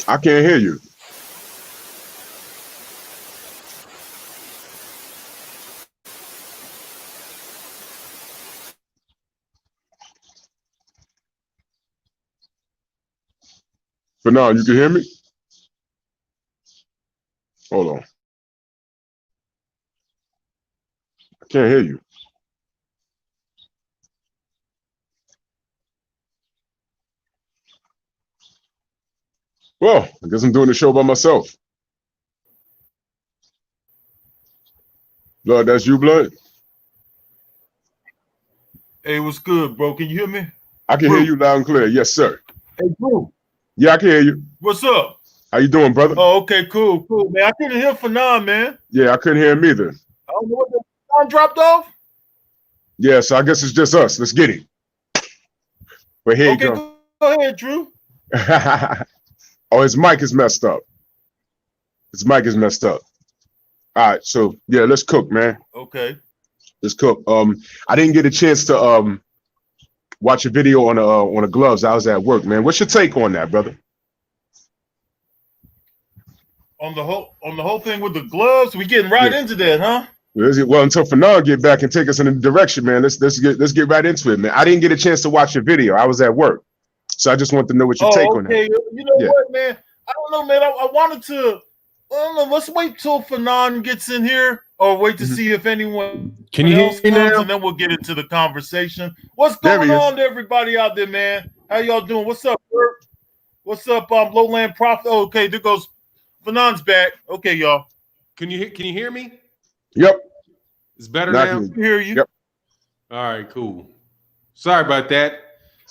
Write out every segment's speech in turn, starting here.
I can't hear you. But now you can hear me? Hold on. I can't hear you. Well, I guess I'm doing the show by myself. Blood, that's you, Blood? Hey, what's good, bro? Can you hear me? I can hear you loud and clear. Yes, sir. Hey, bro. Yeah, I can hear you. What's up? How you doing, brother? Oh, okay, cool, man. I couldn't hear Fanon, man. Yeah, I couldn't hear him either. I don't know what the sound dropped off. Yeah, so I guess it's just us. Let's get it. But here you go. Go ahead, Drew. Oh, his mic is messed up. His mic is messed up. All right, so yeah, let's cook, man. Okay. Let's cook. I didn't get a chance to watch a video on the gloves. I was at work, man. What's your take on that, brother? On the whole thing with the gloves, we getting right into that, huh? Well, until Fanon get back and take us in a direction, man. Let's get right into it, man. I didn't get a chance to watch your video. I was at work, so I just want to know what your take on that. You know what, man? I don't know, man. I wanted to. I don't know. Let's wait till Fanon gets in here, or wait to see if anyone else comes, and then we'll get into the conversation. What's going on to everybody out there, man? How y'all doing? What's up, Bert? What's up, Lowland Prophet? Oh, okay, there goes Fanon's back. Okay, y'all. Can you hear me? Yep. It's better now. I can hear you. Yep. All right, cool. Sorry about that.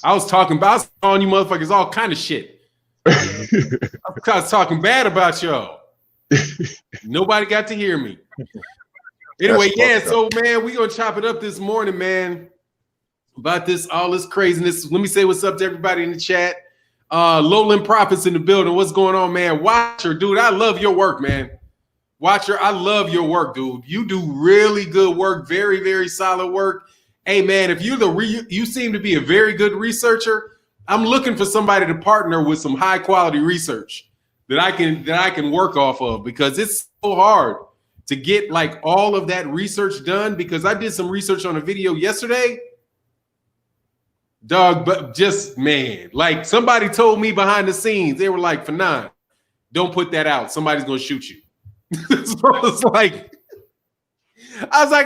I was calling you motherfuckers all kind of shit. I was talking bad about y'all. Nobody got to hear me. Anyway, so man, we gonna chop it up this morning, man. About all this craziness. Let me say what's up to everybody in the chat. Lowland Prophets in the building. What's going on, man? Watcher, dude, I love your work, man. Watcher, I love your work, dude. You do really good work, very, very solid work. Hey, man, if you seem to be a very good researcher, I'm looking for somebody to partner with some high quality research that I can work off of, because it's so hard to get like all of that research done, because I did some research on a video yesterday. Dog, but just, man, like somebody told me behind the scenes, they were like, Fanon, don't put that out. Somebody's going to shoot you. So I was like,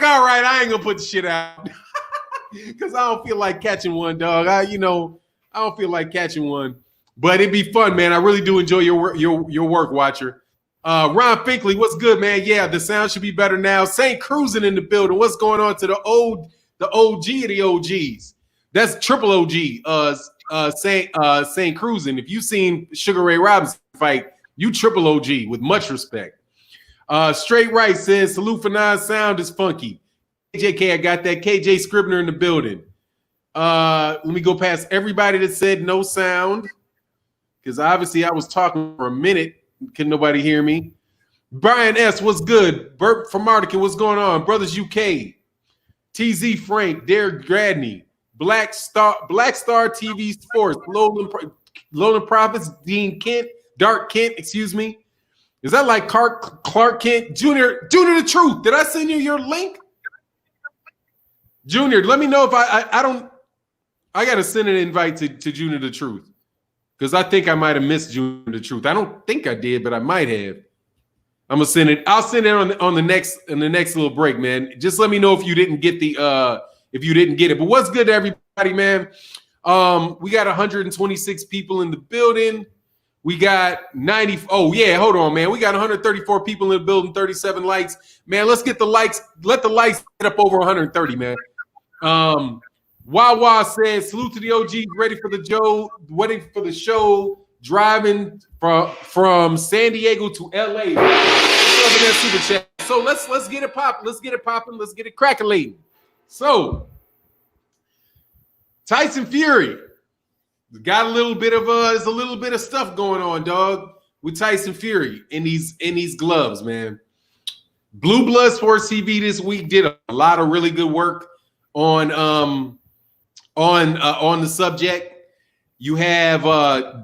all right, I ain't going to put the shit out because I don't feel like catching one, dog. I don't feel like catching one, but it'd be fun, man. I really do enjoy your work, Watcher. Ron Finkley, what's good, man? Yeah, the sound should be better now. Saint Cruising in the building. What's going on to the OG of the OGs? That's triple OG. Saint Cruising. If you've seen Sugar Ray Robinson fight, you triple OG with much respect. Straight Right says salute for nine. Sound is funky. KJK, I got that. KJ Scribner in the building. Let me go past everybody that said no sound, because obviously I was talking for a minute. Can nobody hear me? Brian S, what's good? Bert from Martica, what's going on? Brothers UK. TZ Frank, Derek Gradney, Black Star TV Sports, Lowland Prophets, Dean Kent, Dark Kent, excuse me. Is that like Clark Kent Jr. the Truth? Did I send you your link? Junior, let me know if I got to send an invite to Junior the Truth, because I think I might have missed Junior the Truth. I don't think I did, but I might have. I'm gonna send it. I'll send it on the next little break, man. Just let me know if you didn't get it. But what's good to everybody, man? We got 126 people in the building. We got 90. Oh yeah, hold on, man. We got 134 people in the building. 37 likes, man. Let's get the likes. Let the likes get up over 130, man. Wawa says salute to the OGs, ready for the show, driving from San Diego to LA. Super chat. So let's get it popping. Let's get it crackling. So Tyson Fury got a little bit of stuff going on, dog, with Tyson Fury in these gloves, man. Blue Blood Sports TV this week did a lot of really good work on the subject. You have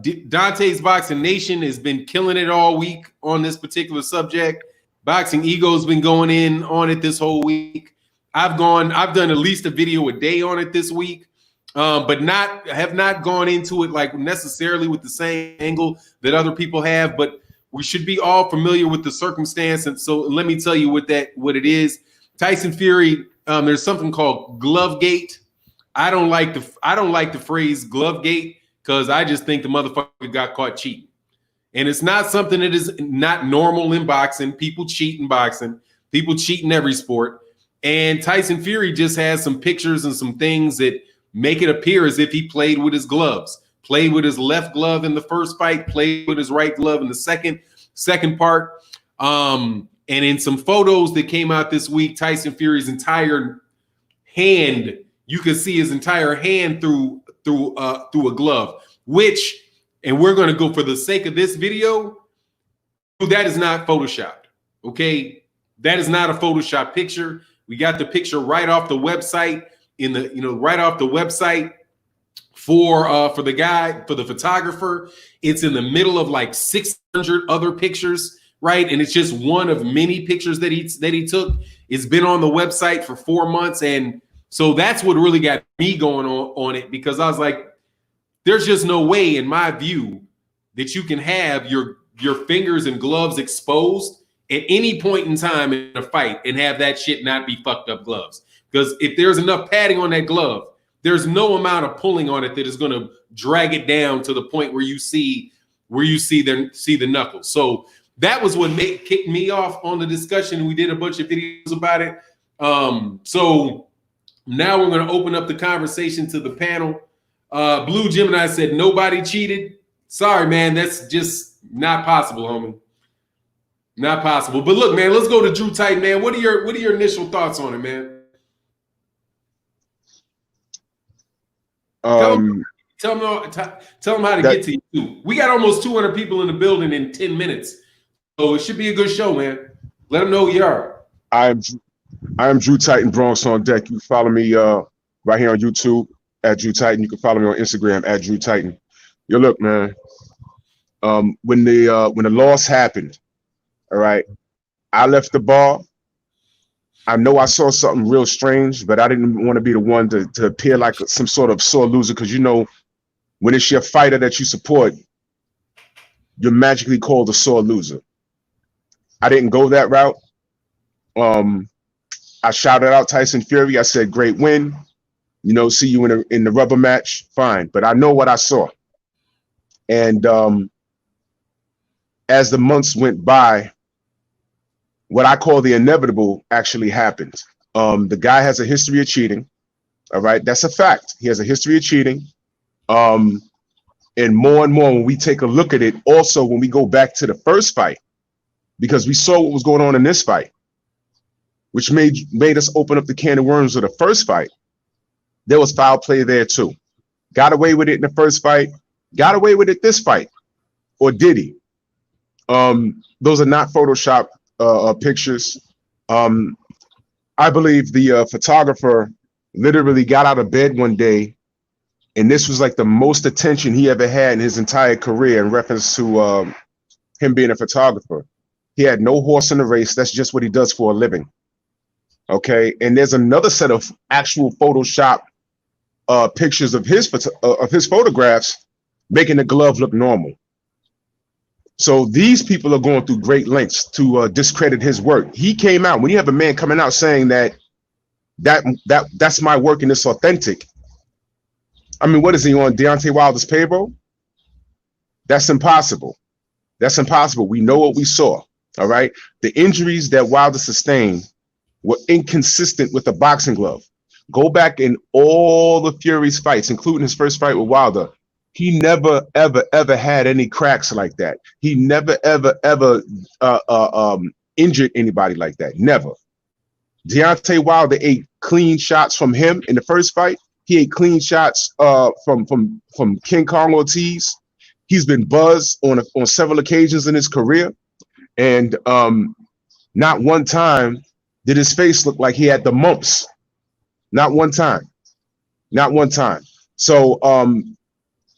Dante's Boxing Nation has been killing it all week on this particular subject. Boxing Ego's been going in on it this whole week. I've done at least a video a day on it this week, but have not gone into it like necessarily with the same angle that other people have. But we should be all familiar with the circumstance, and so let me tell you what it is. Tyson Fury, there's something called Glovegate. I don't like the phrase Glovegate because I just think the motherfucker got caught cheating. And it's not something that is not normal in boxing. People cheat in boxing. People cheat in every sport. And Tyson Fury just has some pictures and some things that make it appear as if he played with his gloves, played with his left glove in the first fight, played with his right glove in the second part. And in some photos that came out this week, Tyson Fury's entire hand, you can see his entire hand through a glove, which, and we're going to go for the sake of this video, that is not photoshopped. Okay, that is not a Photoshop picture. We got the picture right off the website right off the website for the guy, for the photographer. It's in the middle of like 600 other pictures, right? And it's just one of many pictures that he took. It's been on the website for 4 months, and so that's what really got me going on it, because I was like, there's just no way, in my view, that you can have your fingers and gloves exposed at any point in time in a fight and have that shit not be fucked up gloves. Because if there's enough padding on that glove, there's no amount of pulling on it that is going to drag it down to the point where you see the knuckles. So that was what kicked me off on the discussion. We did a bunch of videos about it. So now we're going to open up the conversation to the panel. Blue Gemini said nobody cheated. Sorry, man, that's just not possible, homie. Not possible. But look, man, let's go to Drew Titan, man. What are your initial thoughts on it, man? Tell them how to get to you too. We got almost 200 people in the building in 10 minutes, so it should be a good show, man. Let them know who you are. I am Drew Titan, Bronx on deck. You follow me right here on YouTube at Drew Titan. You can follow me on Instagram at Drew Titan. Yo, look, man. When the loss happened, all right, I left the bar. I know I saw something real strange, but I didn't want to be the one to appear like some sort of sore loser, because you know, when it's your fighter that you support, you're magically called a sore loser. I didn't go that route. I shouted out Tyson Fury. I said, "Great win. You know, see you in the rubber match. Fine." But I know what I saw. And as the months went by, what I call the inevitable actually happened. The guy has a history of cheating. All right, that's a fact. He has a history of cheating. And more when we take a look at it, also when we go back to the first fight, because we saw what was going on in this fight, which made us open up the can of worms of the first fight. There was foul play there too. Got away with it in the first fight. Got away with it this fight, or did he? Those are not Photoshop pictures. I believe the photographer literally got out of bed one day, and this was like the most attention he ever had in his entire career in reference to him being a photographer. He had no horse in the race. That's just what he does for a living. Okay, and there's another set of actual Photoshop pictures of his photographs making the glove look normal. So these people are going through great lengths to discredit his work. He came out, when you have a man coming out saying that's my work and it's authentic. I mean, what is he on Deontay Wilder's payroll? That's impossible. That's impossible. We know what we saw. All right. The injuries that Wilder sustained were inconsistent with the boxing glove. Go back in all the Fury's fights, including his first fight with Wilder. He never, ever had any cracks like that. He never, ever injured anybody like that. Never. Deontay Wilder ate clean shots from him in the first fight. He ate clean shots from King Kong Ortiz. He's been buzzed on several occasions in his career, and not one time did his face look like he had the mumps. Not one time. Not one time. So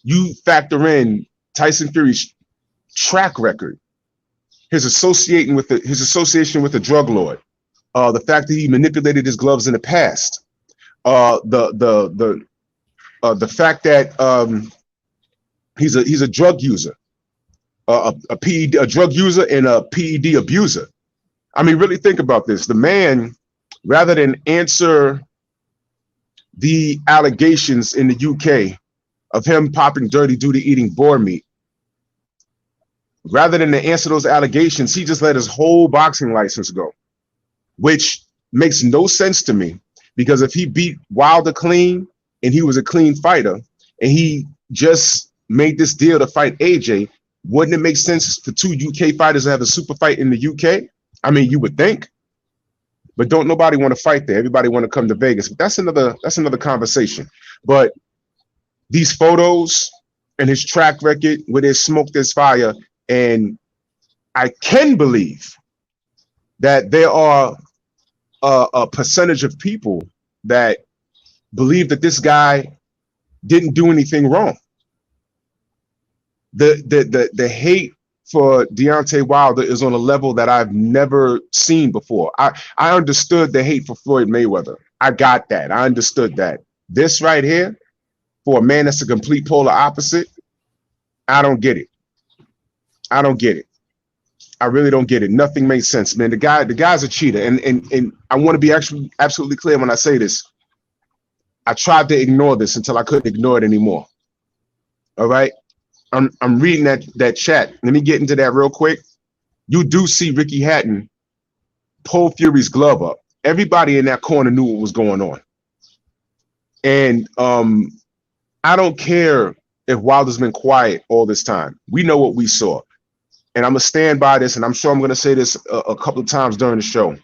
you factor in Tyson Fury's track record, his association with the drug lord, the fact that he manipulated his gloves in the past, the fact that he's a drug user, a drug user and a PED abuser. I mean, really think about this. The man, rather than answer the allegations in the UK of him popping dirty due to eating boar meat, rather than to answer those allegations, he just let his whole boxing license go, which makes no sense to me, because if he beat Wilder clean and he was a clean fighter and he just made this deal to fight AJ, wouldn't it make sense for two UK fighters to have a super fight in the UK? I mean, you would think, but don't nobody want to fight there. Everybody want to come to Vegas. But that's another conversation. But these photos and his track record, where there's smoke, there's fire. And I can believe that there are a percentage of people that believe that this guy didn't do anything wrong. The hate for Deontay Wilder is on a level that I've never seen before. I understood the hate for Floyd Mayweather. I got that. I understood that. This right here, for a man that's a complete polar opposite, I don't get it. I don't get it. I really don't get it. Nothing makes sense, man. The guy's a cheater. And I want to be actually absolutely clear when I say this. I tried to ignore this until I couldn't ignore it anymore. All right. I'm reading that chat. Let me get into that real quick. You do see Ricky Hatton pull Fury's glove up. Everybody in that corner knew what was going on. And I don't care if Wilder's been quiet all this time. We know what we saw. And I'm going to stand by this, and I'm sure I'm going to say this a couple of times during the show.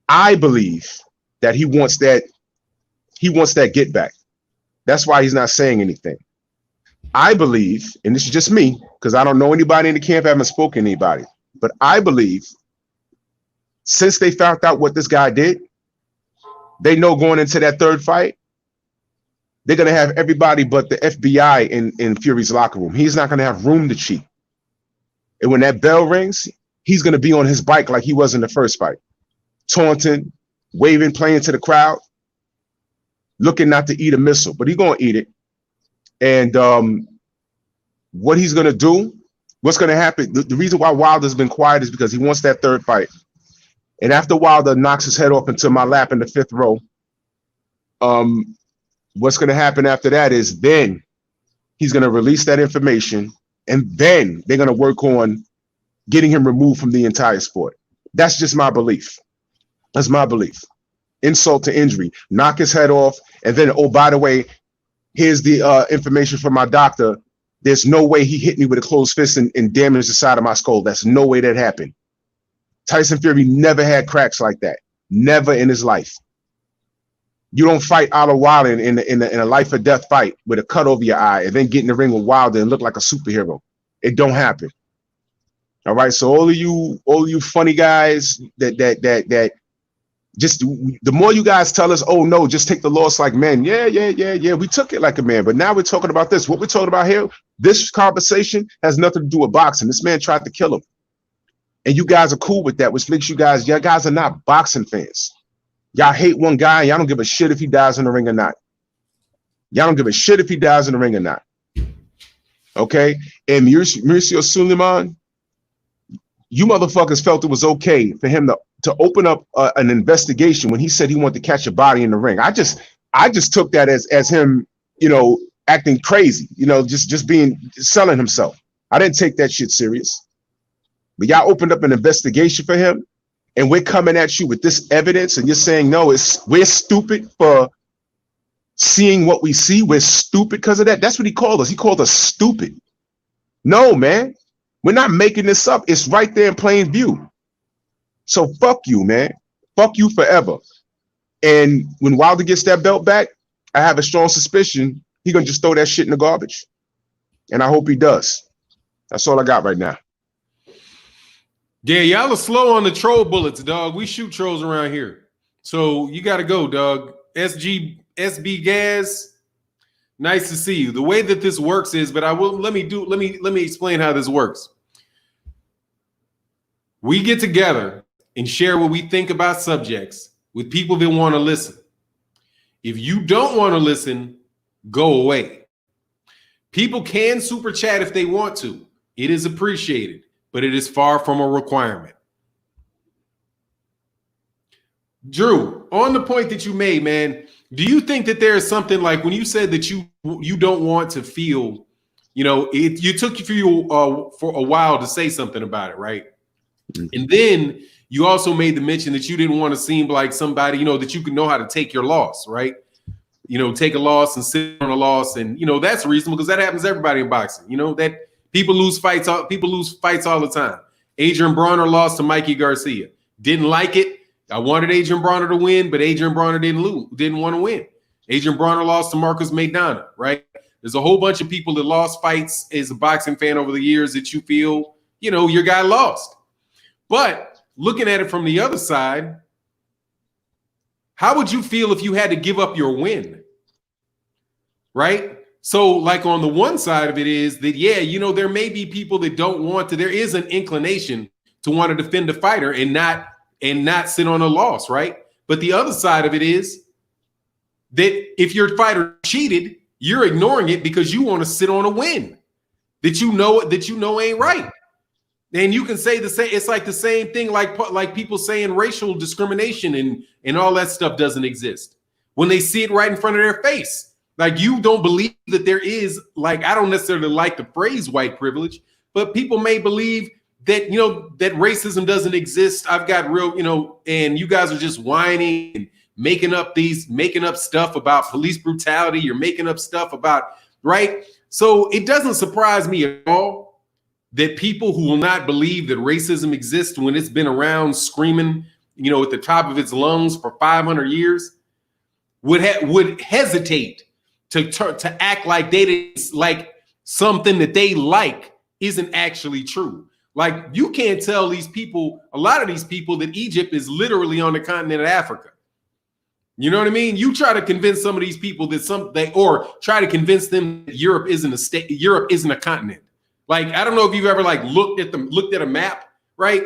I believe that he wants that get back. That's why he's not saying anything. I believe, and this is just me, because I don't know anybody in the camp, I haven't spoken to anybody, but I believe since they found out what this guy did, they know going into that third fight, they're going to have everybody but the FBI in Fury's locker room. He's not going to have room to cheat. And when that bell rings, he's going to be on his bike like he was in the first fight, taunting, waving, playing to the crowd, looking not to eat a missile, but he's going to eat it. And what he's going to do, what's going to happen, the reason why Wilder's been quiet is because he wants that third fight. And after Wilder knocks his head off into my lap in the 5th row, what's going to happen after that is then he's going to release that information, and then they're going to work on getting him removed from the entire sport. That's just my belief. That's my belief. Insult to injury, knock his head off, and then, oh, by the way, here's the information from my doctor. There's no way he hit me with a closed fist and damaged the side of my skull. That's no way that happened. Tyson Fury never had cracks like that. Never in his life. You don't fight Otto Wilder in a life or death fight with a cut over your eye and then get in the ring with Wilder and look like a superhero. It don't happen. All right. So all of you funny guys that just the more you guys tell us, oh no, just take the loss like men. Yeah. We took it like a man. But now we're talking about this. What we're talking about here, this conversation has nothing to do with boxing. This man tried to kill him. And you guys are cool with that, which makes you guys are not boxing fans. Y'all hate one guy. Y'all don't give a shit if he dies in the ring or not. Y'all don't give a shit if he dies in the ring or not. Okay? And Mauricio Suleiman, you motherfuckers felt it was okay for him to open up an investigation when he said he wanted to catch a body in the ring. I just took that as him, acting crazy, just selling himself. I didn't take that shit serious. But y'all opened up an investigation for him, and we're coming at you with this evidence, and you're saying, no, we're stupid for seeing what we see. We're stupid because of that. That's what he called us. He called us stupid. No, man. We're not making this up. It's right there in plain view. So fuck you, man. Fuck you forever. And when Wilder gets that belt back, I have a strong suspicion he's going to just throw that shit in the garbage. And I hope he does. That's all I got right now. Yeah, y'all are slow on the troll bullets, dog. We shoot trolls around here. So you got to go, dog. SB Gas, Nice to see you. The way that this works is, but let me explain how this works. We get together and share what we think about subjects with people that want to listen. If you don't want to listen, go away. People can super chat if they want to. It is appreciated, but it is far from a requirement. Drew, on the point that you made, man, do you think that there is something like when you said that you don't want to feel, it took you for a while to say something about it, right? Mm-hmm. And then you also made the mention that you didn't want to seem like somebody, that you can know how to take your loss, right? Take a loss and sit on a loss, and that's reasonable because that happens to everybody in boxing. That people lose fights all the time. Adrian Bronner lost to Mikey Garcia. Didn't like it. I wanted Adrian Bronner to win, but Adrian Bronner didn't want to win. Adrian Bronner lost to Marcus Maidana, right? There's a whole bunch of people that lost fights as a boxing fan over the years that you feel, your guy lost. But looking at it from the other side, how would you feel if you had to give up your win? Right? So like on the one side of it is that, there may be people that don't want to, there is an inclination to want to defend a fighter and not sit on a loss, right? But the other side of it is that if your fighter cheated, you're ignoring it because you want to sit on a win that you know ain't right. And you can say the same. It's like the same thing, like people saying racial discrimination and all that stuff doesn't exist when they see it right in front of their face. Like you don't believe that there is, like, I don't necessarily like the phrase white privilege, but people may believe that, that racism doesn't exist. I've got real, and you guys are just whining and making up stuff about police brutality. You're making up stuff about, right? So it doesn't surprise me at all that people who will not believe that racism exists when it's been around screaming, at the top of its lungs for 500 years would hesitate to act like like something that they like isn't actually true. Like you can't tell these people, a lot of these people, that Egypt is literally on the continent of Africa. You know what I mean? You try to convince some of these people or try to convince them that Europe isn't a state, Europe isn't a continent. Like, I don't know if you've ever looked at a map, right?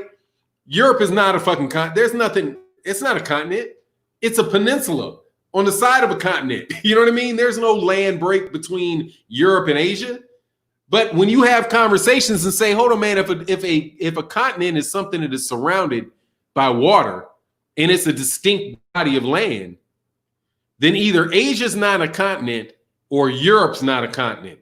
Europe is not a fucking continent. There's nothing, it's not a continent. It's a peninsula on the side of a continent. You know what I mean? There's no land break between Europe and Asia. But when you have conversations and say, hold on, man, if a continent is something that is surrounded by water and it's a distinct body of land, then either Asia's not a continent or Europe's not a continent.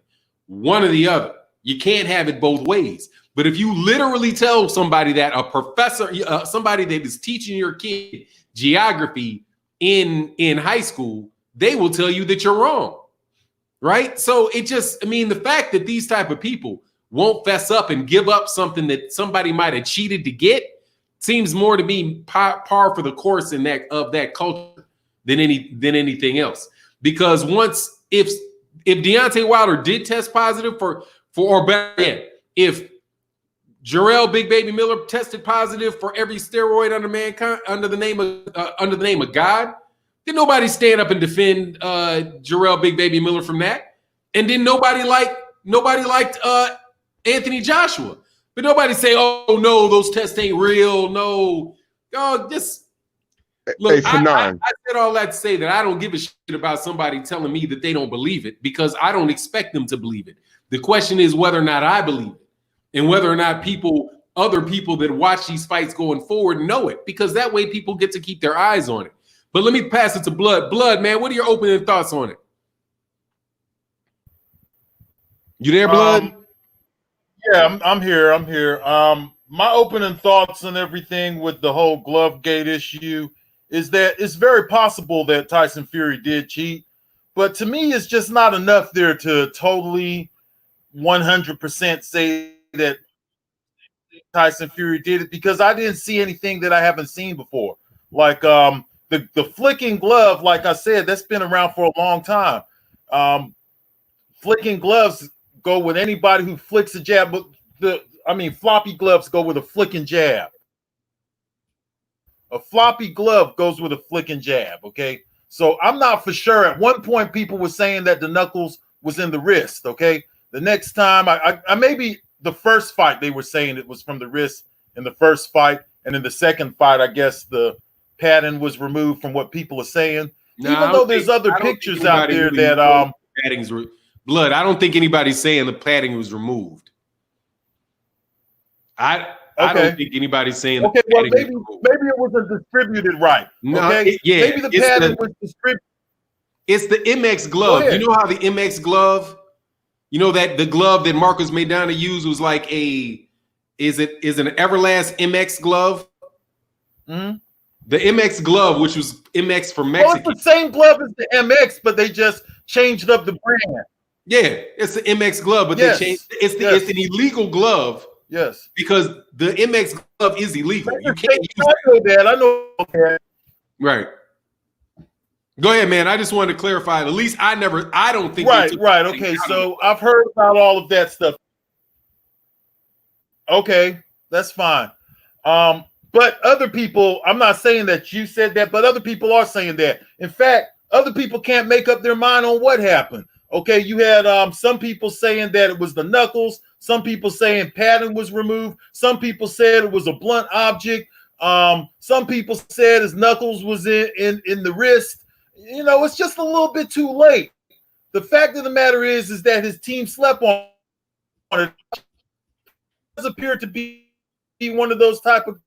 One or the other. You can't have it both ways. But if you literally tell somebody that, a professor, somebody that is teaching your kid geography in high school, they will tell you that you're wrong, right? So the fact that these type of people won't fess up and give up something that somebody might have cheated to get seems more to be par for the course in that culture than anything else. Because if Deontay Wilder did test positive or better yet, if Jarrell Big Baby Miller tested positive for every steroid under the name of God, did nobody stand up and defend Jarrell Big Baby Miller from that? And then nobody liked Anthony Joshua, but nobody say, "Oh no, those tests ain't real." No, look. I said all that to say that I don't give a shit about somebody telling me that they don't believe it because I don't expect them to believe it. The question is whether or not I believe it. And whether or not other people that watch these fights going forward know it, because that way people get to keep their eyes on it. But let me pass it to Blood. Blood, man, what are your opening thoughts on it? You there, Blood? Yeah, I'm here. My opening thoughts and everything with the whole Glovegate issue is that it's very possible that Tyson Fury did cheat, but to me, it's just not enough there to totally 100% say that Tyson Fury did it, because I didn't see anything that I haven't seen before. Like the flicking glove, like I said, that's been around for a long time. Flicking gloves go with anybody who flicks a jab, but floppy gloves go with a flicking jab. A floppy glove goes with a flicking jab, okay? So I'm not for sure. At one point, people were saying that the knuckles was in the wrist. Okay, the next time, I maybe the first fight they were saying it was from the wrist in the first fight, and in the second fight, I guess the padding was removed from what people are saying. No, Even though there's other pictures out there really that padding's blood. I don't think anybody's saying the padding was removed. I don't think anybody's saying. Okay, well maybe it wasn't distributed right. No, okay, maybe the padding was distributed. It's the MX glove. You know how the MX glove, you know that the glove that Marcus Maidana used was like is an Everlast MX glove? Mm-hmm. The MX glove, which was MX for Mexican. Well, it's the same glove as the MX, but they just changed up the brand. Yeah, it's the MX glove, but they changed. It's an illegal glove. Yes, because the MX glove is illegal. You can't use that. I know that. Right. Go ahead, man. I just wanted to clarify. At least I don't think. Right. Okay. So I've heard about all of that stuff. Okay, that's fine. But other people, I'm not saying that you said that, but other people are saying that. In fact, other people can't make up their mind on what happened. Okay, you had some people saying that it was the knuckles. Some people saying padding was removed. Some people said it was a blunt object. Some people said his knuckles was in the wrist. You know, it's just a little bit too late. The fact of the matter is that his team slept on it. He does appear to be one of those type of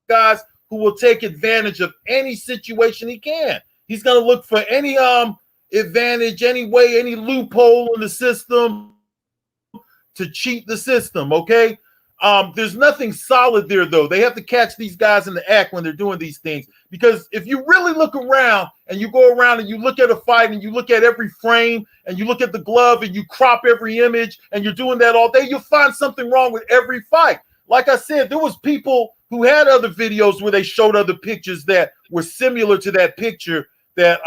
guys who will take advantage of any situation he can. He's going to look for any advantage, any way, any loophole in the system to cheat the system. Okay, there's nothing solid there though. They have to catch these guys in the act when they're doing these things, because if you really look around and you go around and you look at a fight and you look at every frame and you look at the glove and you crop every image and you're doing that all day, you'll find something wrong with every fight. Like I said, there was people who had other videos where they showed other pictures that were similar to that picture that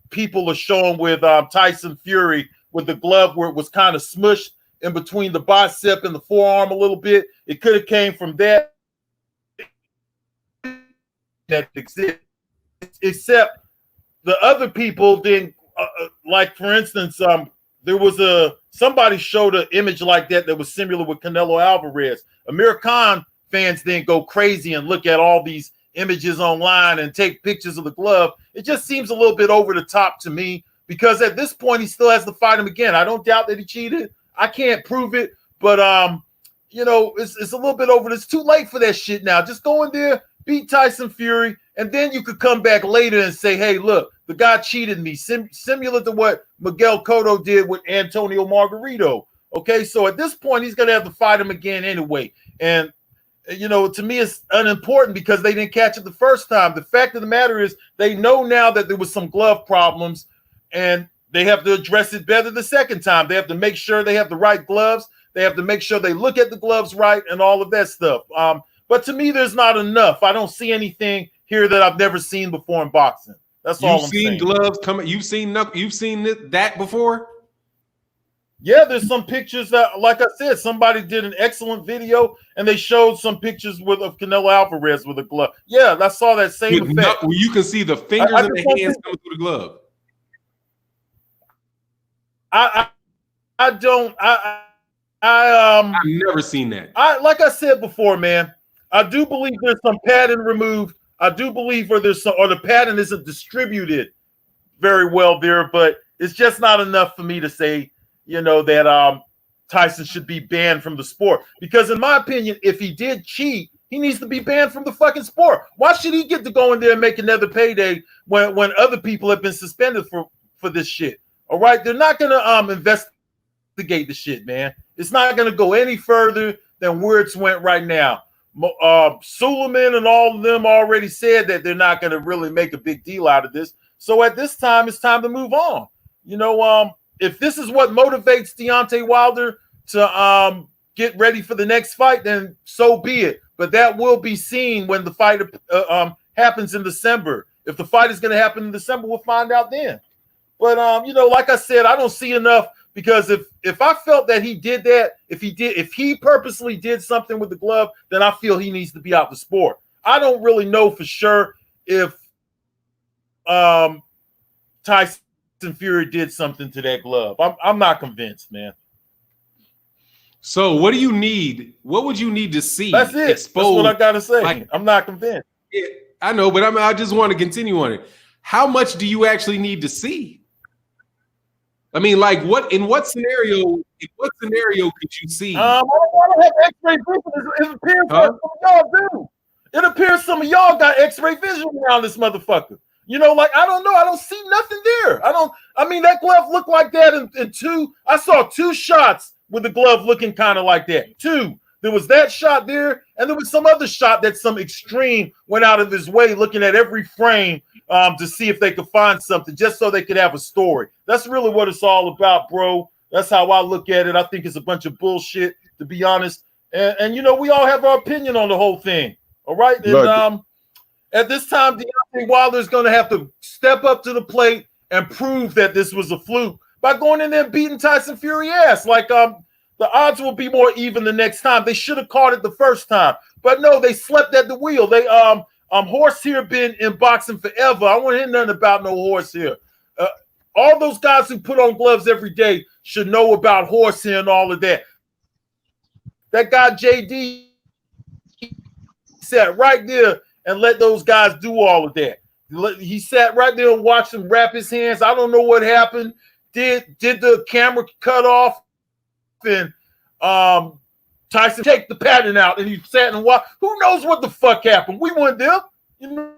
people are showing with Tyson Fury, with the glove where it was kind of smushed in between the bicep and the forearm a little bit. It could have came from that exists, except the other people didn't. Like for instance, there was somebody showed an image like that was similar with Canelo Alvarez. Amir Khan fans didn't go crazy and look at all these images online and take pictures of the glove. It just seems a little bit over the top to me, because at this point he still has to fight him again. I don't doubt that he cheated. I can't prove it, but you know, it's a little bit over. It's too late for that shit now. Just go in there, beat Tyson Fury, and then you could come back later and say, hey, look, the guy cheated me, similar to what Miguel Cotto did with Antonio Margarito. Okay, so at this point, he's going to have to fight him again anyway. And, you know, to me, it's unimportant because they didn't catch it the first time. The fact of the matter is they know now that there was some glove problems, and they have to address it better the second time. They have to make sure they have the right gloves. They have to make sure they look at the gloves right and all of that stuff. But to me, there's not enough. I don't see anything here that I've never seen before in boxing. That's all I'm saying. You've seen gloves coming. You've seen that before? Yeah, there's some pictures that, like I said, somebody did an excellent video and they showed some pictures of Canelo Alvarez with a glove. Yeah, I saw that same effect. Where you can see the fingers and the hands coming through the glove. I've never seen that. Like I said before, man, I do believe there's some padding removed. I do believe the padding isn't distributed very well there, but it's just not enough for me to say, you know, that Tyson should be banned from the sport. Because in my opinion, if he did cheat, he needs to be banned from the fucking sport. Why should he get to go in there and make another payday when other people have been suspended for this shit? All right, they're not gonna investigate the shit, man. It's not gonna go any further than where it's went right now. Suleiman and all of them already said that they're not gonna really make a big deal out of this. So at this time, it's time to move on. You know, if this is what motivates Deontay Wilder to get ready for the next fight, then so be it. But that will be seen when the fight happens in December. If the fight is going to happen in December, we'll find out then. But you know, like I said, I don't see enough, because if I felt that he did that, if he purposely did something with the glove, then I feel he needs to be out the sport. I don't really know for sure if Tyson Fury did something to that glove. I'm not convinced, man. So what do you need? What would you need to see? That's it. Exposed? That's what I gotta say. Like, I'm not convinced. Yeah, I know, but I just want to continue on it. How much do you actually need to see? I mean, like, in what scenario could you see? I don't have X-ray vision. It appears that some of y'all do. It appears some of y'all got X-ray vision around this motherfucker. You know, like, I don't know. I don't see nothing there. I mean, that glove looked like that in two. I saw 2 shots with the glove looking kind of like that. 2. There was that shot there, and there was some other shot that some extreme went out of his way looking at every frame to see if they could find something just so they could have a story. That's really what it's all about, bro. That's how I look at it. I think it's a bunch of bullshit, to be honest. And you know, we all have our opinion on the whole thing. All right. And at this time, Deontay Wilder's going to have to step up to the plate and prove that this was a fluke by going in there and beating Tyson Fury ass. Like, the odds will be more even the next time. They should have caught it the first time, but no, they slept at the wheel. They Horse here been in boxing forever. I won't hear nothing about no Horse here. All those guys who put on gloves every day should know about Horse here and all of that. That guy JD sat right there and let those guys do all of that. He sat right there and watched him wrap his hands. I don't know what happened. Did the camera cut off? And Tyson take the pattern out, and he sat and watched. Who knows what the fuck happened? We weren't there. You know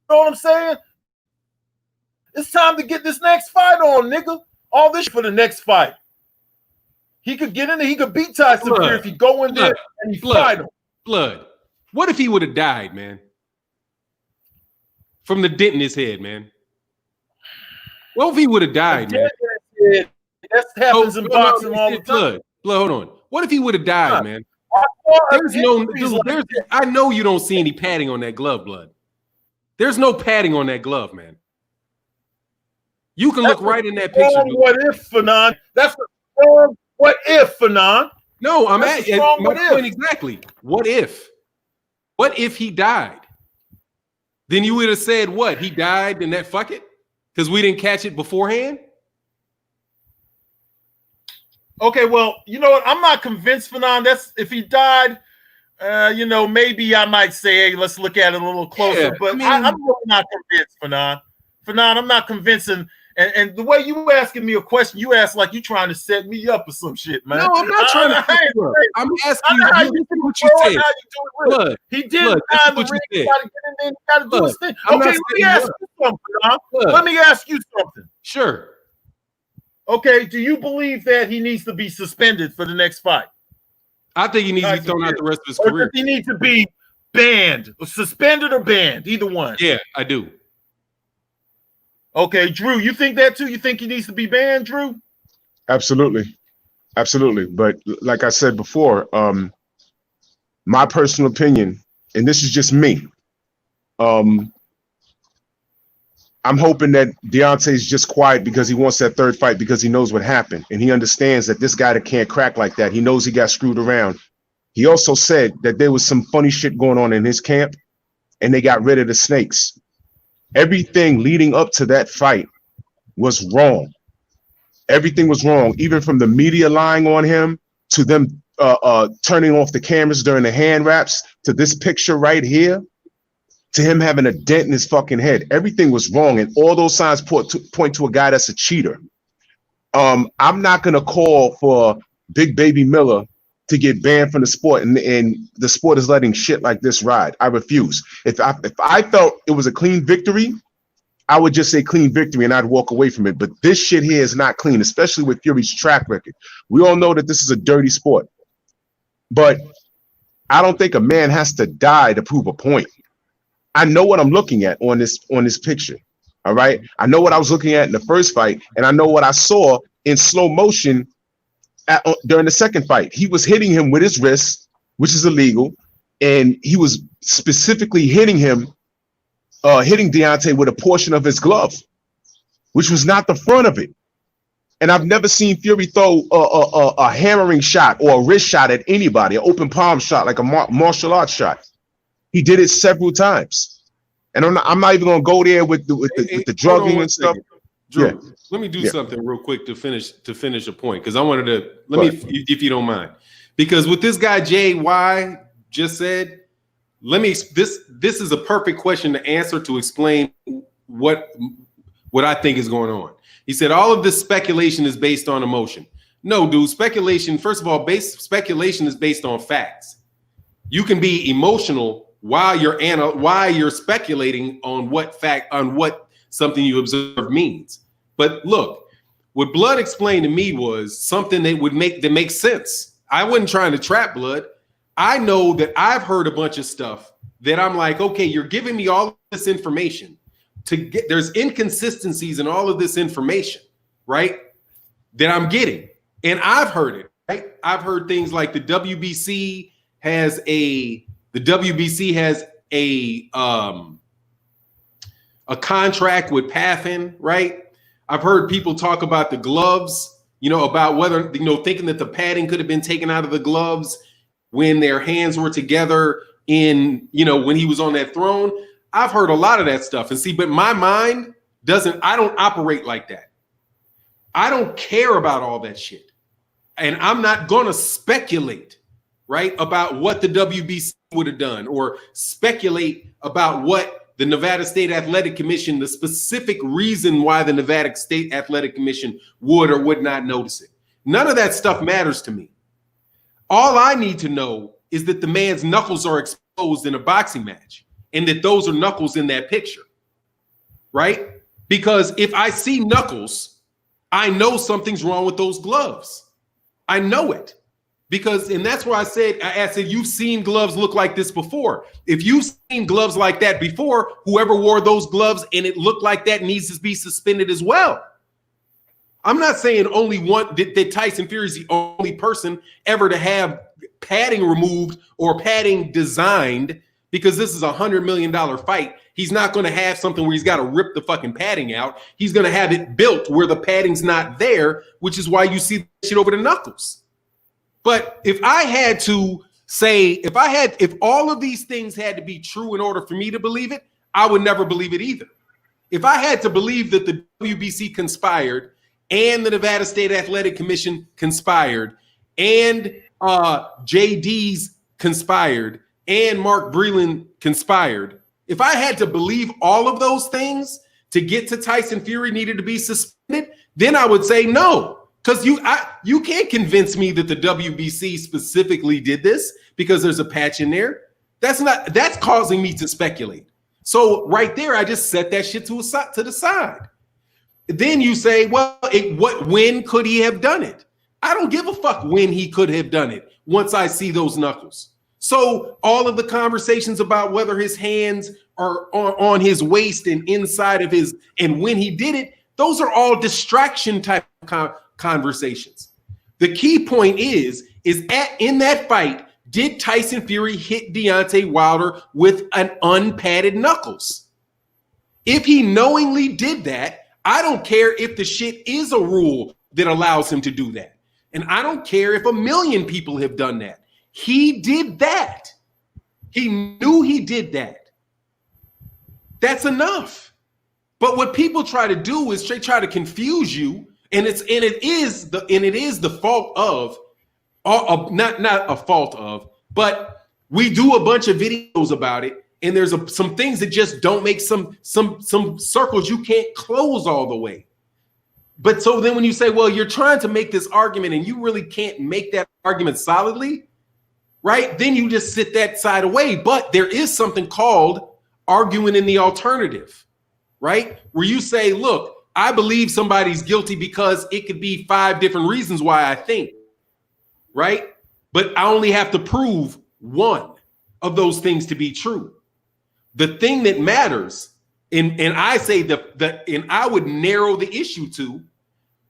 what I'm saying? It's time to get this next fight on, nigga. All this for the next fight. He could get in there. He could beat Tyson Fury if he go in there and he fight him. Blood. What if he would have died, man? From the dent in his head, man. What if he would have died, man? That happens in boxing all the time. Blood, hold on. What if he would have died, man? I know you don't see any padding on that glove, Blood. There's no padding on that glove, man. You can look right in that picture. What if, Fanon? That's a strong what if, Fanon. No, I'm at my point exactly. What if? What if he died? Then you would have said what? He died and that fuck it? Because we didn't catch it beforehand? Okay, well, you know what? I'm not convinced, Fanon. That's if he died, you know, maybe I might say, hey, let's look at it a little closer. Yeah, but I'm really not convinced, Fanon. Fanon, I'm not convincing. And the way you asking me a question, you ask like you trying to set me up or some shit, man. No, I'm not trying to set you up. I'm asking you what you said. Blood, he did find the ring. He got to get in there. He got to do his thing. Okay, let me ask you something, Fanon. Let me ask you something. Sure. Okay, do you believe that he needs to be suspended for the next fight? I think he needs to be thrown out the rest of his career. Does he need to be banned, suspended or banned? Either one. Yeah, I do. Okay, Drew, you think that too? You think he needs to be banned, Drew? Absolutely. Absolutely. But like I said before, my personal opinion, and this is just me, I'm hoping that Deontay's just quiet because he wants that third fight because he knows what happened. And he understands that this guy that can't crack like that, he knows he got screwed around. He also said that there was some funny shit going on in his camp and they got rid of the snakes. Everything leading up to that fight was wrong. Everything was wrong, even from the media lying on him to them turning off the cameras during the hand wraps to this picture right here, to him having a dent in his fucking head. Everything was wrong, and all those signs point to a guy that's a cheater. I'm not going to call for Big Baby Miller to get banned from the sport, and the sport is letting shit like this ride. I refuse. If I felt it was a clean victory, I would just say clean victory and I'd walk away from it. But this shit here is not clean, especially with Fury's track record. We all know that this is a dirty sport, but I don't think a man has to die to prove a point. I know what I'm looking at on this picture. All right. I know what I was looking at in the first fight, and I know what I saw in slow motion during the second fight. He was hitting him with his wrist, which is illegal, and he was specifically hitting Deontay with a portion of his glove, which was not the front of it. And I've never seen Fury throw a hammering shot or a wrist shot at anybody, an open palm shot, like a martial arts shot. He did it several times. And I'm not even gonna go there with the drugging and stuff. Drew, let me do something real quick to finish a point, because I wanted to if you don't mind, because what this guy JY just said, this is a perfect question to answer to explain what I think is going on. He said all of this speculation is based on emotion. No, dude, speculation. First of all, speculation is based on facts. You can be emotional while you're speculating on what something you observe means. But look, what Blood explained to me was something that makes sense. I wasn't trying to trap Blood. I know that I've heard a bunch of stuff that I'm like, okay, you're giving me all this information there's inconsistencies in all of this information, right? That I'm getting. And I've heard it, right? I've heard things like the WBC has a contract with Pathin, right? I've heard people talk about the gloves, about whether, thinking that the padding could have been taken out of the gloves when their hands were together when he was on that throne. I've heard a lot of that stuff. And see, but my mind I don't operate like that. I don't care about all that shit. And I'm not going to speculate, right, about what the WBC would have done, or speculate about what the Nevada State Athletic Commission, the specific reason why the Nevada State Athletic Commission would or would not notice it. None of that stuff matters to me. All I need to know is that the man's knuckles are exposed in a boxing match, and that those are knuckles in that picture, right? Because if I see knuckles, I know something's wrong with those gloves. I know it. And that's why I said, you've seen gloves look like this before. If you've seen gloves like that before, whoever wore those gloves and it looked like that needs to be suspended as well. I'm not saying only that Tyson Fury is the only person ever to have padding removed or padding designed, because this is $100 million fight. He's not going to have something where he's got to rip the fucking padding out. He's going to have it built where the padding's not there, which is why you see that shit over the knuckles. But if I had to say, if all of these things had to be true in order for me to believe it, I would never believe it either. If I had to believe that the WBC conspired and the Nevada State Athletic Commission conspired and JD's conspired and Mark Breland conspired, if I had to believe all of those things to get to Tyson Fury needed to be suspended, then I would say no. Because you can't convince me that the WBC specifically did this because there's a patch in there. That's causing me to speculate. So right there, I just set that shit to the side. Then you say, well, when could he have done it? I don't give a fuck when he could have done it once I see those knuckles. So all of the conversations about whether his hands are on his waist and inside of his, and when he did it, those are all distraction type conversations. The key point is in that fight, did Tyson Fury hit Deontay Wilder with an unpadded knuckles? If he knowingly did that, I don't care if the shit is a rule that allows him to do that. And I don't care if 1 million people have done that. He did that. He knew he did that. That's enough. But what people try to do is they try to confuse you, and it is the fault of, not a fault of, but we do a bunch of videos about it, and there's some things that just don't make some circles you can't close all the way. But so then when you say, well, you're trying to make this argument and you really can't make that argument solidly, right? Then you just sit that side away. But there is something called arguing in the alternative, right? Where you say, look, I believe somebody's guilty because it could be 5 different reasons why I think, right? But I only have to prove one of those things to be true. The thing that matters, and I say and I would narrow the issue to,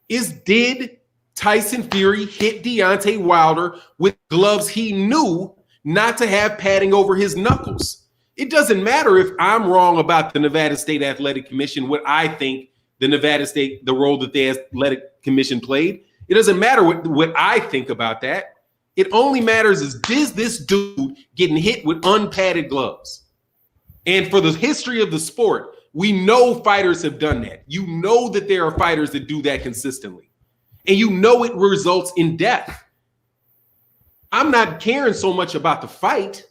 is did Tyson Fury hit Deontay Wilder with gloves he knew not to have padding over his knuckles? It doesn't matter if I'm wrong about the Nevada State Athletic Commission, what I think the role that the Athletic Commission played. It doesn't matter what I think about that. It only matters is this dude getting hit with unpadded gloves? And for the history of the sport, We know fighters have done that. You know that there are fighters that do that consistently. And you know it results in death. I'm not caring so much about the fight.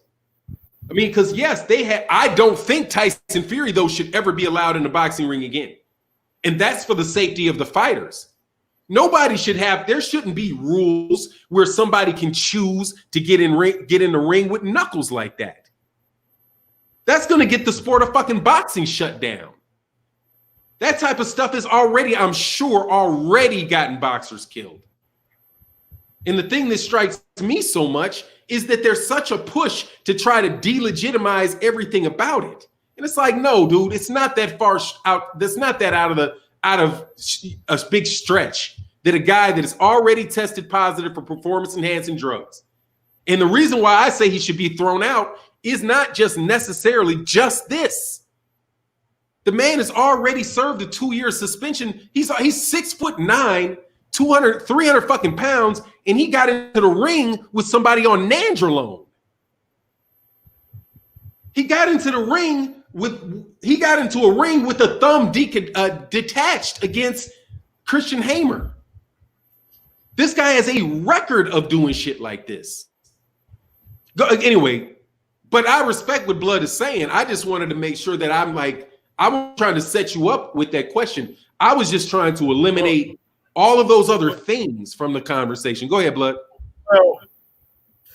I mean, because yes, I don't think Tyson Fury, though, should ever be allowed in the boxing ring again. And that's for the safety of the fighters. There shouldn't be rules where somebody can choose to get in the ring with knuckles like that. That's going to get the sport of fucking boxing shut down. That type of stuff is I'm sure, gotten boxers killed. And the thing that strikes me so much is that there's such a push to try to delegitimize everything about it. And it's like, no, dude, it's not that far out. That's not that out of a big stretch that a guy that is already tested positive for performance-enhancing drugs. And the reason why I say he should be thrown out is not just necessarily just this. The man has already served a 2-year suspension. He's 6'9", 300 fucking pounds, and he got into the ring with somebody on nandrolone. He got into a ring with a thumb detached against Christian Hamer. This guy has a record of doing shit like this. Anyway, but I respect what Blood is saying. I just wanted to make sure that I'm trying to set you up with that question. I was just trying to eliminate all of those other things from the conversation. Go ahead, Blood. Well,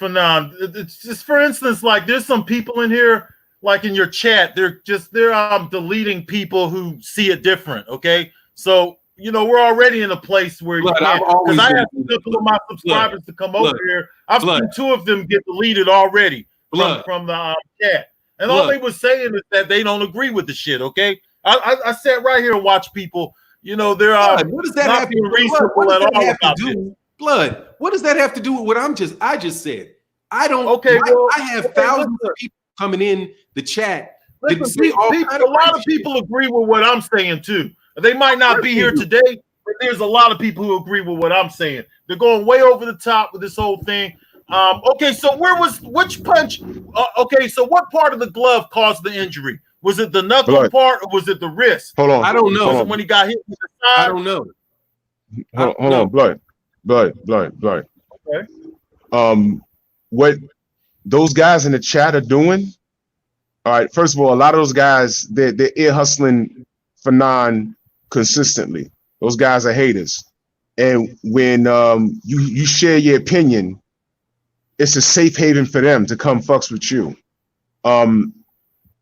it's just, for instance, like there's some people in here, like in your chat, they're deleting people who see it different. Okay, so we're already in a place where because I have a couple of my subscribers to come over here. I've seen 2 of them get deleted already from the chat, and all they were saying is that they don't agree with the shit. Okay, I sat right here and watched people. They're what does that have to do? Reasonable at all about this. Blood. What does that have to do with what I just said? I don't. Okay, I have thousands of people coming in the chat. Listen, a lot of people agree with what I'm saying too. They might not be here today, but there's a lot of people who agree with what I'm saying. They're going way over the top with this whole thing. Okay, so which punch? Okay, so what part of the glove caused the injury? Was it the knuckle part or was it the wrist? Hold on. I don't know. Was it when he got hit with the side? I don't know. Hold on, Blood. Okay. What those guys in the chat are doing? All right. First of all, a lot of those guys they're ear hustling Fanon consistently. Those guys are haters, and when you share your opinion, it's a safe haven for them to come fucks with you.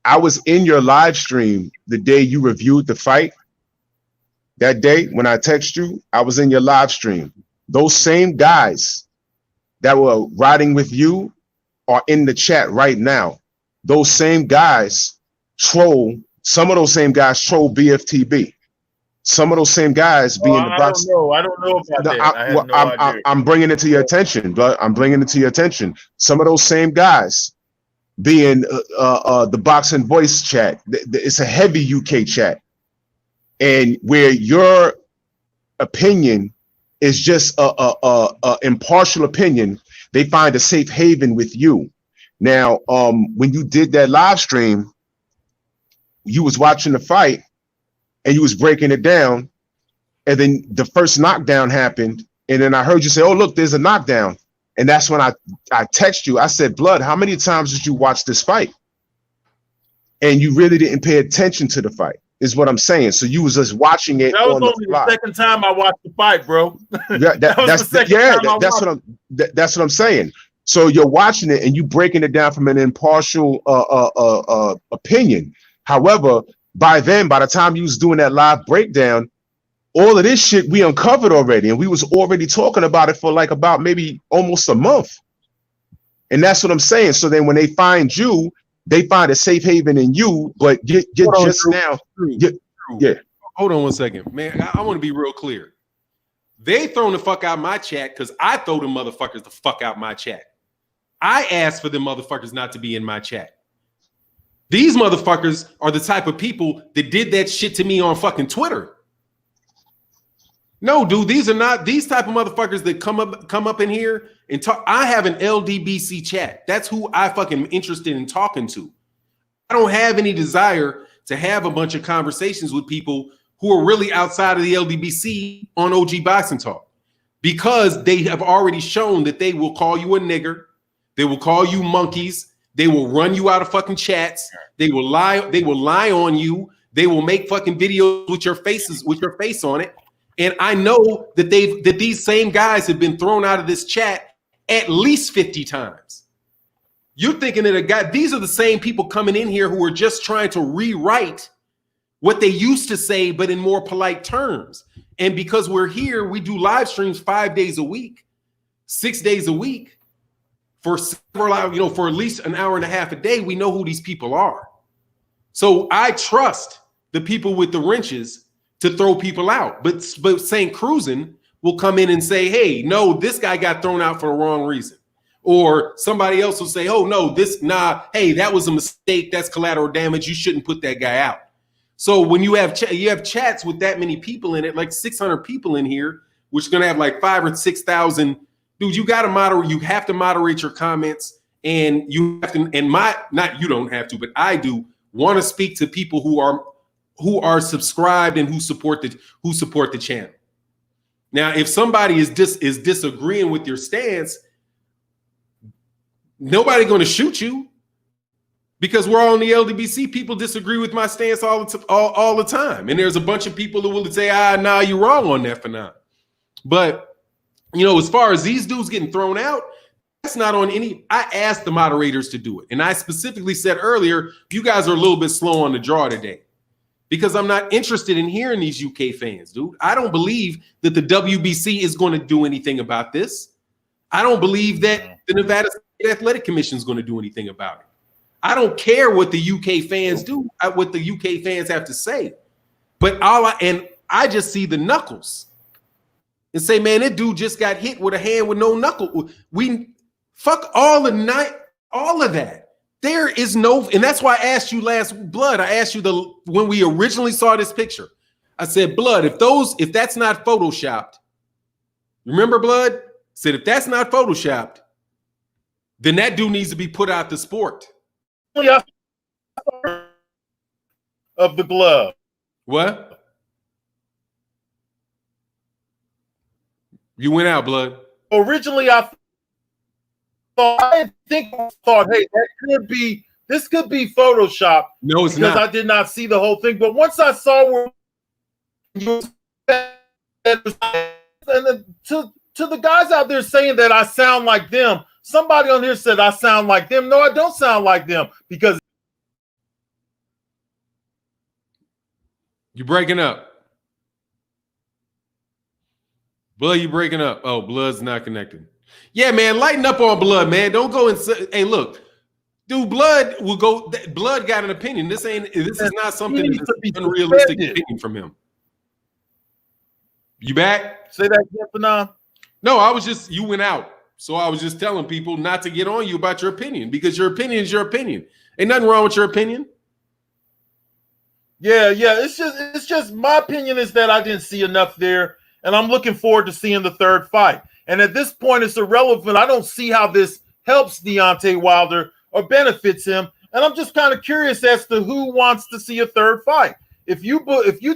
I was in your live stream the day you reviewed the fight. That day when I text you, I was in your live stream. Those same guys that were riding with you are in the chat right now. Those same guys troll. Some of those same guys troll BFTB. Some of those same guys be in the box. I don't know about that. I'm bringing it to your attention, but I'm bringing it to your attention. Some of those same guys be in the boxing voice chat. It's a heavy UK chat, and where your opinion is just a impartial opinion, they find a safe haven with you. Now, when you did that live stream, you was watching the fight and you was breaking it down, and then the first knockdown happened, and then I heard you say, "Oh, look, there's a knockdown," and that's when I text you. I said, "Blood, how many times did you watch this fight?" And you really didn't pay attention to the fight, is what I'm saying. So you was just watching it. That was only the second time I watched the fight, bro. Yeah, that's what I'm saying. So you're watching it and you breaking it down from an impartial opinion. However, by the time you was doing that live breakdown, all of this shit we uncovered already, and we was already talking about it for like about maybe almost a month. And that's what I'm saying. So then when they find you, they find a safe haven in you, but you're just now. Yeah. Hold on one second, man. I want to be real clear. They thrown the fuck out my chat because I throw them motherfuckers the fuck out my chat. I asked for them motherfuckers not to be in my chat. These motherfuckers are the type of people that did that shit to me on fucking Twitter. No, dude, these are not these type of motherfuckers that come up in here and talk. I have an LDBC chat. That's who I fucking interested in talking to. I don't have any desire to have a bunch of conversations with people who are really outside of the LDBC on OG Boxing Talk, because they have already shown that they will call you a nigger, they will call you monkeys, they will run you out of fucking chats, they will lie on you, they will make fucking videos with your face on it. And I know that these same guys have been thrown out of this chat at least 50 times. You're thinking that these are the same people coming in here who are just trying to rewrite what they used to say, but in more polite terms. And because we're here, we do live streams 5 days a week, 6 days a week for several, for at least an hour and a half a day. We know who these people are. So I trust the people with the wrenches to throw people out. But St. Cruising will come in and say, hey, no, this guy got thrown out for the wrong reason. Or somebody else will say, oh, no, hey, that was a mistake. That's collateral damage. You shouldn't put that guy out. So when you have chats with that many people in it, like 600 people in here, which is going to have like 5,000 or 6,000, dude, you got to moderate. You have to moderate your comments, and you have to, and not you don't have to, but I do want to speak to people who are subscribed and who support the channel. Now, if somebody is disagreeing with your stance, nobody going to shoot you, because we're all in the LDBC. People disagree with my stance all the time, and there's a bunch of people who will say, nah, you're wrong on that for now. But as far as these dudes getting thrown out, that's not on any. I asked the moderators to do it, and I specifically said earlier, you guys are a little bit slow on the draw today, because I'm not interested in hearing these UK fans, dude. I don't believe that the WBC is going to do anything about this. I don't believe that the Nevada State Athletic Commission is going to do anything about it. I don't care what the UK fans do, what the UK fans have to say. But I just see the knuckles and say, man, that dude just got hit with a hand with no knuckle. We fuck all of that. There is no, and that's why I asked you last, Blood. I asked you when we originally saw this picture. I said, Blood, if that's not photoshopped, remember, Blood? Said if that's not photoshopped, then that dude needs to be put out the sport. Of the glove. What? You went out, Blood. Originally, I thought, hey, this could be Photoshop. No, it's because not. I did not see the whole thing. But once I saw where you, and to the guys out there saying that I sound like them, somebody on here said I sound like them. No, I don't sound like them, because you're breaking up. Blood, you breaking up. Oh, Blood's not connected. Yeah, man, lighten up on Blood, man. Don't go and say, hey, look, dude, Blood will go. Blood got an opinion. This is not something that's an unrealistic opinion from him. You back? Say that again, Fanon. No, you went out. So I was just telling people not to get on you about your opinion, because your opinion is your opinion. Ain't nothing wrong with your opinion. Yeah. It's just my opinion is that I didn't see enough there, and I'm looking forward to seeing the third fight. And at this point, it's irrelevant. I don't see how this helps Deontay Wilder or benefits him. And I'm just kind of curious as to who wants to see a third fight. If you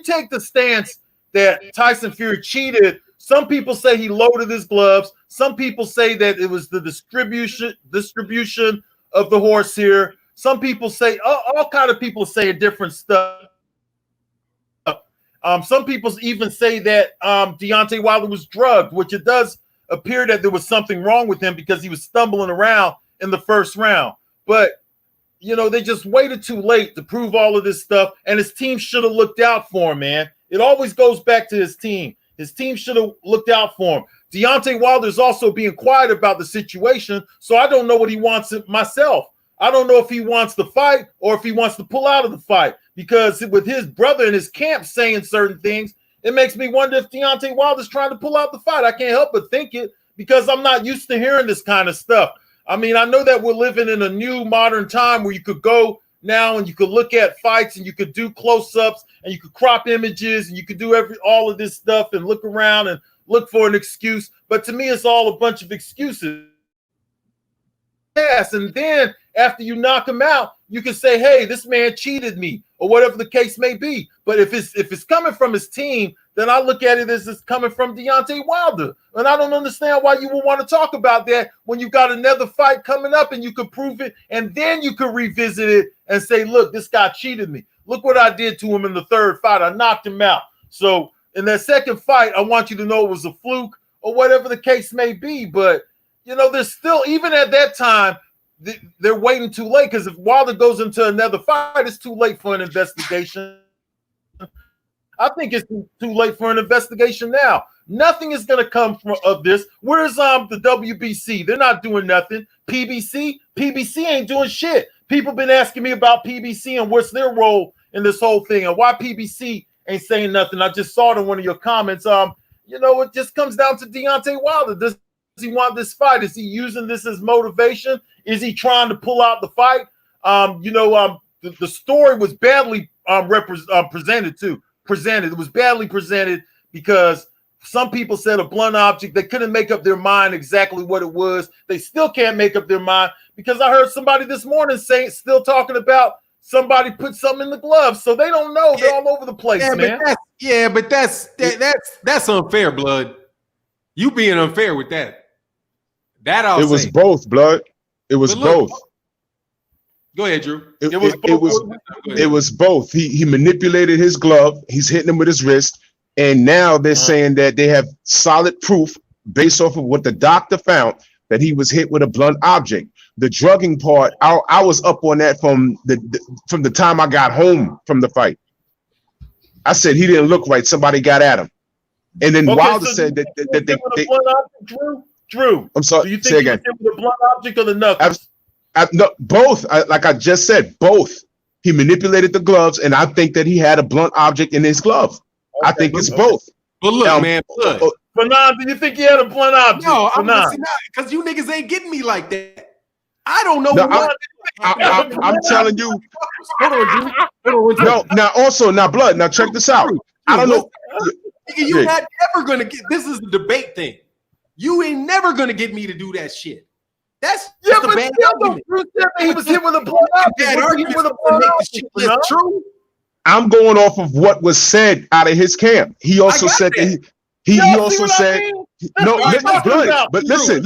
take the stance that Tyson Fury cheated, some people say he loaded his gloves. Some people say that it was the distribution of the horse here. Some people say all kind of people say different stuff. Some people even say that Deontay Wilder was drugged, which it does appear that there was something wrong with him because he was stumbling around in the first round. But they just waited too late to prove all of this stuff, and his team should have looked out for him, man. It always goes back to his team. His team should have looked out for him. Deontay Wilder is also being quiet about the situation, so I don't know what he wants myself. I don't know if he wants the fight or if he wants to pull out of the fight, because with his brother in his camp saying certain things, it makes me wonder if Deontay Wilder's trying to pull out the fight. I can't help but think it, because I'm not used to hearing this kind of stuff. I mean, I know that we're living in a new modern time where you could go now and you could look at fights and you could do close-ups and you could crop images and you could do all of this stuff and look around and look for an excuse. But to me, it's all a bunch of excuses. Yes, and then after you knock him out, you can say, hey, this man cheated me, or whatever the case may be. But if it's coming from his team, then I look at it as it's coming from Deontay Wilder. And I don't understand why you would want to talk about that when you got another fight coming up and you could prove it, and then you could revisit it and say, look, this guy cheated me. Look what I did to him in the third fight. I knocked him out. So in that second fight, I want you to know it was a fluke or whatever the case may be. But, there's still, even at that time, they're waiting too late, because if Wilder goes into another fight, it's too late for an investigation. I think it's too late for an investigation now. Nothing is going to come of this. Where's the WBC? They're not doing nothing. PBC ain't doing shit. People been asking me about PBC and what's their role in this whole thing and why PBC ain't saying nothing. I just saw it in one of your comments. It just comes down to Deontay Wilder. Does he want this fight? Is he using this as motivation? Is he trying to pull out the fight? The story was badly presented too. It was badly presented because some people said a blunt object. They couldn't make up their mind exactly what it was. They still can't make up their mind, because I heard somebody this morning still talking about somebody put something in the glove. So they don't know. They're all over the place, man. But that's unfair, blood. You being unfair with that. It was both, blood. It was both. Go ahead, Drew. It was both. He manipulated his glove. He's hitting him with his wrist. And now they're saying that they have solid proof based off of what the doctor found that he was hit with a blunt object. The drugging part, I was up on that from the time I got home from the fight. I said he didn't look right. Somebody got at him. And then Wilder said that they Drew. I'm sorry. Do you think he was hit with a blunt object or the knuckles? No, both. Like I just said, both. He manipulated the gloves, and I think that he had a blunt object in his glove. Okay, I think it's both. But look, man, look. Fanon, do you think he had a blunt object? No, because you niggas ain't getting me like that. I don't know. I'm telling you. Hold on. Now, blood. Now, check this out. I don't know. You're not ever gonna get. This is the debate thing. You ain't never gonna get me to do that shit. That's but bad argument. He was hit with a blunt object. That's true. I'm going off of what was said out of his camp. He also said that he also said no. Blood. But listen.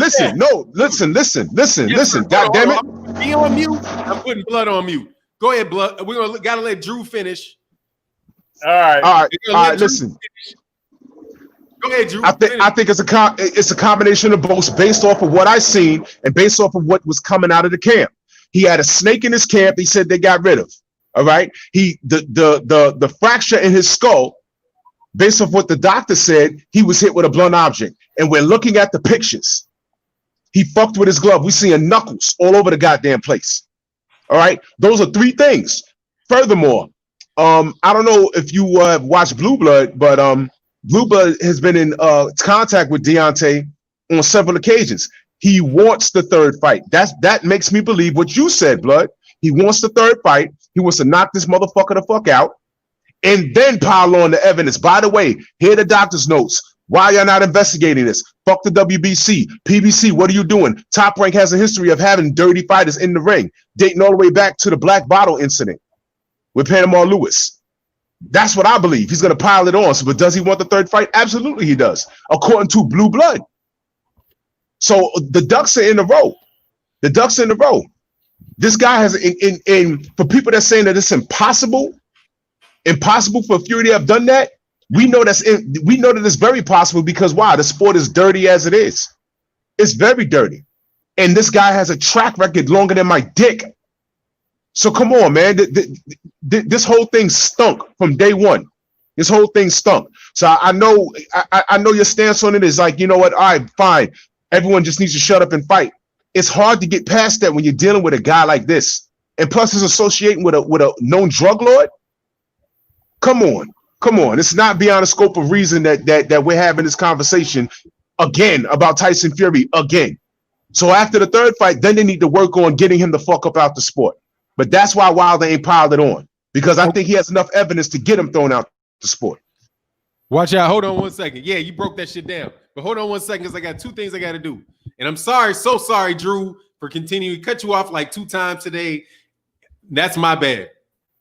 God damn it. Be on mute. I'm putting blood on mute. Go ahead, blood. We're gotta let Drew finish. All right. Listen. Go ahead, Drew. I think it's a combination of both, based off of what I seen and based off of what was coming out of the camp. He had a snake in his camp. He said they got rid of. All right. The fracture in his skull, based off what the doctor said, he was hit with a blunt object. And we're looking at the pictures. He fucked with his glove. We seeing knuckles all over the goddamn place. All right. Those are three things. Furthermore, I don't know if you have watched Blue Blood, but Blue Blood has been in contact with Deontay on several occasions. He wants the third fight. That makes me believe what you said, Blood. He wants the third fight. He wants to knock this motherfucker the fuck out and then pile on the evidence. By the way, here are the doctor's notes. Why y'all not investigating this? Fuck the WBC. PBC, what are you doing? Top Rank has a history of having dirty fighters in the ring, dating all the way back to the Black Bottle incident with Panama Lewis. That's what I believe. He's going to pile it on. So, but does he want the third fight? Absolutely he does, according to Blue Blood. So the ducks are in a row. The ducks are in a row. This guy has, in for people that saying that it's impossible for Fury to have done that, we know that it's very possible, because why? The sport is dirty as it is. It's very dirty. And this guy has a track record longer than my dick. So come on, man. This whole thing stunk from day one. This whole thing stunk. So I know your stance on it is like, you know what? All right, fine. Everyone just needs to shut up and fight. It's hard to get past that when you're dealing with a guy like this. And plus he's associating with a known drug lord. Come on. It's not beyond the scope of reason that we're having this conversation again about Tyson Fury again. So after the third fight, then they need to work on getting him the fuck up out the sport. But that's why Wilder ain't piled it on, because I think he has enough evidence to get him thrown out the sport. Watch out. Hold on 1 second. Yeah, you broke that shit down. But hold on 1 second, because I got two things I got to do. And I'm sorry, so sorry, Drew, for continuing to cut you off like 2 times today. That's my bad.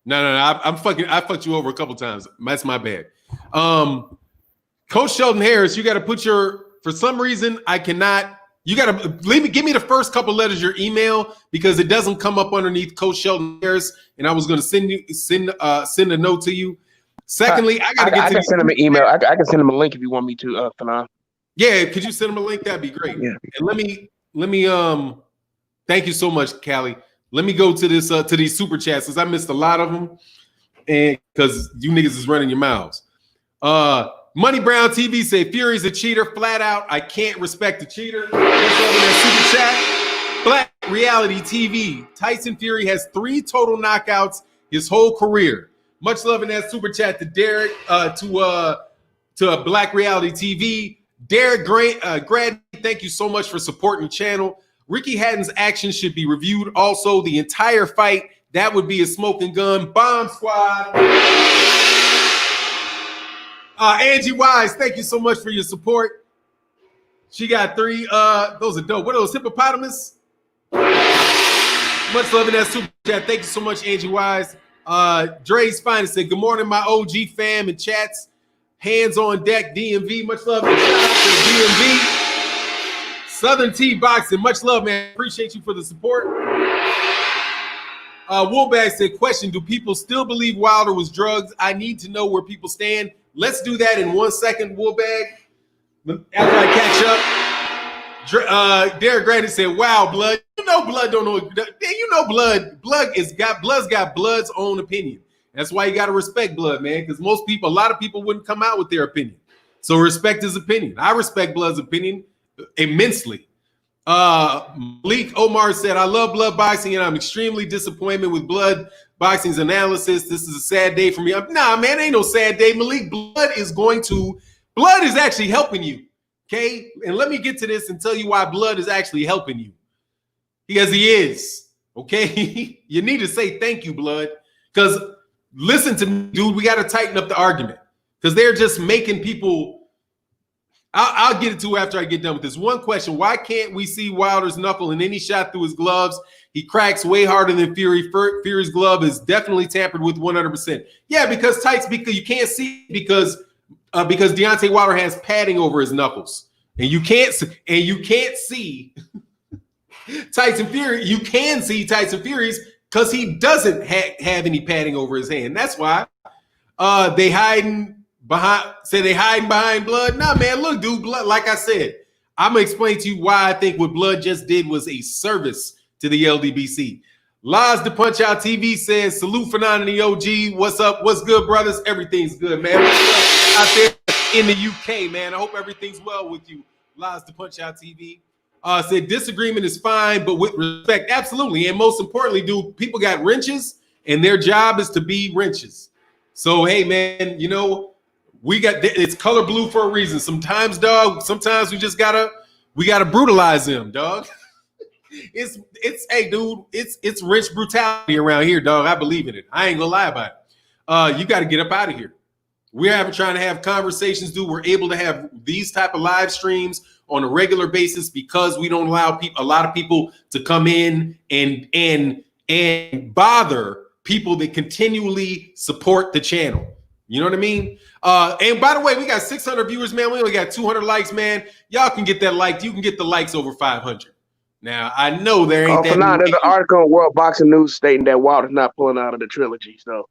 No. I fucked you over a couple times. That's my bad. Coach Sheldon Harris, you got to put for some reason, I cannot. You got to give me the first couple letters of your email because it doesn't come up underneath Coach Sheldon Harris, and I was going to send a note to you. Secondly, I can send him an email. I can send him a link if you want me to, Fanon. Yeah, could you send him a link? That'd be great. Yeah. And let me thank you so much, Callie. Let me go to these super chats because I missed a lot of them, and because you niggas is running your mouths. Money Brown TV say Fury's a cheater, flat out. I can't respect a cheater. Let's go over that super chat. Black Reality TV. Tyson Fury has 3 total knockouts his whole career. Much love in that super chat to Derek, to Black Reality TV. Derek Grad, thank you so much for supporting the channel. Ricky Hatton's actions should be reviewed. Also, the entire fight, that would be a smoking gun. Bomb Squad. Angie Wise, thank you so much for your support. She got 3. Those are dope. What are those, hippopotamus? Much love in that super chat. Thank you so much, Angie Wise. Dre's Finest said, good morning, my OG fam and chats. Hands on deck, DMV. Much love and shout out to DMV. Southern T Boxing. Much love, man. Appreciate you for the support. Woolbag said, question, do people still believe Wilder was drugs? I need to know where people stand. Let's do that in 1 second, Woolbag. After I catch up. Derek Grady said, wow, blood. You know blood don't know. You know blood's got blood's own opinion. That's why you got to respect blood, man, because a lot of people wouldn't come out with their opinion. So respect his opinion. I respect blood's opinion immensely. Malik Omar said, I love blood boxing and I'm extremely disappointed with blood boxing's analysis. This is a sad day for me. Nah, man, ain't no sad day. Malik, blood is actually helping you. Okay. And let me get to this and tell you why blood is actually helping you. Because he is. Okay. You need to say thank you, blood. Because listen to me, dude, we got to tighten up the argument. Because they're just making people. I'll get it to after I get done with this. One question: why can't we see Wilder's knuckle and then he shot through his gloves? He cracks way harder than Fury. Fury's glove is definitely tampered with 100%. Yeah, because you can't see because Deontay Wilder has padding over his knuckles, and you can't see Tyson Fury. You can see Tyson Fury's because he doesn't have any padding over his hand. That's why they hiding behind blood. Nah, man, look, dude, blood, like I said, I'm gonna explain to you why I think what blood just did was a service to the LDBC. Laz the Punch Out TV says, salute Fanon and the OG. What's up? What's good, brothers? Everything's good, man. What's up out there in the UK, man? I hope everything's well with you. Laz the Punch Out TV said disagreement is fine, but with respect, absolutely. And most importantly, dude, people got wrenches, and their job is to be wrenches. So hey, man, you know. It's color blue for a reason. Sometimes, dog. Sometimes we gotta brutalize them, dog. Hey, dude. It's wrench brutality around here, dog. I believe in it. I ain't gonna lie about it. You got to get up out of here. We're trying to have conversations, dude. We're able to have these type of live streams on a regular basis because we don't allow a lot of people to come in and bother people that continually support the channel. You know what I mean? And by the way, we got 600 viewers, man. We only got 200 likes, man. Y'all can get that like. You can get the likes over 500. Now, I know there ain't that. Now, there's an article on World Boxing News stating that Wilder's not pulling out of the trilogy. So,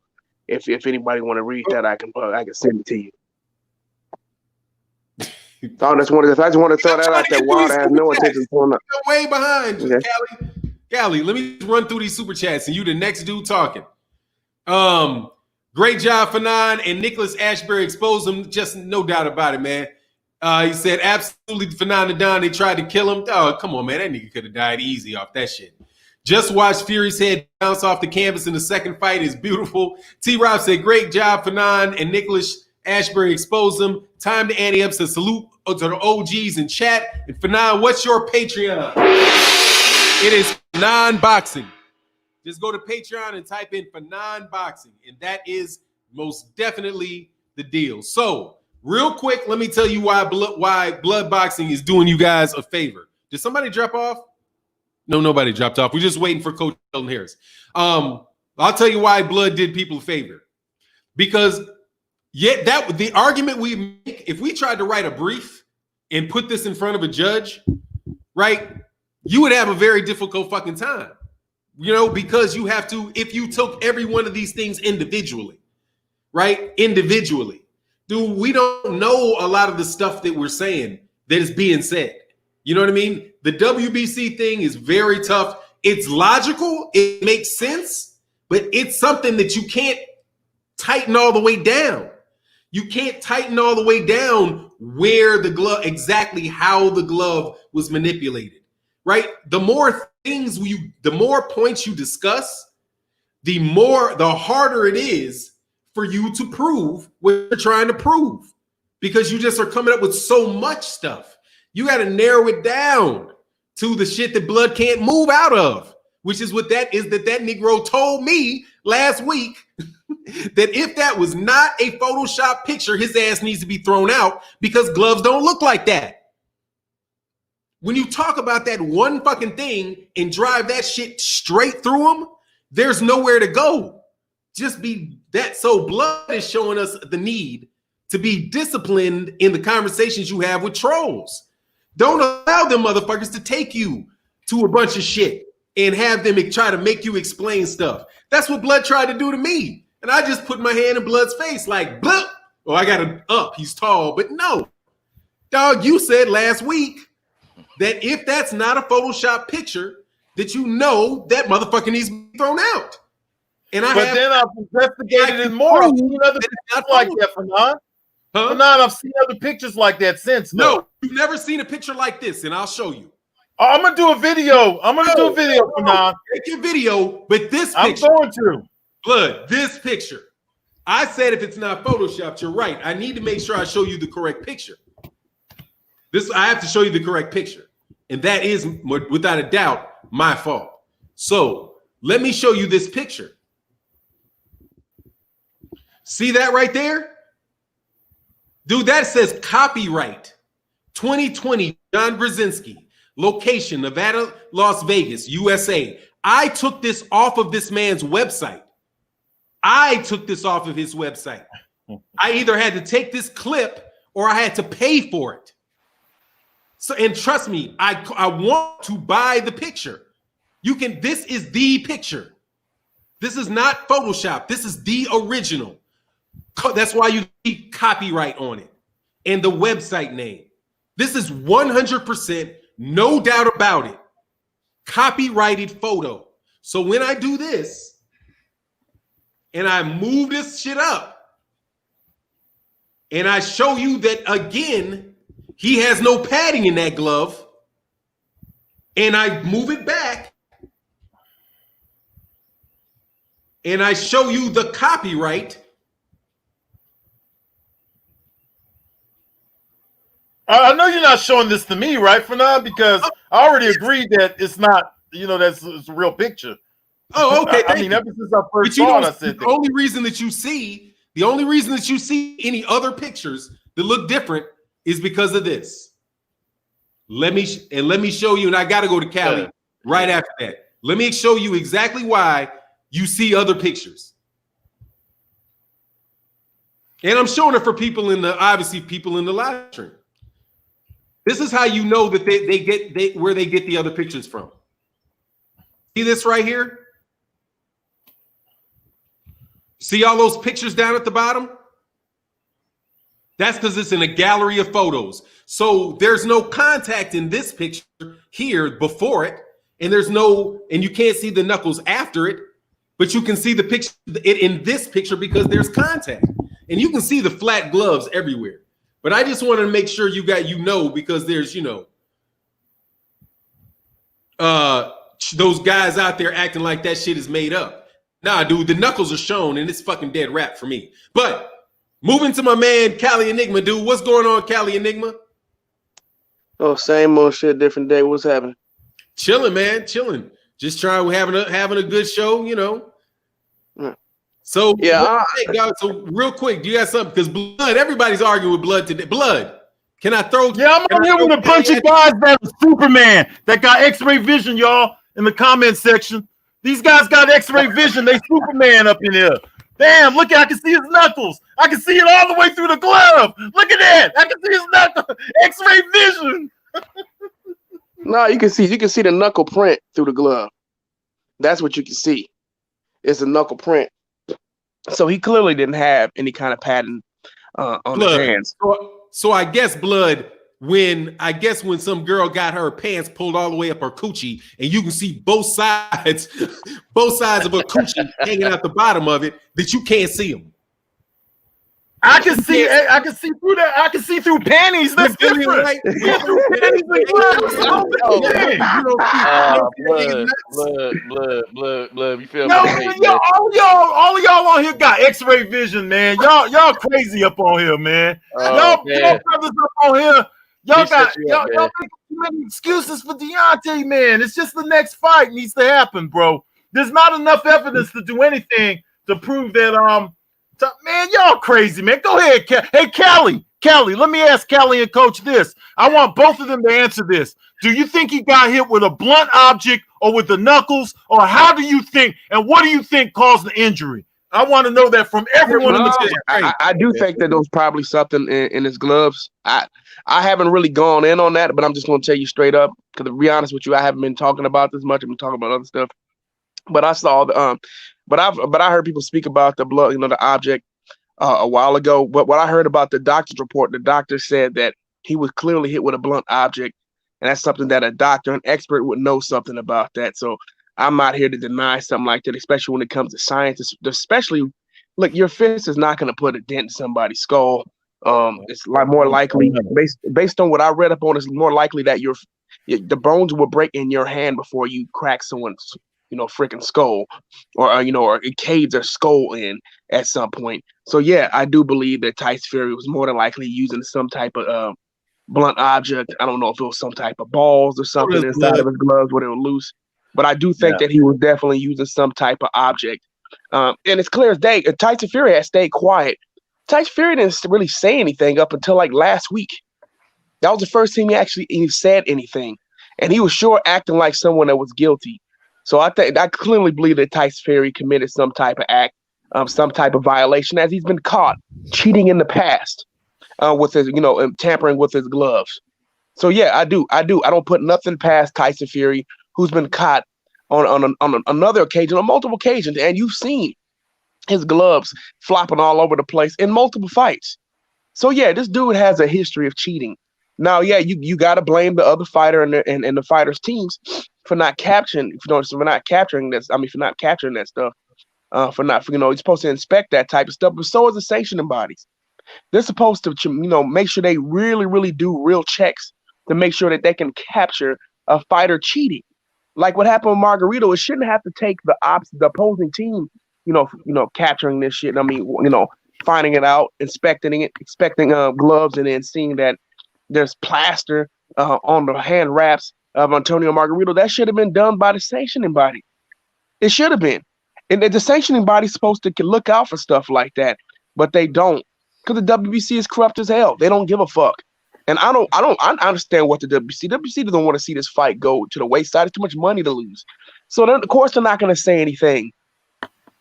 if anybody want to read that, I can send it to you. So I just want to throw that out there. Wilder has no intention of pulling out. Way behind, Okay. Callie. Let me run through these super chats, and you the next dude talking. Great job, Fanon, and Nicholas Ashbury exposed him. Just no doubt about it, man. He said, absolutely, Fanon and Don, they tried to kill him. Oh, come on, man. That nigga could have died easy off that shit. Just watch Fury's head bounce off the canvas in the second fight is beautiful. T-Rob said, great job, Fanon, and Nicholas Ashbury exposed him. Time to ante up. So salute to the OGs in chat. And Fanon, what's your Patreon? It is non-boxing. Just go to Patreon and type in Fanon Boxing, and that is most definitely the deal. So, real quick, let me tell you why blood boxing is doing you guys a favor. Did somebody drop off? No, nobody dropped off. We're just waiting for Coach Sheldon Harris. I'll tell you why blood did people a favor. Because the argument we make, if we tried to write a brief and put this in front of a judge, right, you would have a very difficult fucking time. Because you have to, if you took every one of these things individually, right? Individually. Dude, we don't know a lot of the stuff that we're saying that is being said. You know what I mean? The WBC thing is very tough. It's logical. It makes sense, but it's something that you can't tighten all the way down. You can't tighten all the way down where the glove, exactly how the glove was manipulated, right? The more points you discuss, the harder it is for you to prove what you're trying to prove, because you just are coming up with so much stuff. You got to narrow it down to the shit that blood can't move out of, which is what that Negro told me last week, that if that was not a Photoshop picture, his ass needs to be thrown out because gloves don't look like that. When you talk about that one fucking thing and drive that shit straight through them, there's nowhere to go. Just be that. So blood is showing us the need to be disciplined in the conversations you have with trolls. Don't allow them motherfuckers to take you to a bunch of shit and have them try to make you explain stuff. That's what blood tried to do to me. And I just put my hand in blood's face like, bloop. Oh, I got him up. He's tall. But no, dog, you said last week that if that's not a Photoshop picture, that that motherfucker needs to be thrown out. And then I've investigated it more. I've seen other pictures like that, Fanon. Fanon, I've seen other pictures like that since. No, you've never seen a picture like this, and I'll show you. I'm gonna do a video. Fanon. Take your video, but this picture. I'm going to. Blood, this picture. I said if it's not Photoshopped, you're right. I need to make sure I show you the correct picture. I have to show you the correct picture. And that is, without a doubt, my fault. So let me show you this picture. See that right there? Dude, that says copyright 2020 John Brzezinski, location Nevada, Las Vegas, USA. I took this off of this man's website. I took this off of his website. I either had to take this clip or I had to pay for it. So, and trust me, I want to buy the picture. This is the picture. This is not Photoshop. This is the original. That's why you need copyright on it and the website name. This is 100%, no doubt about it, copyrighted photo. So when I do this and I move this shit up and I show you that again, he has no padding in that glove, and I move it back and I show you the copyright. I know you're not showing this to me, right, Fanon? Because I already agreed that it's not, it's a real picture. Oh, okay. I mean, ever since I first saw it, I said the only reason that you see any other pictures that look different is because of this. Let me show you, and I got to go to Cali right after that. Let me show you exactly why you see other pictures. And I'm showing it for people obviously people in the live stream. This is how you know that where they get the other pictures from. See this right here? See all those pictures down at the bottom? That's because it's in a gallery of photos. So there's no contact in this picture here before it, and you can't see the knuckles after it, but you can see the picture in this picture because there's contact, and you can see the flat gloves everywhere. But I just wanted to make sure because there's those guys out there acting like that shit is made up. Nah, dude, the knuckles are shown, and it's fucking dead rap for me. But moving to my man Cali Enigma, dude. What's going on, Cali Enigma? Oh, same old shit, different day. What's happening? Chilling, man, chilling. Just having a good show, So yeah. So real quick, do you got something? Because blood, everybody's arguing with blood today. Blood. Can I throw? Yeah, I'm out here with a bunch of guys that are Superman that got X-ray vision, y'all, in the comment section. These guys got X-ray vision. They Superman up in here. Damn, look at I can see his knuckles. I can see it all the way through the glove. Look at that. I can see his knuckles. X-ray vision. No, you can see the knuckle print through the glove. That's what you can see. It's a knuckle print. So he clearly didn't have any kind of padding on his hands. So I guess blood. When some girl got her pants pulled all the way up her coochie, and you can see both sides of her coochie hanging out the bottom of it, that you can't see them. I can see through that. I can see through panties. That's different. Like, through panties and gloves. Blood. You feel No, me? man, all of y'all on here got X-ray vision, man. Y'all crazy up on here, man. Y'all brothers up on here. Y'all making too many excuses for Deontay, man. It's just the next fight needs to happen, bro. There's not enough evidence to do anything to prove that. Man, y'all crazy, man. Go ahead, hey, Callie, let me ask Callie and Coach this. I want both of them to answer this. Do you think he got hit with a blunt object or with the knuckles, or how do you think, and what do you think caused the injury? I want to know that from everyone in the chat. I do think that there was probably something in his gloves. I haven't really gone in on that, but I'm just going to tell you straight up, because to be honest with you, I haven't been talking about this much. I've been talking about other stuff. But I saw but I heard people speak about the blood, the object a while ago. But what I heard about the doctor's report, the doctor said that he was clearly hit with a blunt object, and that's something that a doctor, an expert, would know something about that. So I'm not here to deny something like that, especially when it comes to science. Especially, look, your fist is not going to put a dent in somebody's skull. It's more likely, based on what I read up on, it's more likely that the bones will break in your hand before you crack someone's freaking skull, or it caves their skull in at some point. So yeah, I do believe that Tyson Fury was more than likely using some type of blunt object. I don't know if it was some type of balls or something inside of his gloves where they were loose, but I do think that he was definitely using some type of object. And it's clear as day. Tyson Fury had stayed quiet. Tyson Fury didn't really say anything up until like last week. That was the first time he actually said anything, and he was sure acting like someone that was guilty. So I clearly believe that Tyson Fury committed some type of act, some type of violation, as he's been caught cheating in the past with his, tampering with his gloves. So yeah, I do. I don't put nothing past Tyson Fury, who's been caught on another occasion, on multiple occasions, and you've seen his gloves flopping all over the place in multiple fights. So yeah, this dude has a history of cheating. Now, yeah, you got to blame the other fighter and the fighters' teams for not capturing that stuff. You're supposed to inspect that type of stuff, but so is the sanctioning bodies. They're supposed to, make sure they really, really do real checks to make sure that they can capture a fighter cheating. Like what happened with Margarito, it shouldn't have to take the opposing team, capturing this shit. I mean, finding it out, inspecting gloves, and then seeing that there's plaster on the hand wraps of Antonio Margarito. That should have been done by the sanctioning body. It should have been. And the sanctioning body's supposed to look out for stuff like that, but they don't, because the WBC is corrupt as hell. They don't give a fuck. And I understand what the WBC doesn't want to see this fight go to the wayside. It's too much money to lose. So then, of course, they're not going to say anything.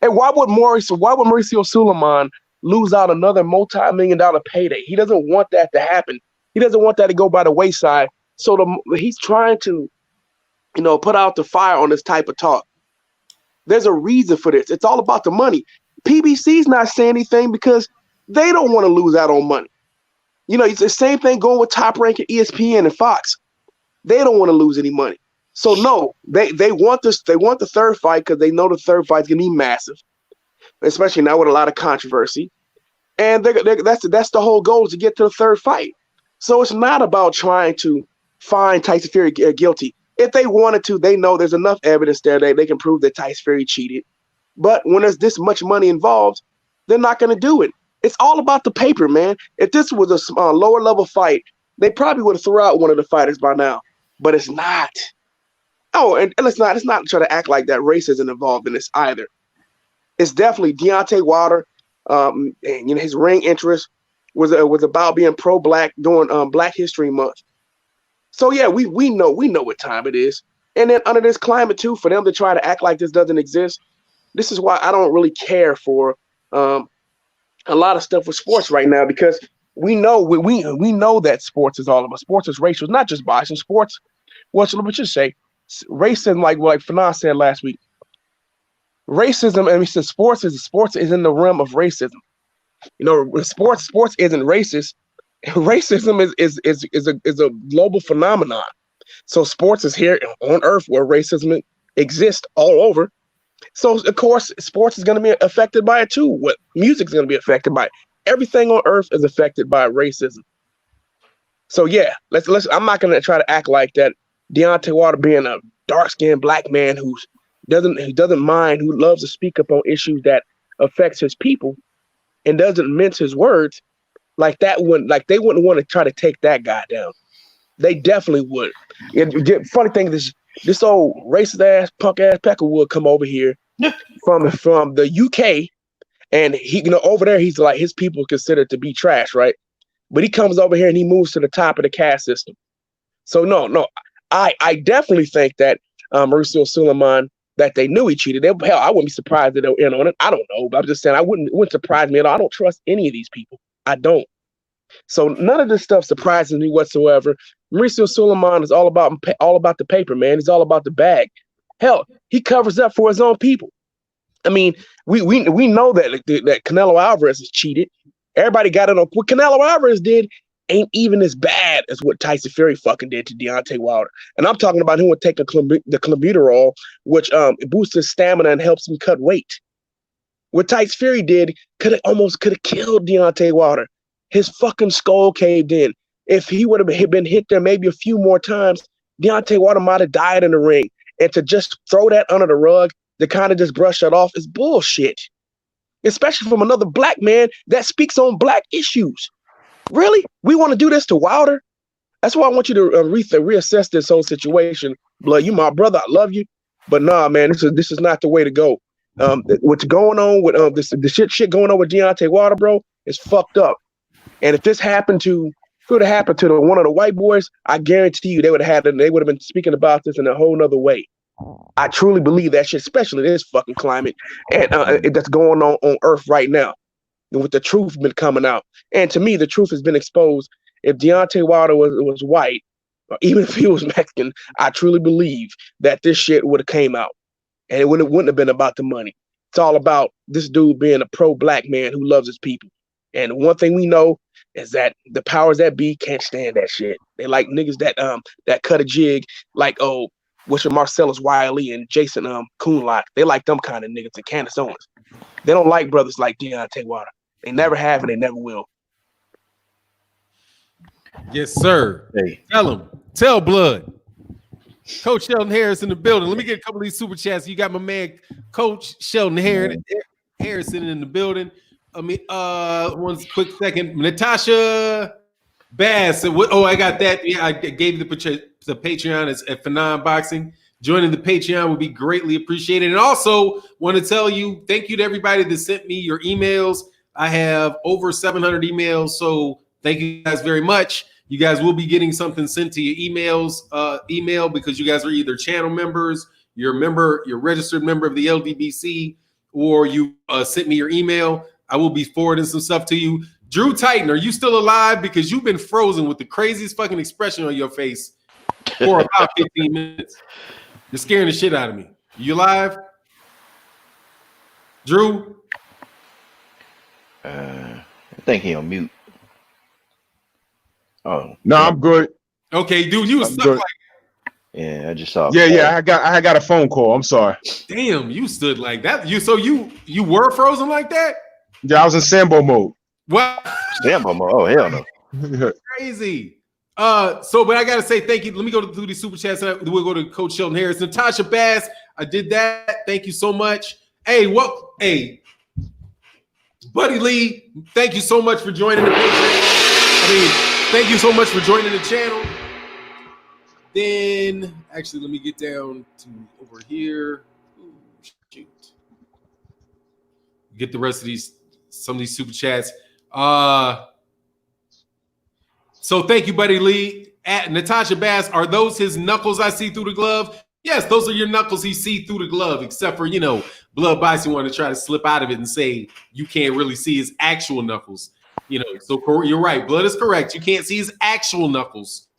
And why would Mauricio Suleiman lose out another multi-million-dollar payday? He doesn't want that to happen. He doesn't want that to go by the wayside. So he's trying to, put out the fire on this type of talk. There's a reason for this. It's all about the money. PBC's not saying anything because they don't want to lose out on money. It's the same thing going with Top Rank and ESPN and Fox. They don't want to lose any money. So no, they want this. They want the third fight because they know the third fight's gonna be massive, especially now with a lot of controversy. And that's the whole goal, is to get to the third fight. So it's not about trying to find Tyson Fury guilty. If they wanted to, they know there's enough evidence there that they can prove that Tyson Fury cheated. But when there's this much money involved, they're not going to do it. It's all about the paper, man. If this was a lower level fight, they probably would have thrown out one of the fighters by now. But it's not. Oh, and let's not try to act like that race isn't involved in this either. It's definitely Deontay Wilder. And his ring interest was about being pro-black during Black History Month. So yeah, we know what time it is. And then under this climate too, for them to try to act like this doesn't exist, this is why I don't really care for a lot of stuff with sports right now, because we know that sports is all about sports is racial, not just bias. And sports, well, let me just say, racism, like Fanon said last week, racism, and we said sports is in the realm of racism. You know, sports isn't racist. Racism is a global phenomenon. So sports is here on Earth where racism exists all over. So of course, sports is going to be affected by it too. What music is going to be affected by it. Everything on Earth is affected by racism. So yeah, let's. I'm not going to try to act like that. Deontay Wilder being a dark-skinned black man who doesn't mind, who loves to speak up on issues that affects his people, and doesn't mince his words like that. They wouldn't want to try to take that guy down. They definitely would. Funny thing is, this old racist ass, punk ass Pecker would come over here from the UK, and he, over there, he's like, his people considered to be trash, right? But he comes over here and he moves to the top of the caste system. So no, I definitely think that Mauricio Suleiman, that they knew he cheated. Hell, I wouldn't be surprised that they were in on it. I don't know, but I'm just saying it wouldn't surprise me at all. I don't trust any of these people. I don't. So none of this stuff surprises me whatsoever. Mauricio Suleiman is all about the paper, man. He's all about the bag. Hell, he covers up for his own people. I mean, we know that Canelo Alvarez has cheated. Everybody got it on. What Canelo Alvarez did ain't even as bad as what Tyson Fury fucking did to Deontay Wilder. And I'm talking about him would take the clenbuterol, which boosts his stamina and helps him cut weight. What Tyson Fury did almost could have killed Deontay Wilder. His fucking skull caved in. If he would have been hit there maybe a few more times, Deontay Wilder might have died in the ring. And to just throw that under the rug, to kind of just brush it off, is bullshit. Especially from another black man that speaks on black issues. Really? We want to do this to Wilder? That's why I want you to reassess this whole situation. Blood, you my brother, I love you. But nah, man, this is not the way to go. What's going on with the shit going on with Deontay Wilder, bro, is fucked up. And if this happened to one of the white boys, I guarantee you they would have been speaking about this in a whole nother way. I truly believe that shit, especially in this fucking climate and that's going on Earth right now. And with the truth been coming out. And to me, the truth has been exposed. If Deontay Wilder was white, or even if he was Mexican, I truly believe that this shit would have came out. And it wouldn't have been about the money. It's all about this dude being a pro-black man who loves his people. And one thing we know is that the powers that be can't stand that shit. They like niggas that cut a jig like, which are Marcellus Wiley and Jason Kuhnlock. They like them kind of niggas and Candace Owens. They don't like brothers like Deontay Wilder. They never have and they never will. Yes, sir. Hey. Tell Blood. Coach Sheldon Harris in the building. Let me get a couple of these super chats. You got my man, Coach Sheldon Harrison in the building. I mean, one quick second. Natasha Bass. I got that. Yeah, I gave you the Patreon at Fanon Boxing. Joining the Patreon would be greatly appreciated. And also want to tell you, thank you to everybody that sent me your emails. I have over 700 emails, so thank you guys very much. You guys will be getting something sent to your email because you guys are either channel members, you're registered member of the LDBC, or you sent me your email. I will be forwarding some stuff to you. Drew Titan, are you still alive? Because you've been frozen with the craziest fucking expression on your face for about 15 minutes. You're scaring the shit out of me. You alive? Drew? I think he on mute. Oh no, I'm good. Okay, dude, you was stuck like. Yeah, I just saw. Yeah, I got a phone call. I'm sorry. Damn, you stood like that. You were frozen like that? Yeah, I was in Sambo mode. What? Sambo mode? Oh hell no. Crazy. But I gotta say thank you. Let me go through these super chats. We'll go to Coach Sheldon Harris. Natasha Bass, I did that. Thank you so much. Hey, Buddy Lee, thank you so much for joining the Patreon. Thank you so much for joining the channel. Then, actually, let me get down to over here. Ooh, shoot. Get the rest of some of these super chats. So thank you, Buddy Lee. At Natasha Bass, are those his knuckles I see through the glove? Yes, those are your knuckles he see through the glove, except for, Blood Bison want to try to slip out of it and say you can't really see his actual knuckles. So you're right. Blood is correct. You can't see his actual knuckles.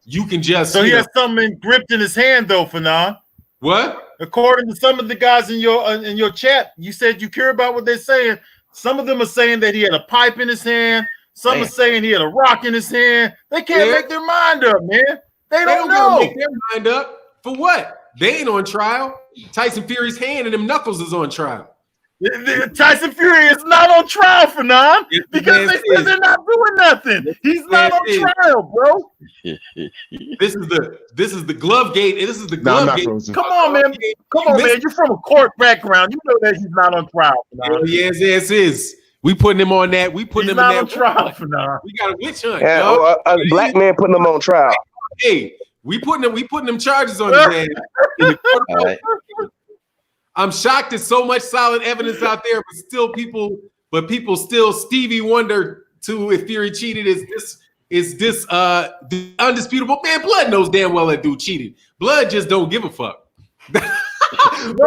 You can just. So he has something gripped in his hand, though, Fanon. What? According to some of the guys in your chat, you said you care about what they're saying. Some of them are saying that he had a pipe in his hand. Some are saying he had a rock in his hand. They can't make their mind up, man. They don't know. Make their mind up for what? They ain't on trial. Tyson Fury's hand and them knuckles is on trial. Tyson Fury is not on trial, Fanon, because they said they're not doing nothing. He's not on trial, bro. This is the glove gate. This is the glove gate. Come on, man. Come on, man. You're from a court background. You know that he's not on trial. Yes. We putting him on that. We putting him not in on trial, Fanon. We got a witch hunt. Yeah, a black man putting him on trial. Hey, we putting them charges on his ass. I'm shocked there's so much solid evidence out there, but people still Stevie Wonder to if Fury cheated is this the undisputable man. Blood knows damn well that dude cheated. Blood just don't give a fuck. No,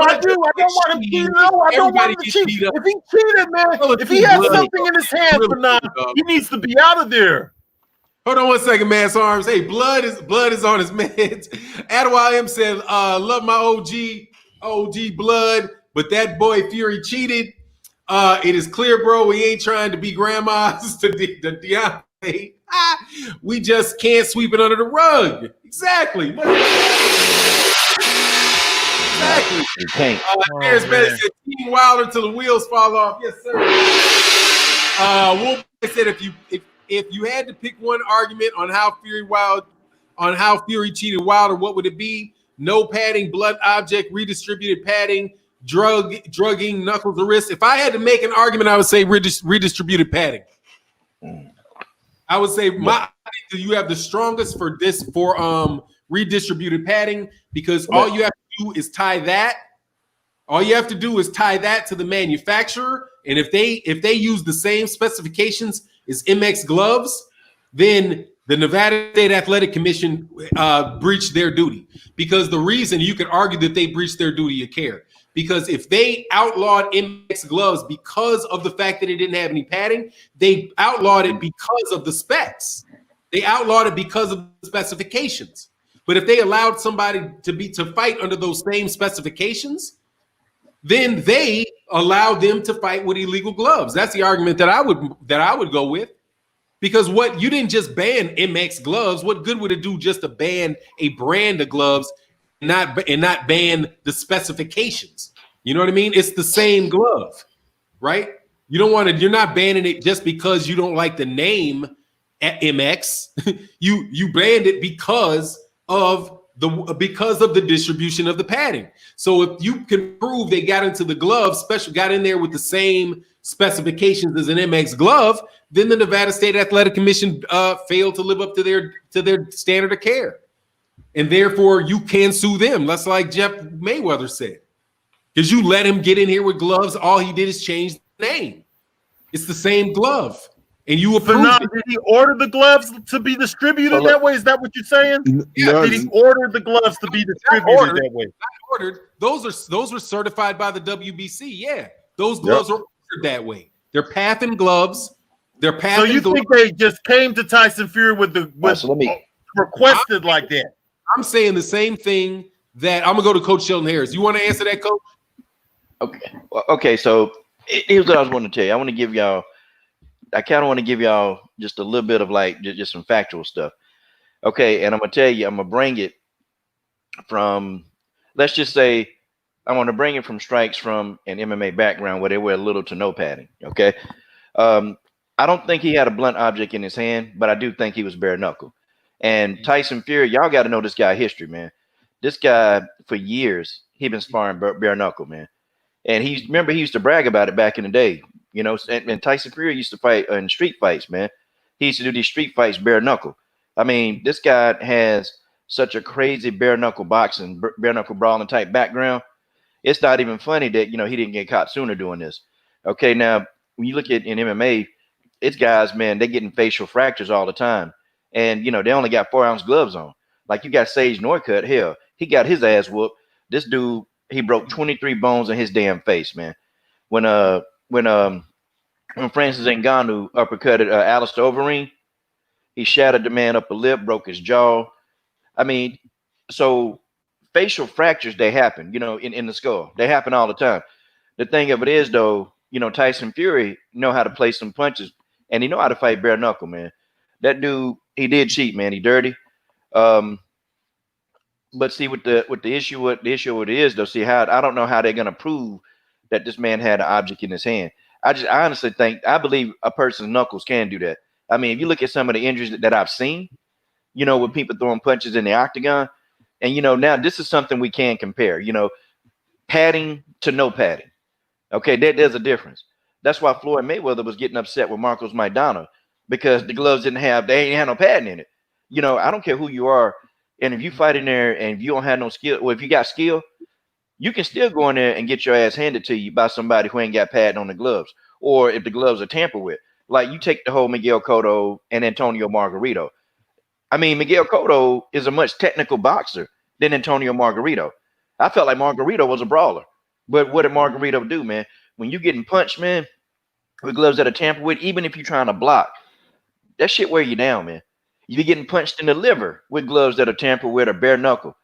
I do. I don't want him to cheat. No, I don't want him to cheat. If he cheated, man, if he has something in his hand for now, he needs to be out of there. Hold on one second, Mass Arms. Hey, blood is on his meds. Adwal M said, love my OG Blood, but that boy Fury cheated. It is clear, bro. We ain't trying to be grandmas to Deontay. We just can't sweep it under the rug. Exactly. Exactly. You can't. There's said Team Wilder till the wheels fall off. Yes, sir. Wolf said if you had to pick one argument on how Fury cheated Wilder, what would it be? No padding, blunt object, redistributed padding, drugging, knuckles or wrists. If I had to make an argument, I would say redistributed padding. I would say you have the strongest for redistributed padding because all you have to do is tie that. All you have to do is tie that to the manufacturer, and if they use the same specifications as MX gloves, then the Nevada State Athletic Commission breached their duty. Because the reason you could argue that they breached their duty of care, because if they outlawed MX gloves because of the fact that it didn't have any padding, they outlawed it because of the specs. They outlawed it because of the specifications. But if they allowed somebody to fight under those same specifications, then they allowed them to fight with illegal gloves. That's the argument that I would go with. Because you didn't just ban MX gloves. What good would it do just to ban a brand of gloves and not ban the specifications? You know what I mean? It's the same glove, right? You're not banning it just because you don't like the name MX. you banned it because of the distribution of the padding. So if you can prove they got into the glove, got in there with the same specifications as an MX glove, then the Nevada State Athletic Commission failed to live up to their standard of care, and therefore you can sue them. That's like Jeff Mayweather said, because you let him get in here with gloves. All he did is change the name. It's the same glove, and you approved it. Did he order the gloves to be distributed that way? Is that what you're saying? Yeah. Did he order the gloves to be distributed that way? Not ordered. Those were certified by the WBC. Yeah, those gloves are ordered that way. They're Pathan gloves. So you think they just came to Tyson Fury requested like that? I'm saying the same thing that I'm gonna go to Coach Sheldon Harris. You want to answer that, Coach? Okay. So here's what I was going to tell you. I kind of want to give y'all just a little bit of just some factual stuff. Okay, and I'm gonna tell you, I'm gonna bring it from. Let's just say I want to bring it from strikes from an MMA background where they wear little to no padding. Okay. I don't think he had a blunt object in his hand, but I do think he was bare knuckle. And Tyson Fury, y'all got to know this guy history, man. This guy for years, he been sparring bare knuckle, man. And he used to brag about it back in the day, and Tyson Fury used to fight in street fights, man. He used to do these street fights bare knuckle. I mean, this guy has such a crazy bare knuckle boxing, bare knuckle brawling type background. It's not even funny that, he didn't get caught sooner doing this. Okay, now, when you look at in MMA, it's guys, man, they're getting facial fractures all the time. And, they only got 4-ounce gloves on. Like you got Sage Northcutt, hell, he got his ass whooped. This dude, he broke 23 bones in his damn face, man. When Francis Ngannou uppercutted Alistair Overeem, he shattered the man upper lip, broke his jaw. I mean, so facial fractures, they happen, you know, in the skull. They happen all the time. The thing of it is, though, you know, Tyson Fury know how to play some punches, and he know how to fight bare knuckle, man. That dude, he did cheat, man. He dirty. But see, with the issue, what the issue it is, though, see how I don't know how they're gonna prove that this man had an object in his hand. I honestly I believe a person's knuckles can do that. I mean, if you look at some of the injuries that I've seen, you know, with people throwing punches in the octagon, and you know, now this is something we can compare. You know, padding to no padding. Okay, there's a difference. That's why Floyd Mayweather was getting upset with Marcos Maidana, because the gloves ain't had no padding in it. You know, I don't care who you are, and if you fight in there and if you don't have no skill, or if you got skill, you can still go in there and get your ass handed to you by somebody who ain't got padding on the gloves, or if the gloves are tampered with. Like you take the whole Miguel Cotto and Antonio Margarito. I mean, Miguel Cotto is a much technical boxer than Antonio Margarito. I felt like Margarito was a brawler. But what did Margarito do, man? When you getting punched, man, with gloves that are tampered with, even if you're trying to block, that shit wear you down, man. You be getting punched in the liver with gloves that are tampered with or bare knuckle.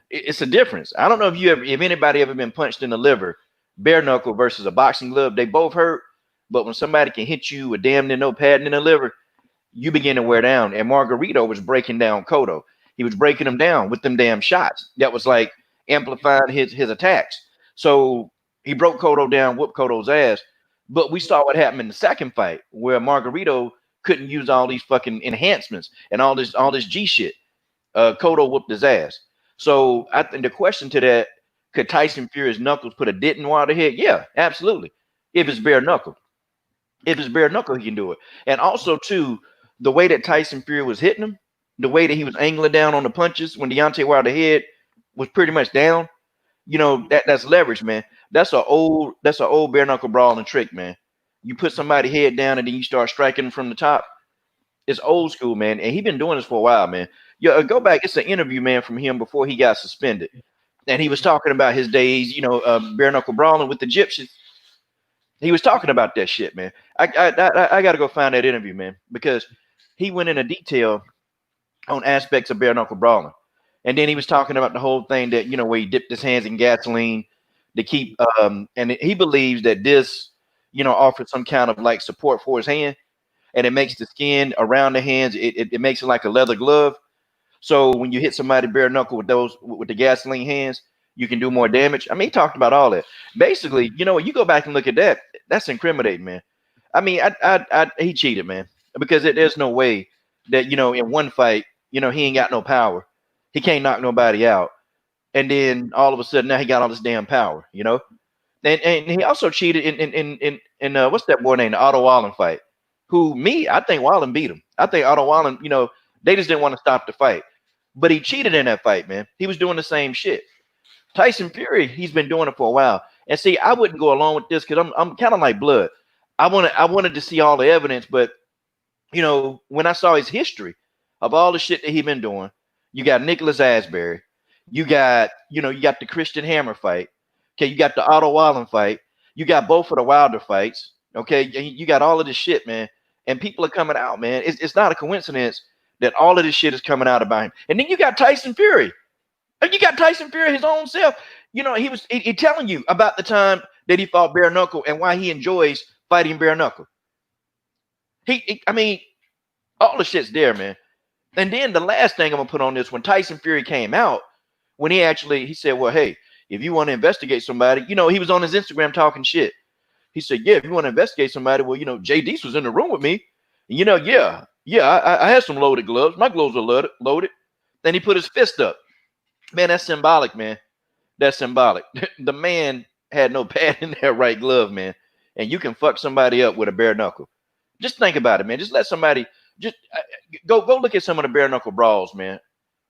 It's a difference. I don't know if anybody ever been punched in the liver, bare knuckle versus a boxing glove. They both hurt, but when somebody can hit you with damn near no padding in the liver, you begin to wear down. And Margarito was breaking down Cotto. He was breaking him down with them damn shots. That was like amplifying his attacks. So he broke Cotto down, whooped Cotto's ass. But we saw what happened in the second fight, where Margarito couldn't use all these fucking enhancements and all this G shit. Cotto whooped his ass. So I think the question to that, could Tyson Fury's knuckles put a dent in Wilder's head? Yeah, absolutely. If it's bare knuckle. If it's bare knuckle, he can do it. And also, too, the way that Tyson Fury was hitting him, the way that he was angling down on the punches when Deontay Wilder's head was pretty much down, you know, that's leverage, man. That's an old bare knuckle brawling trick, man. You put somebody's head down and then you start striking them from the top. It's old school, man. And he's been doing this for a while, man. Yeah, go back. It's an interview, man, from him before he got suspended. And he was talking about his days, you know, bare knuckle brawling with the Egyptians. He was talking about that shit, man. I got to go find that interview, man, because he went into detail on aspects of bare knuckle brawling. And then he was talking about the whole thing that, you know, where he dipped his hands in gasoline to keep, and he believes that this, you know, offers some kind of like support for his hand, and it makes the skin around the hands, it makes it like a leather glove. So when you hit somebody bare knuckle with the gasoline hands, you can do more damage. I mean, he talked about all that. Basically, you know, when you go back and look at that, that's incriminating, man. I mean, he cheated, man, because there's no way that, you know, in one fight, you know, he ain't got no power. He can't knock nobody out. And then all of a sudden now he got all this damn power, you know? And he also cheated in what's that boy named, the Otto Wallen fight? I think Wallen beat him. I think Otto Wallen, you know, they just didn't want to stop the fight. But he cheated in that fight, man. He was doing the same shit. Tyson Fury, he's been doing it for a while. And see, I wouldn't go along with this because I'm kind of like Blood. I wanted to see all the evidence, but you know, when I saw his history of all the shit that he's been doing, you got Nicholas Asbury, you got the Christian Hammer fight, okay, you got the Otto Wallen fight, you got both of the Wilder fights, okay, you got all of this shit, man, and people are coming out, man. It's not a coincidence that all of this shit is coming out about him. And then you got Tyson Fury. You got Tyson Fury his own self. You know, he telling you about the time that he fought bare knuckle and why he enjoys fighting bare knuckle. I mean, all the shit's there, man. And then the last thing I'm gonna put on this, when Tyson Fury came out, when he said, well, hey, if you want to investigate somebody, you know, he was on his Instagram talking shit. He said, yeah, if you want to investigate somebody, well, you know, JD was in the room with me. And, you know, I had some loaded gloves. My gloves were loaded. Then he put his fist up. Man, that's symbolic, man. That's symbolic. The man had no pad in that right glove, man. And you can fuck somebody up with a bare knuckle. Just think about it, man. Just let somebody go look at some of the bare knuckle brawls, man.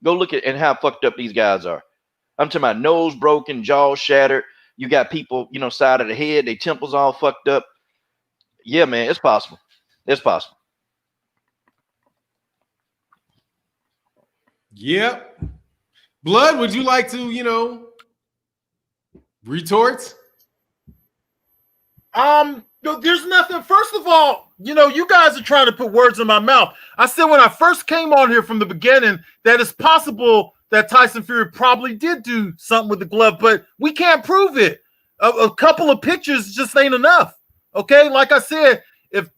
Go look at and how fucked up these guys are. I'm talking about nose broken, jaw shattered. You got people, you know, side of the head, their temples all fucked up. Yeah, man, it's possible. It's possible. Yep. Blood, would you like to, retort? There's nothing. First of all, you guys are trying to put words in my mouth. I said when I first came on here from the beginning that it's possible that Tyson Fury probably did do something with the glove, but we can't prove it. A couple of pictures just ain't enough. Okay, like I said, if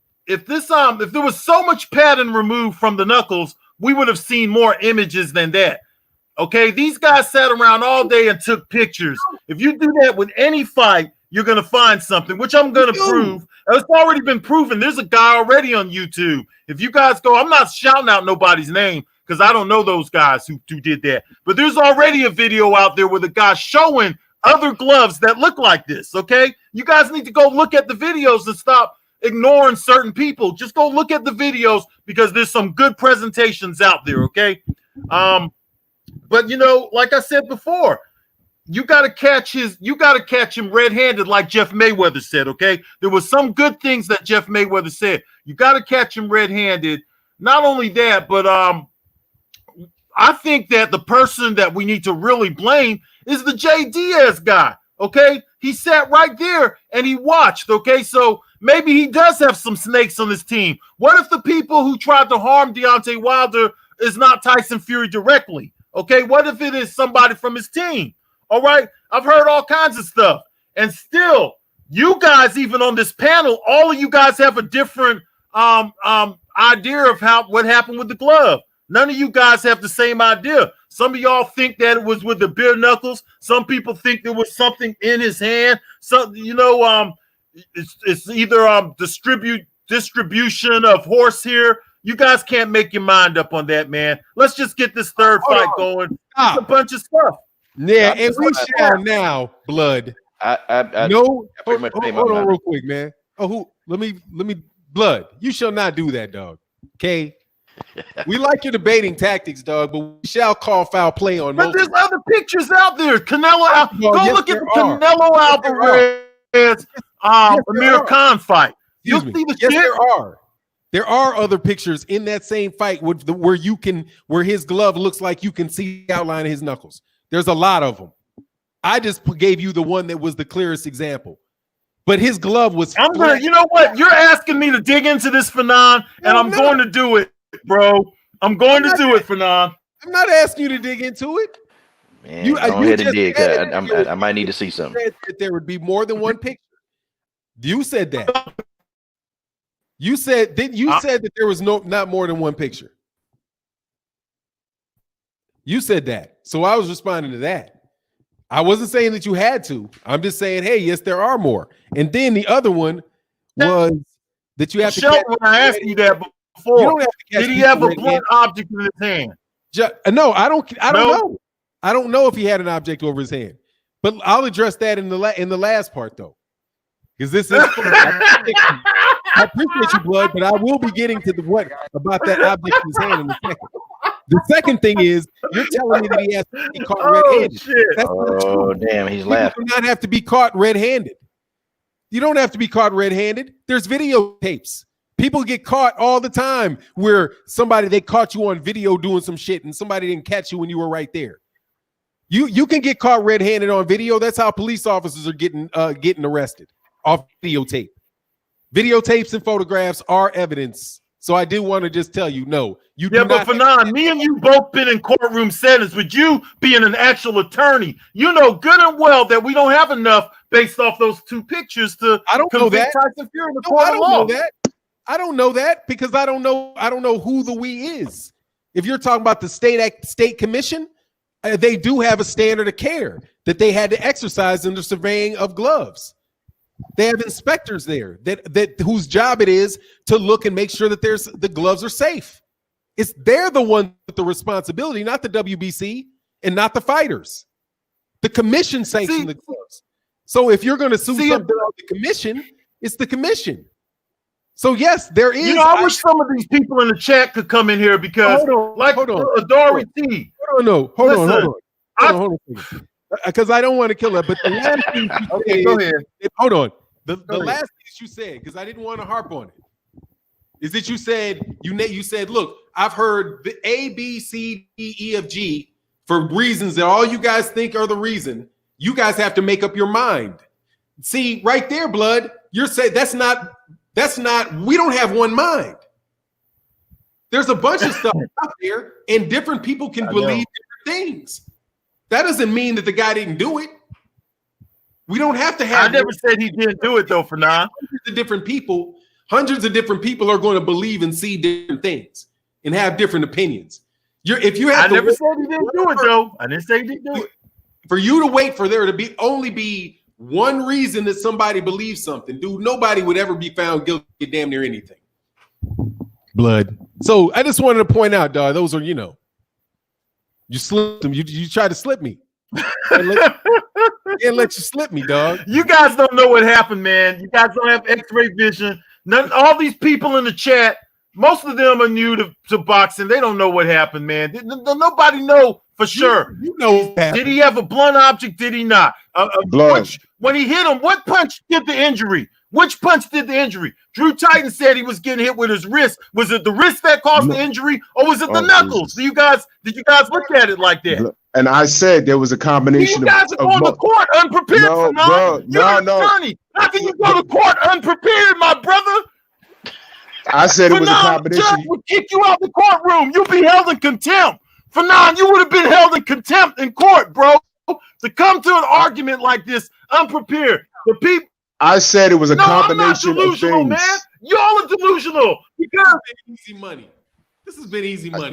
there was so much padding removed from the knuckles, we would have seen more images than that. Okay, these guys sat around all day and took pictures. If you do that with any fight, you're going to find something, which I'm going to prove. It's already been proven. There's a guy already on YouTube. If you guys go, I'm not shouting out nobody's name because I don't know those guys who did that. But there's already a video out there with a guy showing other gloves that look like this, okay? You guys need to go look at the videos and stop ignoring certain people. Just go look at the videos because there's some good presentations out there, okay? But, like I said before, you got to catch him red-handed like Jeff Mayweather said, okay? There was some good things that Jeff Mayweather said. You got to catch him red-handed. Not only that, but I think that the person that we need to really blame is the Jay Diaz guy, okay? He sat right there and he watched, okay? So maybe he does have some snakes on his team. What if the people who tried to harm Deontay Wilder is not Tyson Fury directly, okay? What if it is somebody from his team? All right, I've heard all kinds of stuff. And still, you guys, even on this panel, all of you guys have a different idea of what happened with the glove. None of you guys have the same idea. Some of y'all think that it was with the bare knuckles. Some people think there was something in his hand. So, it's either distribution of horsehair. You guys can't make your mind up on that, man. Let's just get this third fight going. It's a bunch of stuff. Yeah, and we shall now, Blood. Hold on real quick, man. Let me Blood. You shall not do that, dog. Okay. We like your debating tactics, dog, but we shall call foul play on. But there's other pictures out there. Canelo, look at the Canelo Alvarez, Amir Khan fight. You'll see the shit. There are other pictures in that same fight where his glove looks like you can see the outline of his knuckles. There's a lot of them. I just gave you the one that was the clearest example. But his glove was. You know what? You're asking me to dig into this, Fanon, and I'm going to do it, bro. I'm going to do it, Fanon. I'm not asking you to dig into it. Man, go ahead and dig. I might need to see something. That there would be more than one picture. You said that. You said that there was not more than one picture. You said that. So I was responding to that. I wasn't saying that you had to. I'm just saying, hey, yes, there are more. And then the other one was that you have to catch. When I asked you that before, did he have a blunt object in his hand? No, I don't know. I don't know if he had an object over his hand. But I'll address that in the last part, though. Because this is I appreciate you, Blood, but I will be getting to about that object in his hand in a second. The second thing is, you're telling me that he has to be caught red-handed. Oh, damn, he's laughing. You do not have to be caught red-handed. You don't have to be caught red-handed. There's videotapes. People get caught all the time where they caught you on video doing some shit and somebody didn't catch you when you were right there. You can get caught red-handed on video. That's how police officers are getting arrested off videotape. Videotapes and photographs are evidence. So I do want to just tell you, no, you do not. But Fanon, me and you both been in courtroom settings with you being an actual attorney. You know good and well that we don't have enough based off those two pictures to. I don't know that. Tyson Fury in the court I don't know that. I don't know that because I don't know who the we is. If you're talking about the state commission, they do have a standard of care that they had to exercise in the surveying of gloves. They have inspectors there that whose job it is to look and make sure that the gloves are safe. They're the one with the responsibility, not the WBC and not the fighters. The commission sanctioned the gloves. So if you're going to sue something on the commission, it's the commission. So yes, there is. I wish some of these people in the chat could come in here because, hold on. Because I don't want to kill her. But the last thing you said, go ahead. Hold on. The last thing you said, because I didn't want to harp on it, is that you said, look, I've heard the A, B, C, D, E, F, G for reasons that all you guys think are the reason, you guys have to make up your mind. See, right there, Blood, you're saying that's not, we don't have one mind. There's a bunch of stuff out there, and different people can believe different things. That doesn't mean that the guy didn't do it. We don't have to have. I never said he didn't do it though. For now, hundreds of different people are going to believe and see different things and have different opinions. I never said he didn't do it though. I didn't say he didn't do it. For you to wait for there to only be one reason that somebody believes something, dude, nobody would ever be found guilty of damn near anything. Blood. So I just wanted to point out, dog, those are, you slipped them. You tried to slip me. Can't let you slip me, dog. You guys don't know what happened, man. You guys don't have X-ray vision. All these people in the chat, most of them are new to boxing. They don't know what happened, man. Nobody know for sure. You know, did he have a blunt object? Did he not? When he hit him, what punch did the injury? Which punch did the injury? Drew Titan said he was getting hit with his wrist. Was it the wrist that caused the injury, or was it the knuckles? Did you guys look at it like that? And I said there was a combination. You guys are going to court unprepared. No. Attorney. How can you go to court unprepared, my brother? I said it was a combination. Judge would kick you out the courtroom. You'd be held in contempt. Fanon, you would have been held in contempt in court, bro. To come to an argument like this unprepared. The people. I said it was a combination I'm not delusional, of things. Man. Y'all are delusional. Because it's easy money. This has been easy money.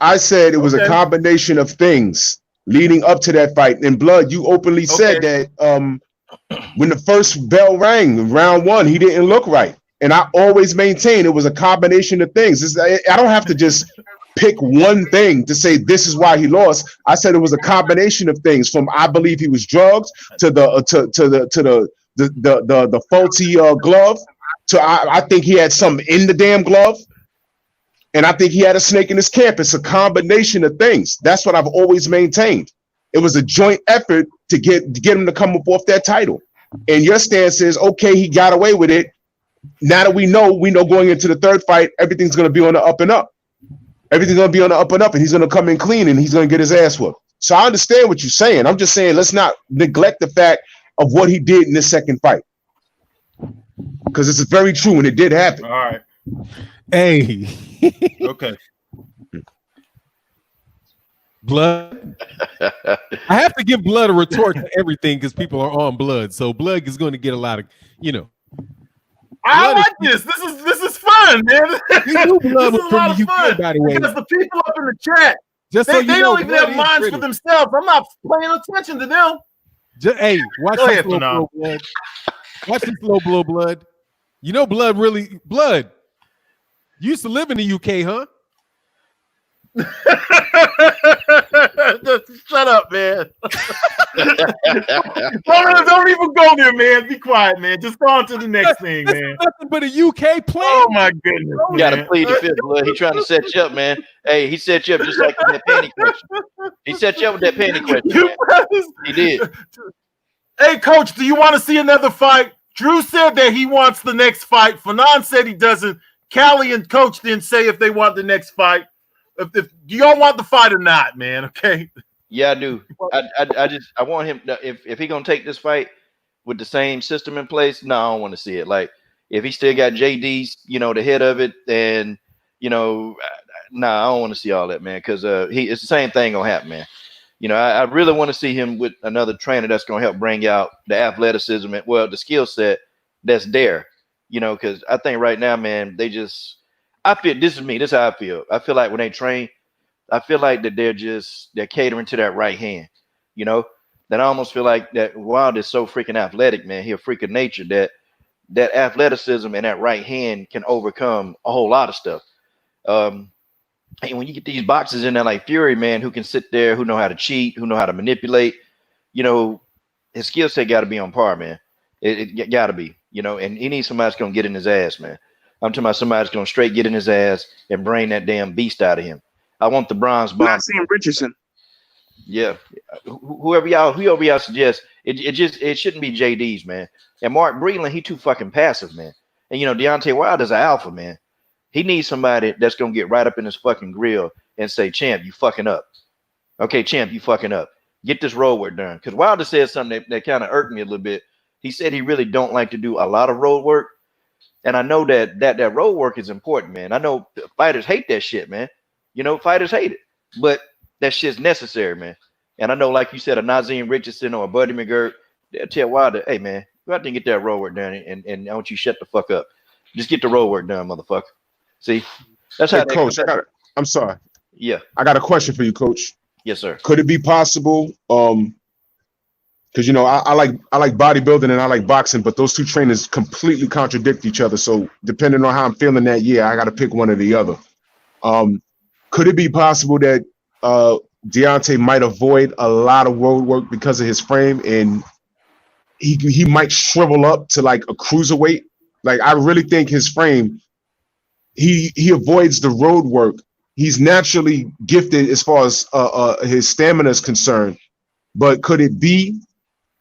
I said it was a combination of things leading up to that fight. And Blood, you openly said that when the first bell rang, round one, he didn't look right. And I always maintain it was a combination of things. I don't have to just pick one thing to say this is why he lost. I said it was a combination of things, from I believe he was drugged to the faulty glove, to I think he had something in the damn glove, and I think he had a snake in his camp. It's a combination of things. That's what I've always maintained. It was a joint effort to get him to come up off that title. And your stance is, okay, he got away with it. Now that we know going into the third fight, everything's going to be on the up and up. Everything's going to be on the up and up, and he's going to come in clean, and he's going to get his ass whooped. So I understand what you're saying. I'm just saying, let's not neglect the fact of what he did in this second fight, because it's very true and it did happen. All right. Hey. Okay. Blood. I have to give Blood a retort to everything because people are on Blood. So Blood is going to get a lot of, I like this. This is fun, man. This is a lot of fun. By the way. Because the people up in the chat, they don't even have minds for themselves. I'm not paying attention to them. Hey, watch this slow blow, Blood. Watch this slow blow, Blood. Blood. You used to live in the UK, huh? Shut up, man. don't even go there, man. Be quiet, man. Just go on to the next thing, man. Nothing but a UK play. Oh my goodness. You gotta plead the fifth, Blood. He's trying to set you up, man. Hey, he set you up just like that panty question. He set you up with that panty question. He did. Hey, Coach, do you want to see another fight? Drew said that he wants the next fight. Fanon said he doesn't. Callie and Coach didn't say if they want the next fight. If do y'all want the fight or not, man? Okay. Yeah, I do. I want him. If he gonna take this fight with the same system in place, no, I don't want to see it. Like if he still got JD's, the head of it, then I don't want to see all that, man. Because it's the same thing gonna happen, man. I really want to see him with another trainer that's gonna help bring out the athleticism and the skill set that's there. Because I think right now, man, I feel this is me. This is how I feel. I feel like when they train, I feel like that they're catering to that right hand. That I almost feel like that Wilder is so freaking athletic, man. He's a freak of nature that athleticism and that right hand can overcome a whole lot of stuff. And when you get these boxers in there like Fury, man, who can sit there, who know how to cheat, who know how to manipulate, his skill set got to be on par, man. It got to be, and he needs somebody that's going to get in his ass, man. I'm talking about somebody that's going to straight get in his ass and bring that damn beast out of him. I want the bronze bomb. Not seeing Richardson. Yeah. Whoever y'all suggest, it shouldn't be JD's, man. And Mark Breland, he too fucking passive, man. And Deontay Wilder's an alpha, man. He needs somebody that's gonna get right up in his fucking grill and say, champ, you fucking up. Okay, champ, you fucking up. Get this road work done. Because Wilder said something that kind of irked me a little bit. He said he really don't like to do a lot of road work. And I know that road work is important, man. I know fighters hate that shit, man. You know, fighters hate it. But that shit's necessary, man. And I know, like you said, a Nazim Richardson or a Buddy McGirt, they'll tell Wilder, hey, man, go out there and get that road work done. And I want you shut the fuck up. Just get the road work done, motherfucker. See? That's how Coach, I'm sorry. Yeah. I got a question for you, Coach. Yes, sir. Could it be possible? Because you know, I like bodybuilding and I like boxing, but those two trainers completely contradict each other. So depending on how I'm feeling that year, I got to pick one or the other. Could it be possible that Deontay might avoid a lot of road work because of his frame, and he might shrivel up to like a cruiserweight? Like, I really think his frame, he avoids the road work. He's naturally gifted as far as his stamina is concerned, but could it be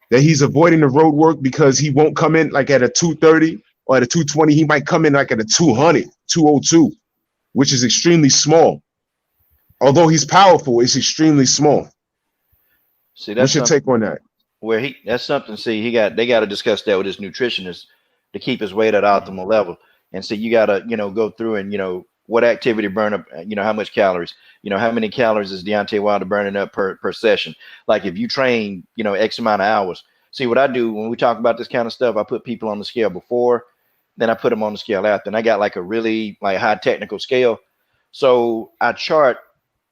that he's avoiding the road work because he won't come in like at a 230 or at a 220? He might come in like at a 200, 202, which is extremely small. Although he's powerful, it's extremely small. See, that's what's your take on that? Where that's something. See, they got to discuss that with his nutritionist to keep his weight at optimal level. And so you got to, go through and, what activity burn up, how much calories, how many calories is Deontay Wilder burning up per session? Like if you train, X amount of hours. See, what I do when we talk about this kind of stuff, I put people on the scale before, then I put them on the scale after. And I got like a really like high technical scale. So I chart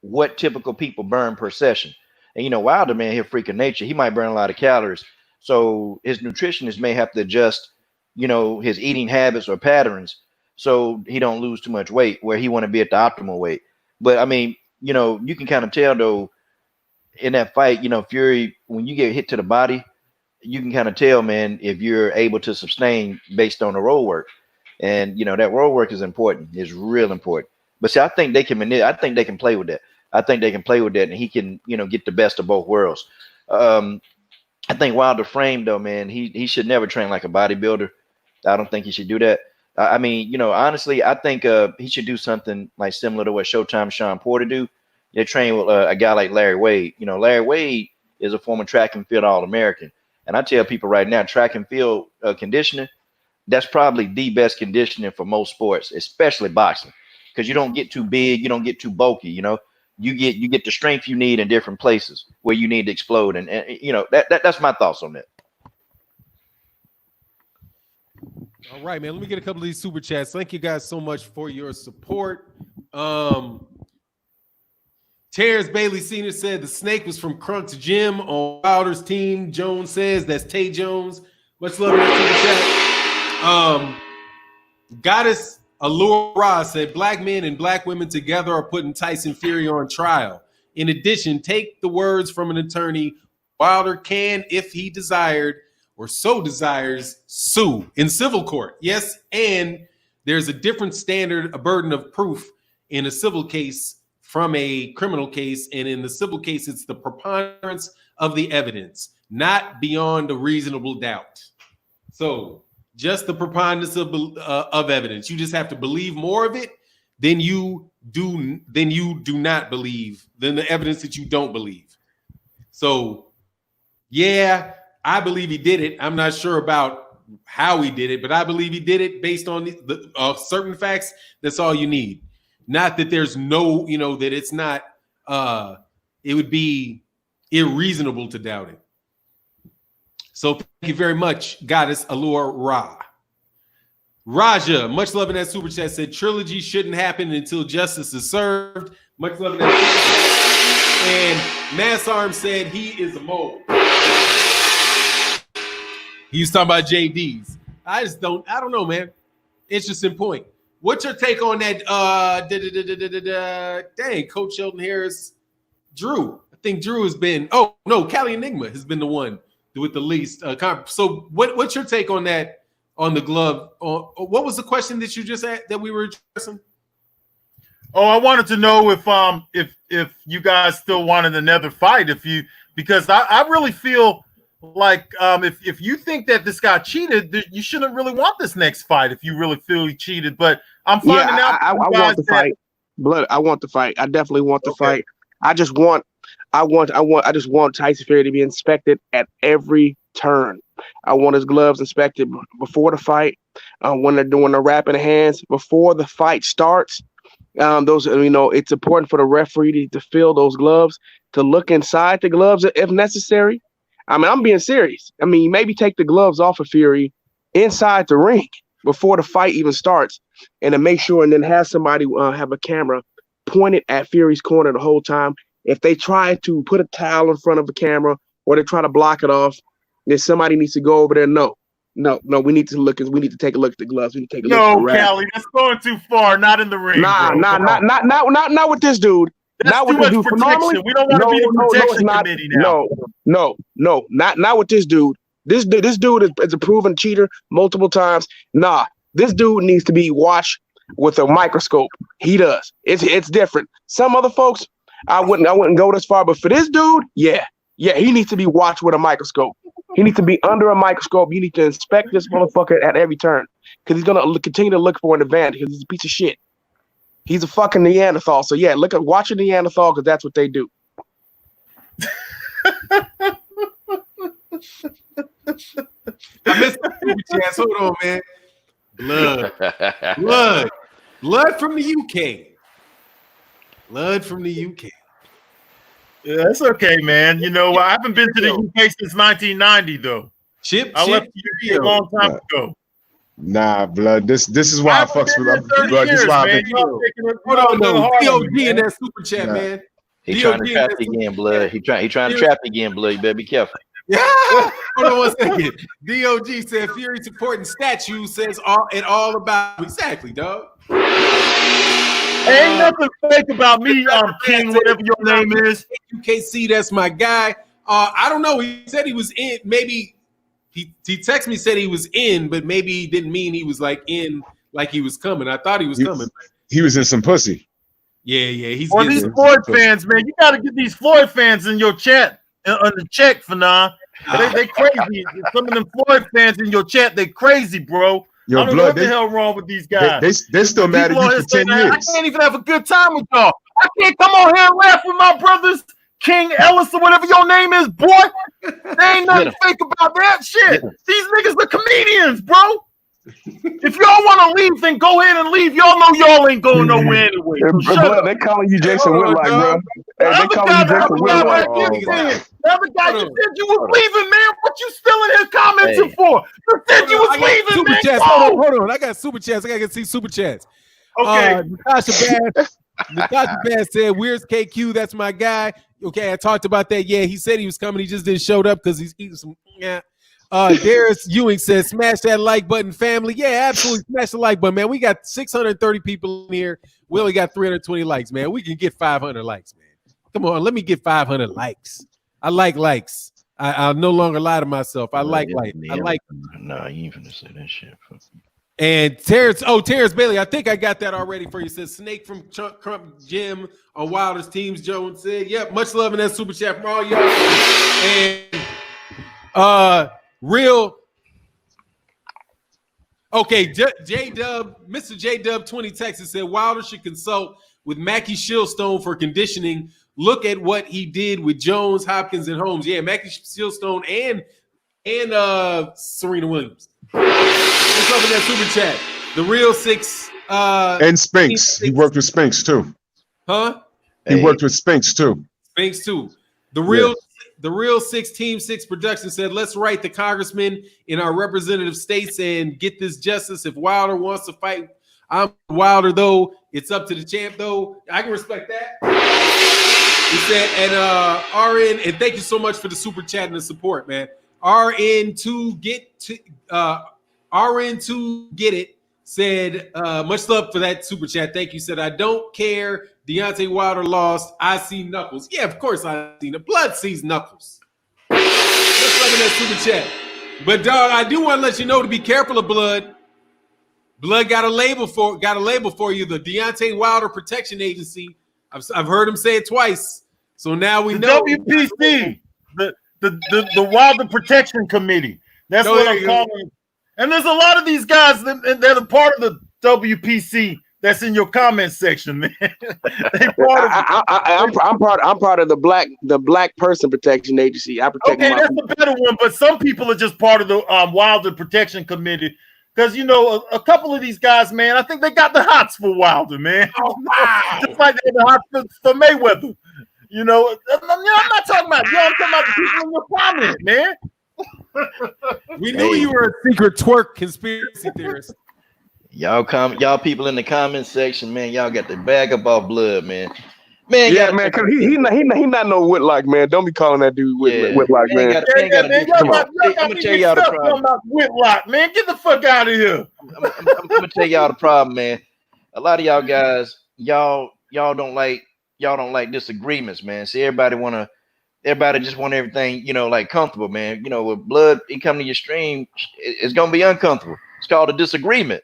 what typical people burn per session. And, Wilder, man, he's a freak of nature. He might burn a lot of calories. So his nutritionist may have to adjust, his eating habits or patterns, so he don't lose too much weight where he want to be at the optimal weight. But I mean, you can kind of tell though in that fight, Fury, when you get hit to the body, you can kind of tell, man, if you're able to sustain based on the road work. And that road work is important. It's real important. But see, I think they can play with that. I think they can play with that, and he can, get the best of both worlds. I think Wilder frame though, man, he should never train like a bodybuilder. I don't think he should do that. I mean, honestly, I think he should do something like similar to what Showtime Sean Porter do. They train with a guy like Larry Wade. Larry Wade is a former track and field All-American. And I tell people right now, track and field conditioning, that's probably the best conditioning for most sports, especially boxing, because you don't get too big, you don't get too bulky. You get the strength you need in different places where you need to explode. And that's my thoughts on that. All right, man. Let me get a couple of these super chats. Thank you guys so much for your support. Terrence Bailey Sr. said the snake was from Crunk's gym on Wilder's team. Jones says that's Tay Jones. Much love to that super chat. Goddess Allure Ra said black men and black women together are putting Tyson Fury on trial. In addition, take the words from an attorney. Wilder can, if he desired, or so desires, sue in civil court. Yes, and there's a different standard, a burden of proof in a civil case from a criminal case. And in the civil case, it's the preponderance of the evidence, not beyond a reasonable doubt. So just the preponderance of evidence. You just have to believe more of it than you do not believe, than the evidence that you don't believe. So, yeah, I believe he did it. I'm not sure about how he did it, but I believe he did it based on the certain facts. That's all you need. Not that there's no, that it's not, it would be irreasonable to doubt it. So thank you very much, Goddess Allure Ra. Raja, much love in that super chat, said trilogy shouldn't happen until justice is served. Much love in that. And Mass Arm said he is a mole. He was talking about JD's. I don't know, man. Interesting point. What's your take on that? Dang, Coach Sheldon Harris, Drew. I think Drew has been, Cali Enigma has been the one with the least. So what's your take on that, on the glove? What was the question that you just had that we were addressing? Oh, I wanted to know if you guys still wanted another fight, because I really feel like if you think that this guy cheated, you shouldn't really want this next fight if you really feel he cheated. But I'm finding out. I want the fight. Blood. I want the fight. I definitely want the fight. I I just want Tyson Fury to be inspected at every turn. I want his gloves inspected before the fight, when they're doing the wrap in the hands, before the fight starts. Those, it's important for the referee to feel those gloves, to look inside the gloves if necessary. I mean, I'm being serious. I mean, maybe take the gloves off of Fury inside the ring before the fight even starts, and to make sure, and then have somebody have a camera pointed at Fury's corner the whole time. If they try to put a towel in front of the camera or they try to block it off, then somebody needs to go over there. No. We need to take a look at the gloves. We need to take a look at the wrap. Callie, that's going too far. Not in the ring. Not with this dude. That's not too with much protection. We don't want to be the protection committee now. No, not with this dude. This dude is a proven cheater multiple times. Nah, this dude needs to be watched with a microscope. He does. It's different. Some other folks, I wouldn't go this far, but for this dude, yeah, he needs to be watched with a microscope. He needs to be under a microscope. You need to inspect this motherfucker at every turn, because he's gonna continue to look for an advantage, because he's a piece of shit. He's a fucking Neanderthal. So yeah, watch a Neanderthal, because that's what they do. I missed the super chats. Hold on, man. Blood from the UK. Blood from the UK. Yeah, that's okay, man. I haven't been to the UK since 1990, though. I left the UK a long time ago. Nah, blood. This is why I fucks with blood. This is why I Hold on, no. DOG in that super chat, man. He trying to trap again, blood. He trying to trap again, blood. You better be careful. Yeah. Hold on 1 second. DOG said Fury supporting statue says all about exactly, dog. Ain't nothing fake about me, King, whatever your name is. UKC, that's my guy. I don't know. He said he was in. Maybe he texted me, said he was in, but maybe he didn't mean he was like in, like he was coming. I thought he was coming. He was in some pussy. Yeah. He's these Floyd fans, man. You got to get these Floyd fans in your chat, on the check for now. They crazy. Some of them Floyd fans in your chat, they crazy, bro. Yo, I don't know what the hell wrong with these guys. They're still mad at you for 10 years. I can't even have a good time with y'all. I can't come on here and laugh with my brothers, King Ellis or whatever your name is, boy. There ain't nothing fake about that shit. These niggas are comedians, bro. If y'all want to leave, then go ahead and leave. Y'all know y'all ain't going nowhere anyway. They calling you Jason Whitlock, bro. They calling you Jason Whitlock. The other guy, you said you was leaving, man. What you still in here commenting for? You said you was leaving, man. Chats. Hold on. I got super chats. I got to see super chats. Okay. Natasha Bass said, "Where's KQ? That's my guy." Okay, I talked about that. Yeah, he said he was coming. He just didn't show up because he's eating some. Yeah. Darius Ewing says, "Smash that like button, family." Yeah, absolutely. Smash the like button, man. We got 630 people in here. We only got 320 likes, man. We can get 500 likes, man. Come on, let me get 500 likes. I like likes. I'll no longer lie to myself. I like likes. I like. No, you ain't finna say that shit. And Terrence Bailey, I think I got that already for you. Says Snake from Crump Gym on Wilder's teams. Jones said, "Yep, much love in that super chat from all y'all." And real. Okay, Mr. J Dub 20 Texas said Wilder should consult with Mackie Shieldstone for conditioning. Look at what he did with Jones, Hopkins, and Holmes. Yeah, Mackie Shieldstone and Serena Williams. Let's open that super chat. The Real Six and Spinks. He worked with Spinks too. Huh? He worked with Spinks too. Spinks too. The Real Six Team 6 production said, "Let's write the congressman in our representative states and get this justice. If Wilder wants to fight, I'm Wilder though. It's up to the champ though." I can respect that. He said, and RN, and thank you so much for the super chat and the support, man. RN2 get it said, much love for that super chat. Thank you. Said, "I don't care. Deontay Wilder lost. I see Knuckles." Yeah, of course I see the blood sees Knuckles. Let's look at that super chat. But dog, I do want to let you know to be careful of Blood. Blood got a label for you, the Deontay Wilder Protection Agency. I've heard him say it twice. So now we know. WPC, the Wilder Protection Committee. That's what I'm calling it. And there's a lot of these guys that are part of the WPC that's in your comment section, man. I'm part of the black person protection agency. I protect. Okay, that's a better one. But some people are just part of the Wilder Protection Committee because a couple of these guys, man, I think they got the hots for Wilder, man. Oh, wow. Just like they had the hots for Mayweather. I'm not talking about you. I'm talking about the people in your comment, man. We knew you were a secret twerk conspiracy theorist. Y'all people in the comment section, man. Y'all got the bag up off blood, man. Man, yeah, man. Cause he not no Whitlock, man. Don't be calling that dude Whitlock, man. Y'all gonna tell y'all the problem. Whitlock, man. Get the fuck out of here. I'm gonna tell y'all the problem, man. A lot of y'all guys, y'all don't like disagreements, man. See, everybody just want everything, like comfortable, man. With blood, it come to your stream, it's gonna be uncomfortable. It's called a disagreement.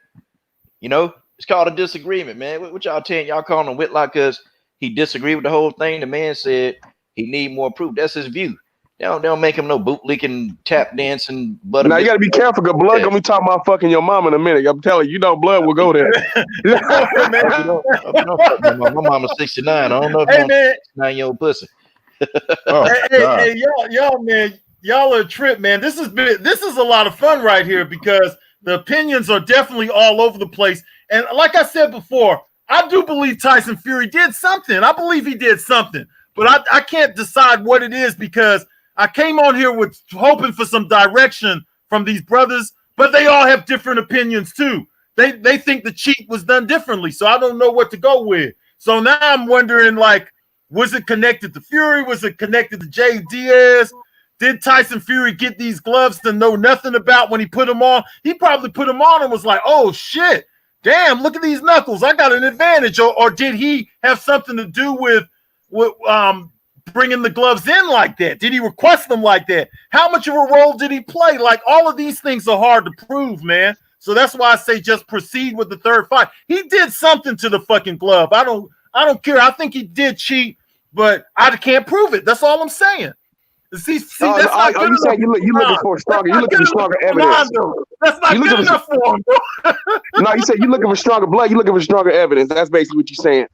It's called a disagreement, man. What y'all telling? Y'all calling him Whitlock because he disagreed with the whole thing. The man said he need more proof. That's his view. They don't make him no bootlicking, tap dancing. Now you gotta be careful, cause blood gonna be talking about fucking your mom in a minute. I'm telling you, blood will go there. My mama's 69. I don't know if I'm 69-year-old pussy. Hey, y'all, man, y'all are a trip, man. This is a lot of fun right here because the opinions are definitely all over the place. And like I said before, I do believe Tyson Fury did something. I believe he did something, but I can't decide what it is because I came on here with hoping for some direction from these brothers, but they all have different opinions too. They think the cheat was done differently, so I don't know what to go with. So now I'm wondering, was it connected to Fury? Was it connected to Jay Diaz? Did Tyson Fury get these gloves to know nothing about when he put them on? He probably put them on and was like, oh, shit, damn, look at these knuckles. I got an advantage. Or did he have something to do with bringing the gloves in like that? Did he request them like that? How much of a role did he play? All of these things are hard to prove, man. So that's why I say just proceed with the third fight. He did something to the fucking glove. I don't care. I think he did cheat, but I can't prove it. That's all I'm saying. See, that's not good enough. You looking for stronger. You looking for stronger evidence. That's not good enough for him, bro. No, you said you looking for stronger blood. You looking for stronger evidence. That's basically what you're saying.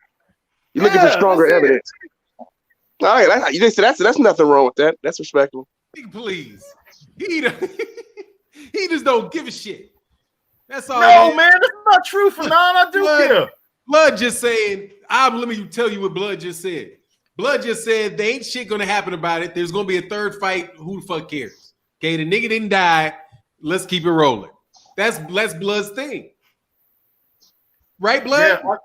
You're looking for stronger evidence. All right, that's nothing wrong with that. That's respectable. Please, he just don't give a shit. That's all. No, man, that's not true. For I do care. Blood just saying. Let me tell you what Blood just said. Blood just said there ain't shit gonna happen about it. There's gonna be a third fight. Who the fuck cares? Okay, the nigga didn't die. Let's keep it rolling. That's Blood's thing, right, Blood? Yeah,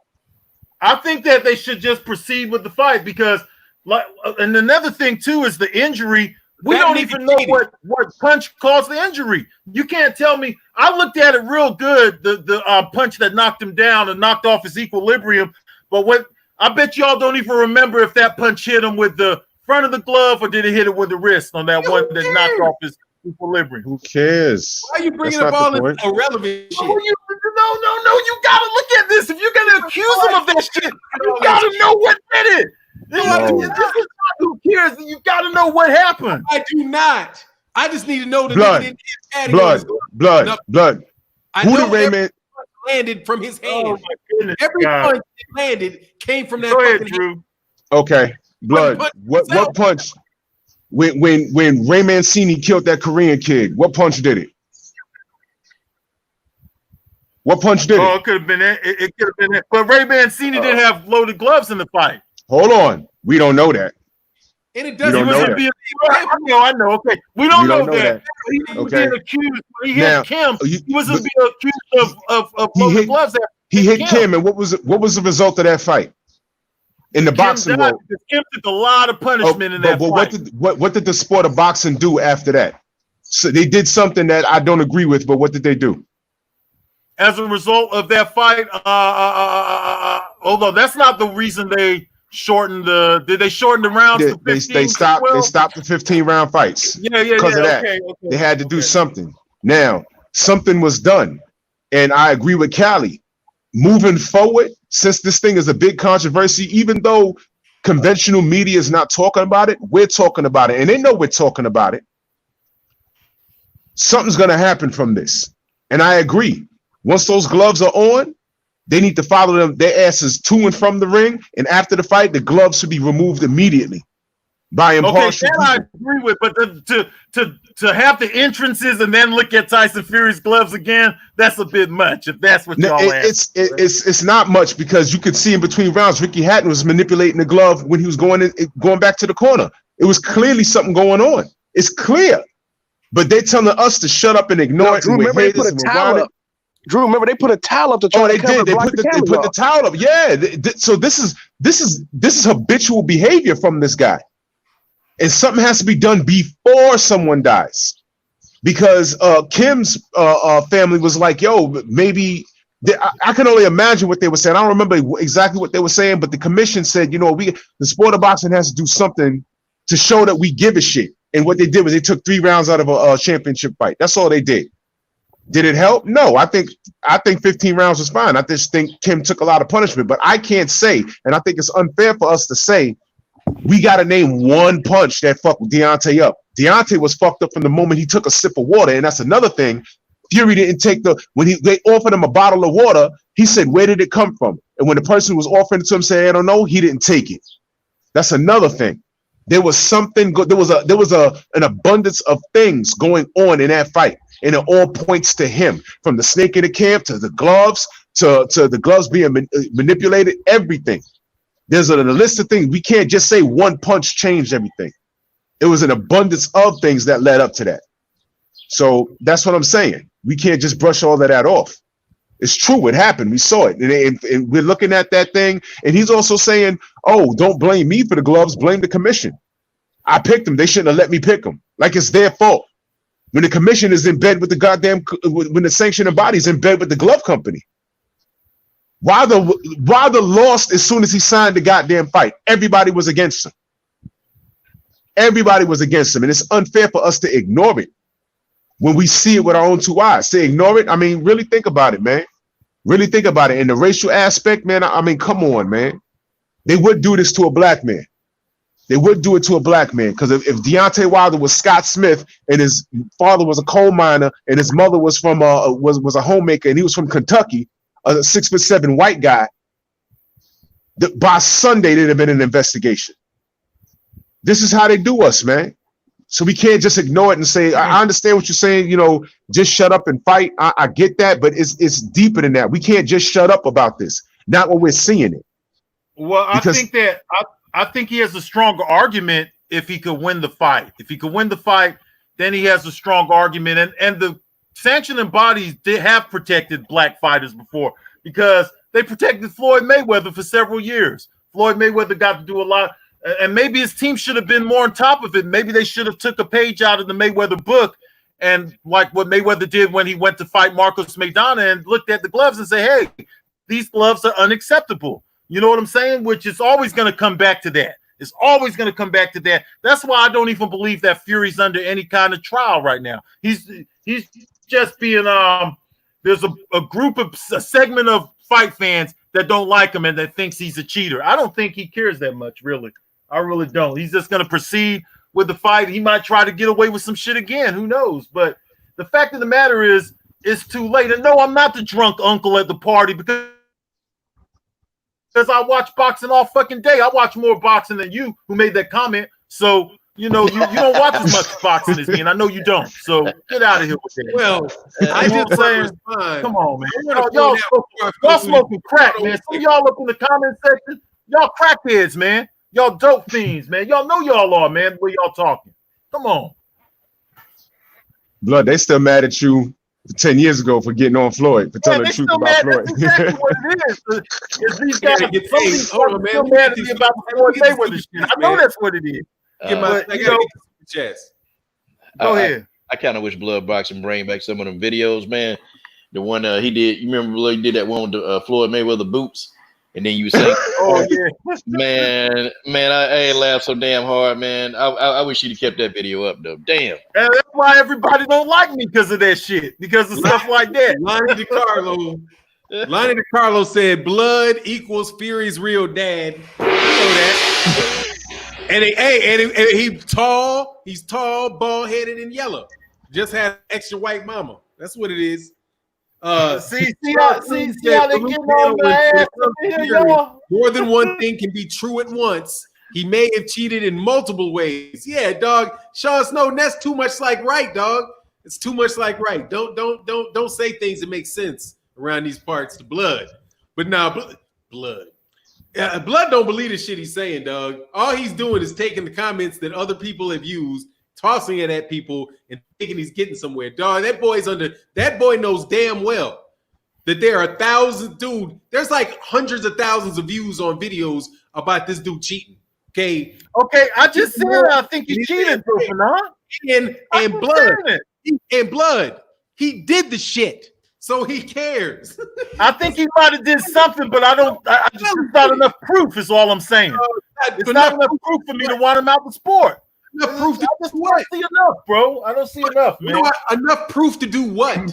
I think that they should just proceed with the fight because, and another thing too is the injury. We don't even know what punch caused the injury. You can't tell me. I looked at it real good. The punch that knocked him down and knocked off his equilibrium, but I bet y'all don't even remember if that punch hit him with the front of the glove or did it hit him with the wrist on that one that knocked off his equilibrium. Who cares? Why are you bringing up all this irrelevant shit? No, you gotta look at this. If you're gonna accuse him of that shit, you gotta know what did it. No. This is not who cares. You gotta know what happened. I do not. I just need to know the blood. I who know did Raymond landed from his hand. Oh my goodness, every punch that landed came from that fucking Drew. Okay, blood. What punch? When Ray Mancini killed that Korean kid, what punch did it? What punch did it? Oh, it could have been it. It could have been it. But Ray Mancini didn't have loaded gloves in the fight. Hold on, we don't know that. And it doesn't I know. Okay, we don't know that. He was being accused. He hit Kim. He wasn't being accused of loaded gloves. He hit Kim, and what was the result of that fight? In the boxing world, Kim took a lot of punishment in that fight. What did the sport of boxing do after that? So they did something that I don't agree with, but what did they do? As a result of that fight, although that's not the reason they shortened did they shorten the rounds? They stopped the 15-round fights. Yeah. Because of that, they had to do something. Now, something was done, and I agree with Callie. Moving forward, since this thing is a big controversy, even though conventional media is not talking about it, we're talking about it, and they know we're talking about it. Something's going to happen from this, and I agree. Once those gloves are on, They need to follow them, their asses to and from the ring, and after the fight, the gloves should be removed immediately by impartial. Okay, that I agree with, but to have the entrances and then look at Tyson Fury's gloves again, that's a bit much. If that's what y'all it's not much, because you could see in between rounds, Ricky Hatton was manipulating the glove when he was going back to the corner. It was clearly something going on. It's clear, but they're telling us to shut up and ignore it. Drew, remember they put a towel up. Drew, remember they put a towel up to try to cover. They put the towel up. Yeah. So this is habitual behavior from this guy, and something has to be done before someone dies, because Kim's family was like, "Yo, maybe." I can only imagine what they were saying. I don't remember exactly what they were saying, but the commission said, the sport of boxing has to do something to show that we give a shit. And what they did was they took 3 rounds out of a championship fight. That's all they did. Did it help? No. I think 15 rounds was fine. I just think Kim took a lot of punishment, but I can't say, and I think it's unfair for us to say, we got to name one punch that fucked Deontay up. Deontay was fucked up from the moment he took a sip of water, and that's another thing. Fury didn't take when they offered him a bottle of water, he said, "Where did it come from?" And when the person was offering it to him, saying, "I don't know," he didn't take it. That's another thing. There was something good. There was an abundance of things going on in that fight, and it all points to him. From the snake in the camp to the gloves to the gloves being manipulated. Everything. There's a list of things. We can't just say one punch changed everything. It was an abundance of things that led up to that. So that's what I'm saying. We can't just brush all of that off. It's true. It happened. We saw it. And we're looking at that thing. And he's also saying, "Oh, don't blame me for the gloves. Blame the commission. I picked them. They shouldn't have let me pick them." Like it's their fault. When the commission is in bed with when the sanctioning body's in bed with the glove company. Wilder lost as soon as he signed the goddamn fight. Everybody was against him. Everybody was against him. And it's unfair for us to ignore it when we see it with our own 2 eyes. To ignore it, I mean, really think about it, man. Really think about it. And the racial aspect, man, I mean, come on, man. They would do this to a black man. They would do it to a black man. Because if Deontay Wilder was Scott Smith and his father was a coal miner and his mother was from was a homemaker and he was from Kentucky, a 6'7" white guy, by Sunday there'd have been an investigation. This is how they do us, man. So we can't just ignore it and say, I understand what you're saying, just shut up and fight. I get that, but it's deeper than that. We can't just shut up about this. Not when we're seeing it. Well, I think he has a stronger argument if he could win the fight. If he could win the fight, then he has a strong argument. And the sanctioning bodies have protected black fighters before, because they protected Floyd Mayweather for several years. Floyd Mayweather got to do a lot. And maybe his team should have been more on top of it. Maybe they should have took a page out of the Mayweather book, and like what Mayweather did when he went to fight Marcos Maidana and looked at the gloves and say, "Hey, these gloves are unacceptable." You know what I'm saying? Which is always going to come back to that. It's always going to come back to that. That's why I don't even believe that Fury's under any kind of trial right now. He's just being there's a segment of fight fans that don't like him and that thinks he's a cheater. I don't think he cares that much, really. I really don't. He's just going to proceed with the fight. He might try to get away with some shit again. Who knows? But the fact of the matter is, it's too late. And no, I'm not the drunk uncle at the party, because I watch boxing all fucking day. I watch more boxing than you, who made that comment. So, you don't watch as much boxing as me, and I know you don't. So get out of here with that. Well, I just saying, come on, man. Y'all smoking crack, man. Some of y'all up in the comment section, y'all crackheads, man. Y'all dope fiends, man. Y'all know y'all are, man, where y'all talking. Come on. Blood, they still mad at you 10 years ago for getting on Floyd, for telling the truth about Floyd. That's exactly what it is. These guys, some of these folks still mad at me about the Floyd Mayweather shit. I know that's what it is. Go ahead. I kind of wish Blood Boxing bring back some of them videos, man. The one he did, you remember he did that one with the Floyd Mayweather boots? And then you say, "Oh yeah, man, I ain't laughed so damn hard, man. I wish you'd kept that video up, though. Damn." And that's why everybody don't like me, because of that shit, because of stuff like that. Lonnie DiCarlo said, "Blood equals Fury's real dad." You know that. And he's tall, bald headed, and yellow. Just has extra white mama. That's what it is. See how they getting on my ass up here, y'all. More than one thing can be true at once. He may have cheated in multiple ways. Yeah, dog. Sean Snowden, that's too much like right, dog. It's too much like right. Don't say things that make sense around these parts. The blood, but now blood. Blood don't believe the shit he's saying, dog. All he's doing is taking the comments that other people have used, tossing it at people, and thinking he's getting somewhere. Dog, that boy knows damn well that there are thousands, dude. There's like hundreds of thousands of views on videos about this dude cheating. Okay, I just said I think he cheated, and blood. He did the shit. So he cares. I think he might have did something, but I just not enough proof is all I'm saying. It's not enough proof for me to want him out the sport. Enough proof to I just don't see enough, bro. I don't see enough, man. You know, enough proof to do what?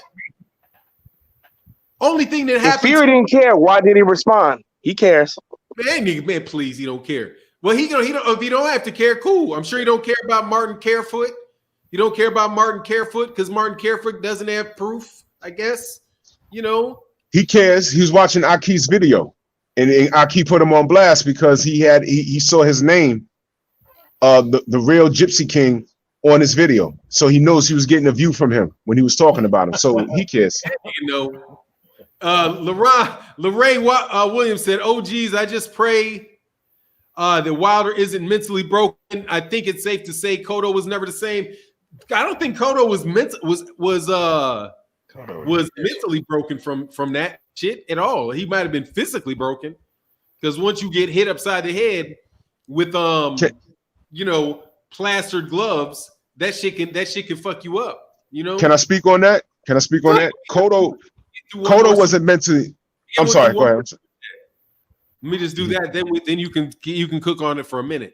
Only thing that happened. If Fury didn't care, why did he respond? He cares. Man, please, he don't care. Well, he don't. If he don't have to care, cool. I'm sure he don't care about Martin Carefoot. You don't care about Martin Carefoot because Martin Carefoot doesn't have proof, I guess. You know. He cares. He was watching Aki's video, and Aki put him on blast because he saw his name, the real Gypsy King, on his video. So he knows he was getting a view from him when he was talking about him. So he cares. You know. Lorraine Williams said, "Oh geez, I just pray that Wilder isn't mentally broken. I think it's safe to say Cotto was never the same. I don't think Cotto was mentally broken from that shit at all. He might have been physically broken because once you get hit upside the head with plastered gloves, that shit can fuck you up. You know? Can I speak on that? Cotto wasn't mentally. I'm sorry. Go ahead. Let me just do that. Then you can cook on it for a minute.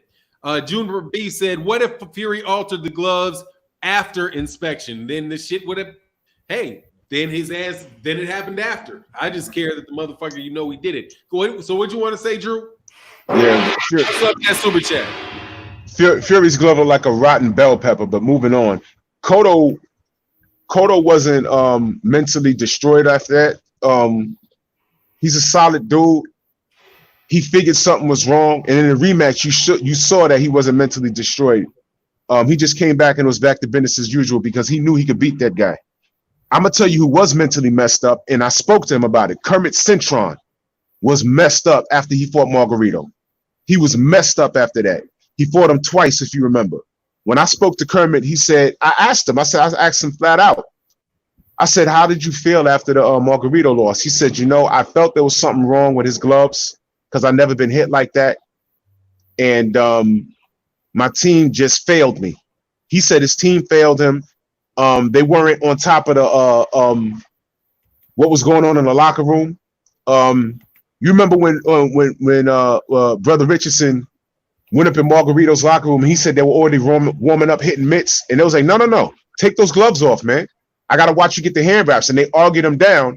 June B said, "What if Fury altered the gloves after inspection? Then the shit would have. Hey, then his ass. Then it happened after. I just care that the motherfucker, he did it. Go ahead. So what you want to say, Drew? Yeah, sure. What's up, that super chat? Fury's glove looked like a rotten bell pepper. But moving on, Cotto wasn't mentally destroyed after that. He's a solid dude. He figured something was wrong, and in the rematch, you saw that he wasn't mentally destroyed. He just came back and was back to business as usual because he knew he could beat that guy. I'm gonna tell you who was mentally messed up, and I spoke to him about it. Kermit Cintron was messed up after he fought Margarito. He was messed up after that. He fought him twice, if you remember. When I spoke to Kermit, he said, I asked him flat out. I said, how did you feel after the Margarito loss? He said, I felt there was something wrong with his gloves because I've never been hit like that. And my team just failed me. He said his team failed him. They weren't on top of the what was going on in the locker room. You remember when Brother Richardson went up in Margarito's locker room and he said they were already warming up, hitting mitts, and they was like, no, take those gloves off, man. I gotta watch you get the hand wraps, and they argued him down.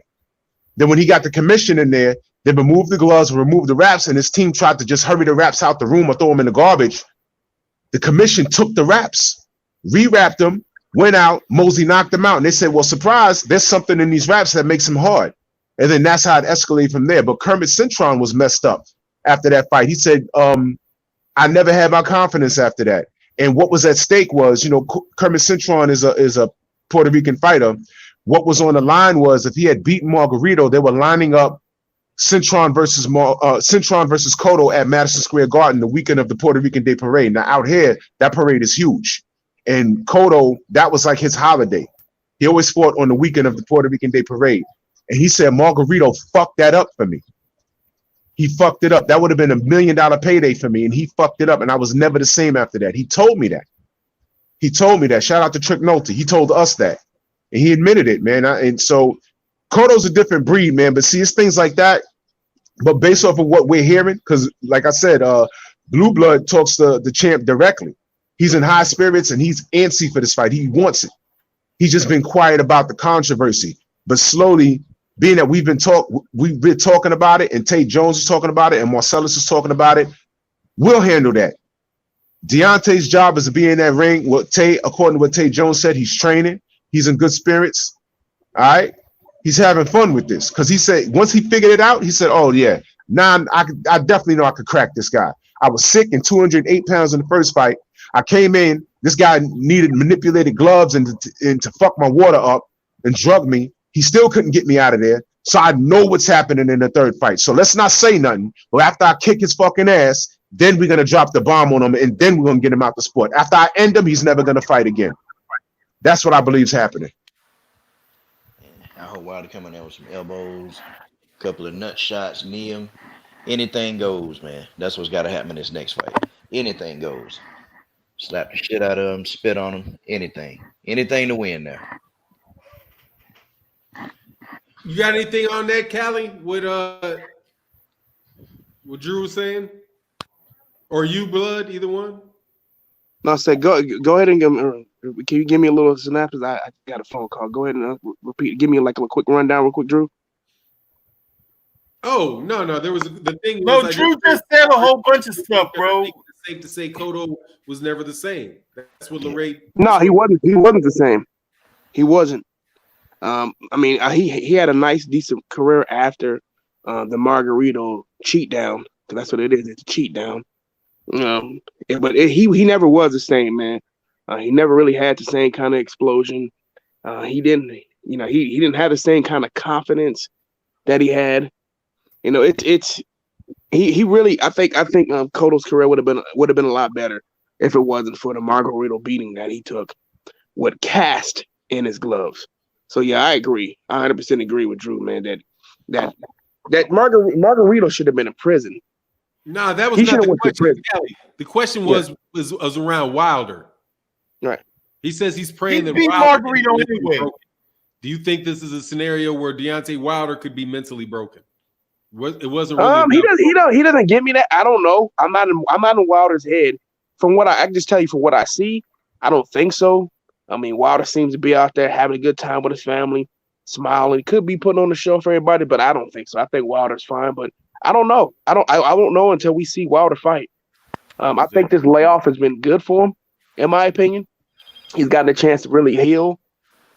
Then when he got the commission in there, they removed the gloves, removed the wraps, and his team tried to just hurry the wraps out the room or throw them in the garbage. The commission took the wraps, rewrapped them, went out. Mosey knocked them out, and they said, well, surprise, there's something in these wraps that makes them hard. And then that's how it escalated from there. But Kermit Cintron was messed up after that fight. He said, I never had my confidence after that. And what was at stake was, Kermit Cintron is a Puerto Rican fighter. What was on the line was if he had beaten Margarito, they were lining up Cintron versus Cotto at Madison Square Garden the weekend of the Puerto Rican Day Parade. Now out here, that parade is huge. And Cotto, that was like his holiday. He always fought on the weekend of the Puerto Rican Day Parade. And he said Margarito fucked that up for me. He fucked it up. That would have been $1 million payday for me, and he fucked it up, and I was never the same after that. He told me that. Shout out to Trick Nolte. He told us that, and he admitted it, man. And so Cotto's a different breed, man. But see, it's things like that. But based off of what we're hearing, because like I said, Blue Blood talks to the champ directly. He's in high spirits, and he's antsy for this fight. He wants it. He's just been quiet about the controversy. But slowly, being that we've been talking about it, and Tate Jones is talking about it, and Marcellus is talking about it, we'll handle that. Deontay's job is to be in that ring. According to what Tate Jones said, he's training. He's in good spirits. All right. he's having fun with this because he said once he figured it out, he said, "Oh yeah, now I definitely know I could crack this guy. I was sick and 208 pounds in the first fight. I came in. This guy needed manipulated gloves and to fuck my water up and drug me. He still couldn't get me out of there. So I know what's happening in the third fight. So let's not say nothing. But after I kick his fucking ass, then we're gonna drop the bomb on him, and then we're gonna get him out the sport. After I end him, he's never gonna fight again. That's what I believe is happening." I hope Wilder come in there with some elbows, a couple of nut shots, knee him. Anything goes, man. That's what's got to happen in this next fight. Anything goes. Slap the shit out of him, spit on him, anything. Anything to win there. You got anything on that, Callie? What Drew was saying? Or you, Blood? Either one? No, I said go ahead and can you give me a little synopsis? I got a phone call. Go ahead and repeat. Give me like a quick rundown, real quick, Drew. Oh no! There was the thing. No, Drew just said a whole bunch of stuff, bro. It's safe to say Cotto was never the same. That's what Lorraine. No, he wasn't. He wasn't the same. He wasn't. I mean, he had a nice, decent career after the Margarito cheat down. That's what it is. It's a cheat down. He never was the same, man. He never really had the same kind of explosion. He didn't have the same kind of confidence that he had. You know, he really. I think Cotto's career would have been a lot better if it wasn't for the Margarito beating that he took with cast in his gloves. So yeah, I agree. I 100% agree with Drew, man. That Margarito should have been in prison. No, that was not the question. The question was around Wilder. Right. He says he's praying that beat Margarito anyway. Do you think this is a scenario where Deontay Wilder could be mentally broken? It wasn't really. He doesn't give me that. I don't know. I'm not in Wilder's head. From what I can just tell you, from what I see, I don't think so. I mean, Wilder seems to be out there having a good time with his family, smiling. He could be putting on the show for everybody, but I don't think so. I think Wilder's fine, but I don't know. I won't know until we see Wilder fight. I think this layoff has been good for him, in my opinion. He's gotten a chance to really heal,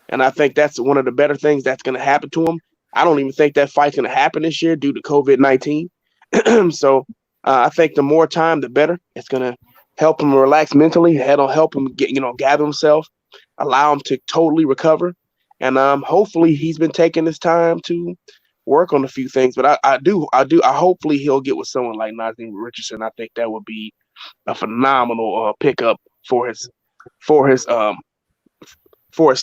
and I think that's one of the better things that's going to happen to him. I don't even think that fight's going to happen this year due to COVID-19. So I think the more time, the better. It's going to help him relax mentally. It'll help him gather himself, allow him to totally recover. And hopefully he's been taking this time to work on a few things. But I hopefully he'll get with someone like Nsac Richardson. I think that would be a phenomenal pickup for his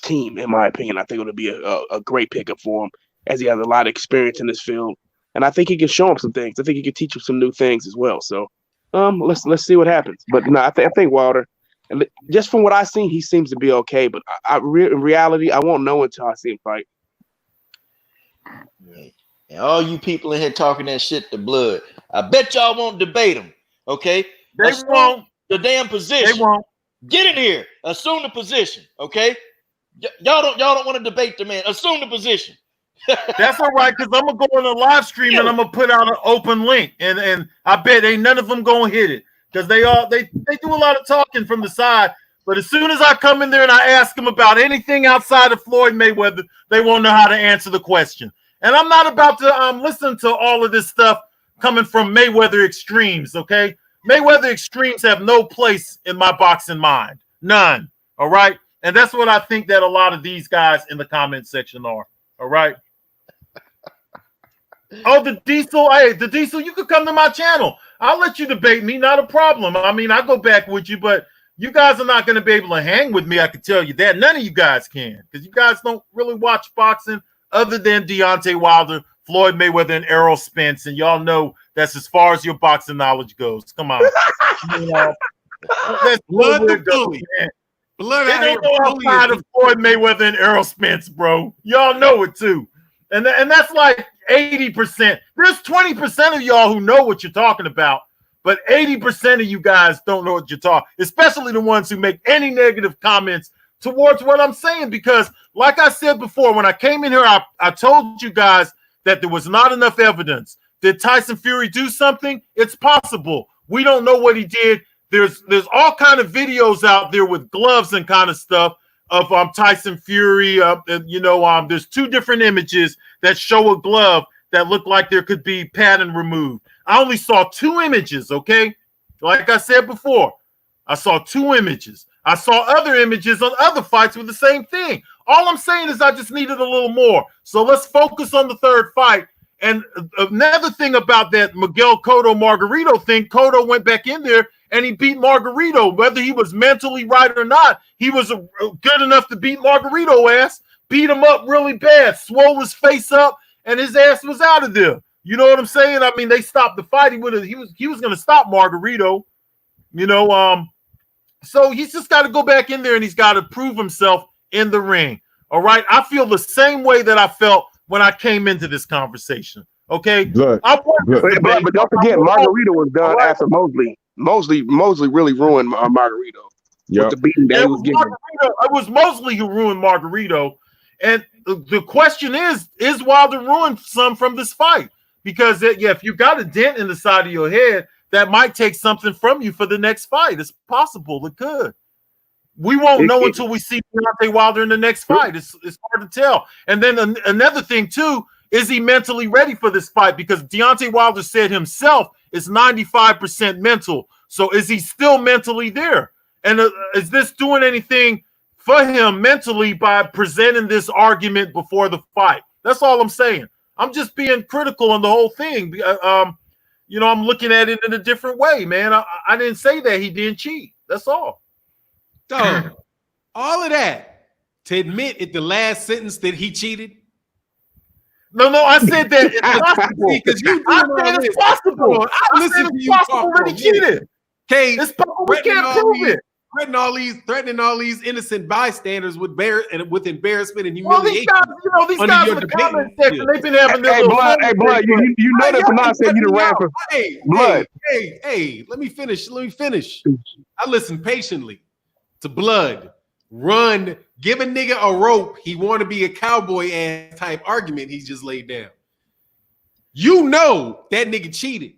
team, in my opinion. I think it would be a great pickup for him, as he has a lot of experience in this field. And I think he can show him some things. I think he can teach him some new things as well. So let's see what happens. But no, I think Wilder, and just from what I've seen, he seems to be okay. But in reality, I won't know until I see him fight. And all you people in here talking that shit to Blood, I bet y'all won't debate him. Okay? They won't. The damn position. They won't. Get in here. Assume the position. Okay? Y'all don't want to debate the man. Assume the position. That's all right, because I'm gonna go on a live stream and I'm gonna put out an open link, and I bet ain't none of them gonna hit it, because they do a lot of talking from the side. But as soon as I come in there and I ask them about anything outside of Floyd Mayweather, they won't know how to answer the question. And I'm not about to listen to all of this stuff coming from Mayweather extremes. Okay, Mayweather extremes have no place in my boxing mind, none. All right, and that's what I think that a lot of these guys in the comment section are. All right. Oh, the Diesel. Hey, the Diesel, you could come to my channel. I'll let you debate me. Not a problem. I mean, I go back with you, but you guys are not going to be able to hang with me. I can tell you that. None of you guys can, because you guys don't really watch boxing other than Deontay Wilder, Floyd Mayweather, and Errol Spence. And y'all know that's as far as your boxing knowledge goes. Come on. That's Blood the bully. Blood they don't go outside of Floyd Mayweather and Errol Spence, bro. Y'all know it too. And that's like 80%. There's 20% of y'all who know what you're talking about, but 80% of you guys don't know what you're talking, especially the ones who make any negative comments towards what I'm saying. Because like I said before, when I came in here, I told you guys that there was not enough evidence. Did Tyson Fury do something? It's possible. We don't know what he did. There's all kind of videos out there with gloves and kind of stuff of Tyson Fury. There's 2 different images that show a glove that look like there could be pattern removed. I only saw 2 images, okay? Like I said before, I saw 2 images. I saw other images on other fights with the same thing. All I'm saying is I just needed a little more. So let's focus on the 3rd fight. And another thing about that Miguel Cotto Margarito thing, Cotto went back in there and he beat Margarito. Whether he was mentally right or not, he was good enough to beat Margarito ass, beat him up really bad, swole his face up, and his ass was out of there. You know what I'm saying? I mean, they stopped the fight. He was going to stop Margarito, so he's just got to go back in there and he's got to prove himself in the ring. All right. I feel the same way that I felt when I came into this conversation. Okay. Good. But don't forget, Margarito was done after Mosley. Mosley really ruined Margarito. With the beating that he was getting. It was Mosley who ruined Margarito. And the question is Wilder ruined some from this fight? Because if you got a dent in the side of your head, that might take something from you for the next fight. It's possible. It could. We won't know until we see Deontay Wilder in the next fight. It's hard to tell. And then another thing, too, is he mentally ready for this fight? Because Deontay Wilder said himself it's 95% mental. So is he still mentally there? And is this doing anything for him mentally by presenting this argument before the fight? That's all I'm saying. I'm just being critical on the whole thing. I'm looking at it in a different way, man. I didn't say that he didn't cheat. That's all. Dog, all of that to admit at the last sentence that he cheated. No, I said that it's possible. I said it's possible. I said it's possible that he cheated. Okay, it's possible. We can't prove it. Threatening all these innocent bystanders with embarrassment and humiliation. Well, these guys in the comment section, they've been having this. Hey, Blood, you know that Fanad said you the ran for Blood. Hey, let me finish. I listened patiently to Blood run, give a nigga a rope. He want to be a cowboy ass type argument he's just laid down. You know that nigga cheated.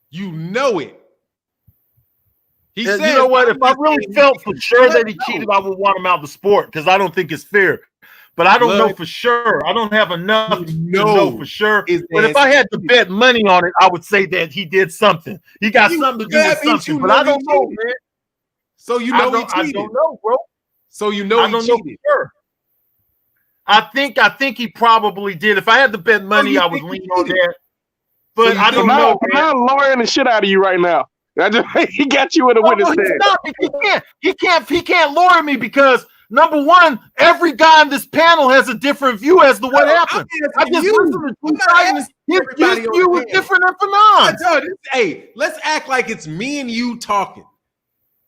You know it. He said, you know what? If I really felt for sure that he cheated, I would want him out of the sport because I don't think it's fair. But I don't know for sure. I don't have enough to know for sure. But if I had to bet money on it, I would say that he did something. He got something to do with something. But I don't know, man. So you know he cheated. I don't know, bro. So you know he cheated. Know for sure. I think he probably did. If I had to bet money, I would lean on that. But I don't know. I'm lawyering the shit out of you right now. He got you in a witness stand. He can't lawyer me because number one, every guy on this panel has a different view as to what happened. I just listened to two guys. His view was different than Fanad. Hey, let's act like it's me and you talking.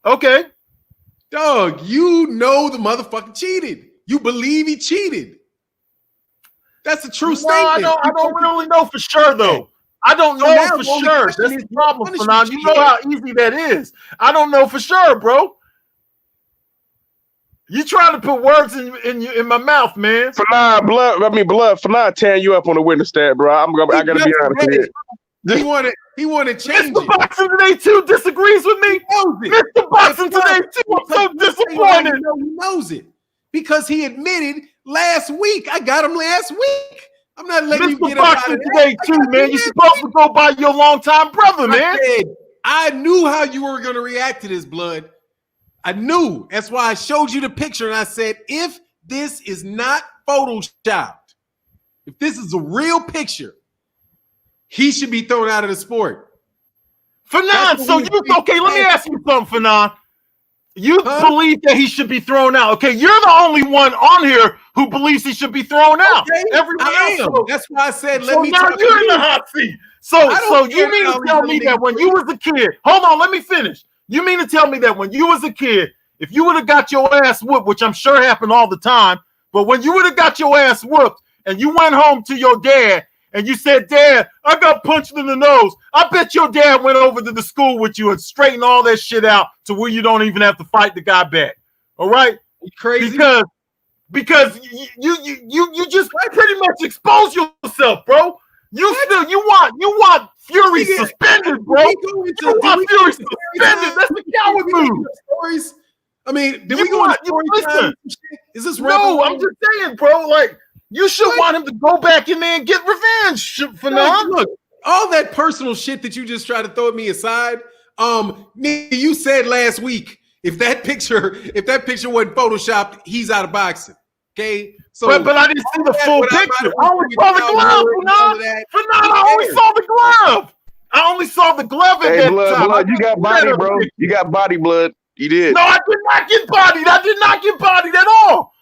Okay. Dog, you know the motherfucker cheated. You believe he cheated. That's a true statement. I don't really know for sure though. I don't know for sure. That's the problem, Fanad. You know how easy that is. I don't know for sure, bro. You trying to put words in my mouth, man. Fanad tearing you up on the witness stand, bro. I gotta be honest with you. He wanted change. Mr. Boxing Today 2 disagrees with me. Mr. Boxing Today 2, I'm so disappointed. He knows it because he admitted last week. I got him last week. I'm not letting you get up out of Today too, man. You're supposed to go by your longtime brother, man. I knew how you were going to react to this, Blood. I knew. That's why I showed you the picture, and I said, if this is not photoshopped, if this is a real picture, he should be thrown out of the sport. Fanad, so you okay? Let me ask you something, Fanad. You believe that he should be thrown out. Okay, you're the only one on here who believes he should be thrown out. Okay, everyone else. That's why I said let me now you're in the hot seat. So you mean to tell me that when you was a kid, hold on, let me finish. You mean to tell me that when you was a kid, if you would have got your ass whooped, which I'm sure happened all the time, but when you would have got your ass whooped and you went home to your dad and you said, Dad, I got punched in the nose. I bet your dad went over to the school with you and straightened all that shit out to where you don't even have to fight the guy back. All right? You crazy? Because you just pretty much expose yourself, bro. You want Fury suspended, bro. You want Fury suspended. That's the coward move. I mean, did we go on story time? Is this no? I'm just saying, bro. Like, you should want him to go back in there and get revenge for now. Look, all that personal shit that you just tried to throw at me aside. You said last week if that picture wasn't photoshopped, he's out of boxing. Okay, so but I didn't see the full picture. I only saw the glove. I only saw the glove. I only saw the glove at that time. Blood, you got body, bro. You got body, blood. You did. No, I did not get bodied. I did not get bodied at all.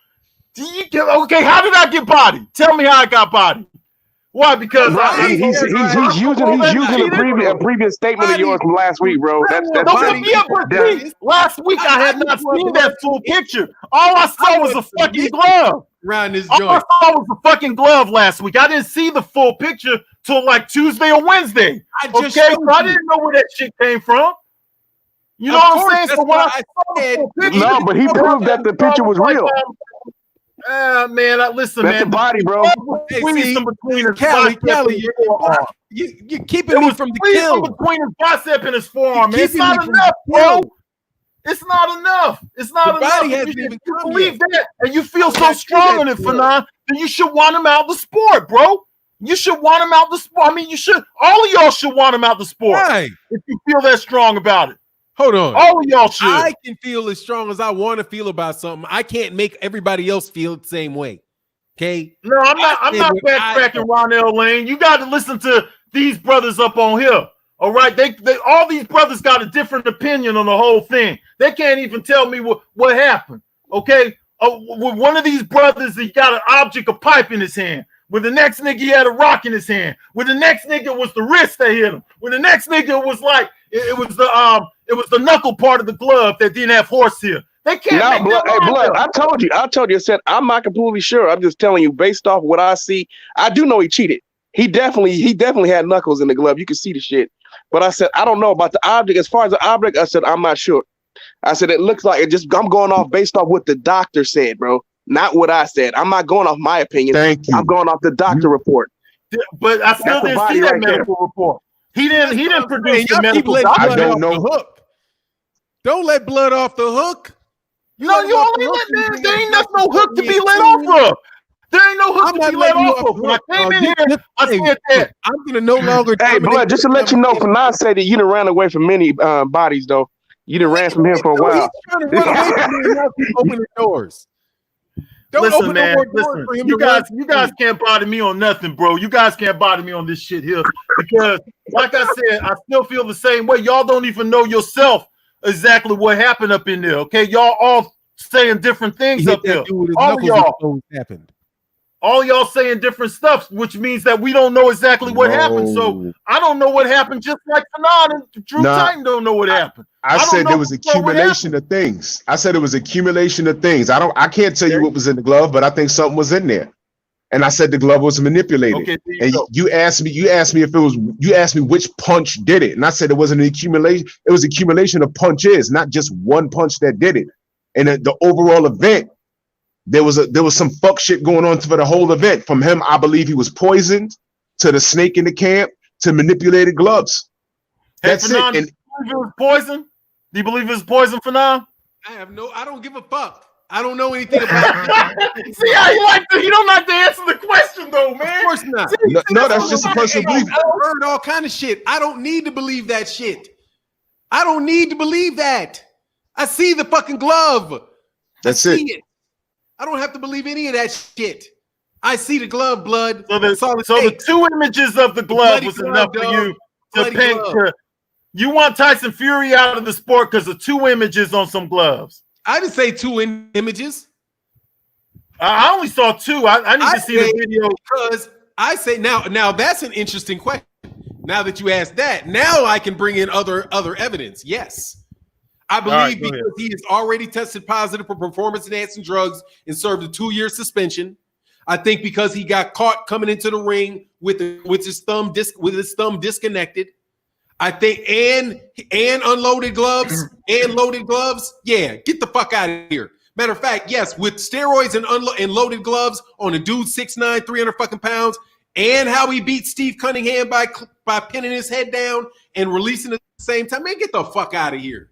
Okay, how did I get bodied? Tell me how I got bodied. Why? Because he's using a previous statement of yours from last week, bro. That's last week I had not seen that full picture. All I saw was a fucking glove. Around this All joint. I saw was a fucking glove last week. I didn't see the full picture till like Tuesday or Wednesday. I didn't know where that shit came from. You know what I'm saying? So when I saw the full picture, no, but he proved that the picture was real. Man, listen, that's man. The body, bro. Kelly, you're keeping me from the kill. Between his bicep and his forearm, man. It's not enough, bro. It's not enough. It's not enough. If you believe that and you feel so strong in it, Fanon, then you should want him out the sport, bro. You should want him out the sport. I mean, you should. All of y'all should want him out the sport. Right. If you feel that strong about it. Hold on. All of y'all should. I can feel as strong as I want to feel about something. I can't make everybody else feel the same way. Okay? No, I'm not backtracking Ronell Lane. You got to listen to these brothers up on here. All right? They all these brothers got a different opinion on the whole thing. They can't even tell me what happened. Okay? With one of these brothers, he got an object, a pipe in his hand. With the next nigga, he had a rock in his hand. With the next nigga, it was the wrist that hit him. With the next nigga, it was like it was the knuckle part of the glove that didn't have horsehair. They can't. Blood. I told you. I said I'm not completely sure. I'm just telling you based off what I see. I do know he cheated. He definitely had knuckles in the glove. You can see the shit. But I said I don't know about the object. As far as the object, I said I'm not sure. I said it looks like it. Just I'm going off based off what the doctor said, bro. Not what I said. I'm not going off my opinion. Thank you. I'm going off the doctor report. But I still didn't see that medical report. He didn't produce the medical report. I don't know. Don't let blood off the hook. No, you only let there ain't no hook to be let off of. There ain't no hook to be let off of. When I came in here, I said that. I'm gonna no longer. Hey, blood. Just to let you know, Fanon said that you done ran away from many bodies, though. You done ran from him for a while. He's trying to run away from me and open the doors. Don't listen, man. Listen, you guys can't bother me on nothing, bro. You guys can't bother me on this shit here because, like I said, I still feel the same way. Y'all don't even know yourself exactly what happened up in there. Okay, y'all all saying different things up there. All of y'all happened. All y'all saying different stuff, which means that we don't know exactly what happened. So I don't know what happened, just like Fanon and Drew Titan don't know what happened. I said there was accumulation of things. I said it was accumulation of things. I can't tell you what was in the glove, but I think something was in there. And I said the glove was manipulated. Okay, and you asked me if it was. You asked me which punch did it, and I said it was an accumulation. It was accumulation of punches, not just one punch that did it. And the overall event, there was some fuck shit going on for the whole event. From him, I believe he was poisoned, to the snake in the camp, to manipulated gloves. That's it. And do you believe it was poison? Do you believe it was poison for now? I don't give a fuck. I don't know anything about it. See how he don't like to answer the question though, man. Of course not. No, that's just a personal belief. I've heard all kind of shit. I don't need to believe that shit. I don't need to believe that. I see the fucking glove. That's it. I don't have to believe any of that shit. I see the glove, blood. So the two images of the glove was enough for you to pick. You want Tyson Fury out of the sport because of two images on some gloves. I didn't say two images. I only saw two. I need to see the video. Because I say now that's an interesting question. Now that you asked that, now I can bring in other evidence. Yes. I believe because he has already tested positive for performance-enhancing drugs and served a 2-year suspension. I think because he got caught coming into the ring with his thumb disconnected. I think and unloaded gloves and loaded gloves. Yeah, get the fuck out of here. Matter of fact, yes, with steroids and loaded gloves on a dude 6'9", 300 fucking pounds, and how he beat Steve Cunningham by pinning his head down and releasing at the same time. Man, get the fuck out of here.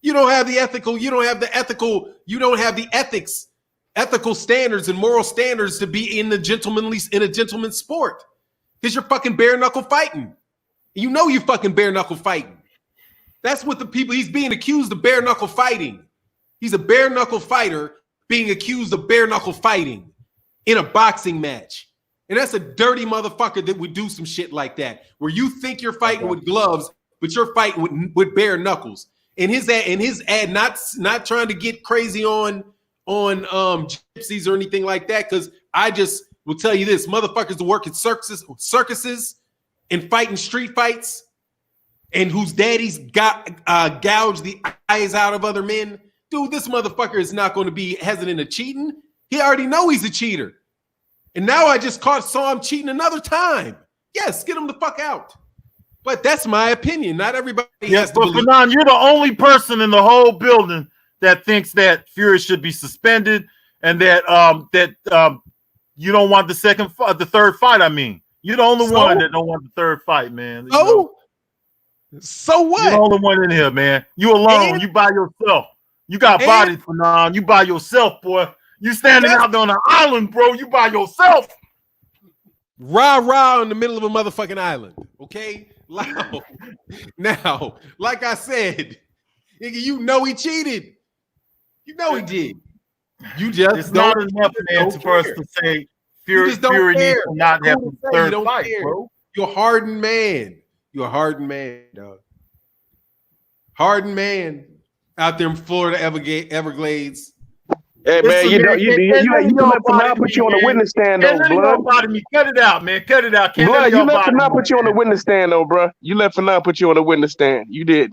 You don't have the ethical, you don't have the ethical, you don't have the ethical standards and moral standards to be in a gentleman's sport. Because you're fucking bare knuckle fighting. You know you fucking bare knuckle fighting. That's what the people, he's being accused of bare knuckle fighting. He's a bare knuckle fighter being accused of bare knuckle fighting in a boxing match. And that's a dirty motherfucker that would do some shit like that, where you think you're fighting with gloves, but you're fighting with bare knuckles. And his ad, not trying to get crazy on gypsies or anything like that, because I just will tell you this: motherfuckers that work at circuses and fighting street fights, and whose daddies got gouged the eyes out of other men. Dude, this motherfucker is not going to be hesitant of cheating. He already know he's a cheater. And now I just saw him cheating another time. Yes, get him the fuck out. But that's my opinion. Not everybody has to believe. But you're the only person in the whole building that thinks that Fury should be suspended and that you don't want the third fight. I mean, you're the only one that don't want the third fight, man. So what? You're the only one in here, man. You alone. You by yourself. You got bodied, Fanon. You by yourself, boy. You standing out there on an island, bro. You by yourself. Rah in the middle of a motherfucking island. Okay? Now, like I said, nigga, you know he cheated. You know he did. You just it's not enough, man, for us to say Fury needs to not have the third fight, bro. You're a hardened man. You're a hardened man, dog. Hardened man out there in Florida Everglades. Hey man, you let Fanon put you on the witness stand though, blood. Cut it out, man. Cut it out. Blood, you let Fanon put you on the witness stand though, bro. You let Fanon put you on the witness stand. You did.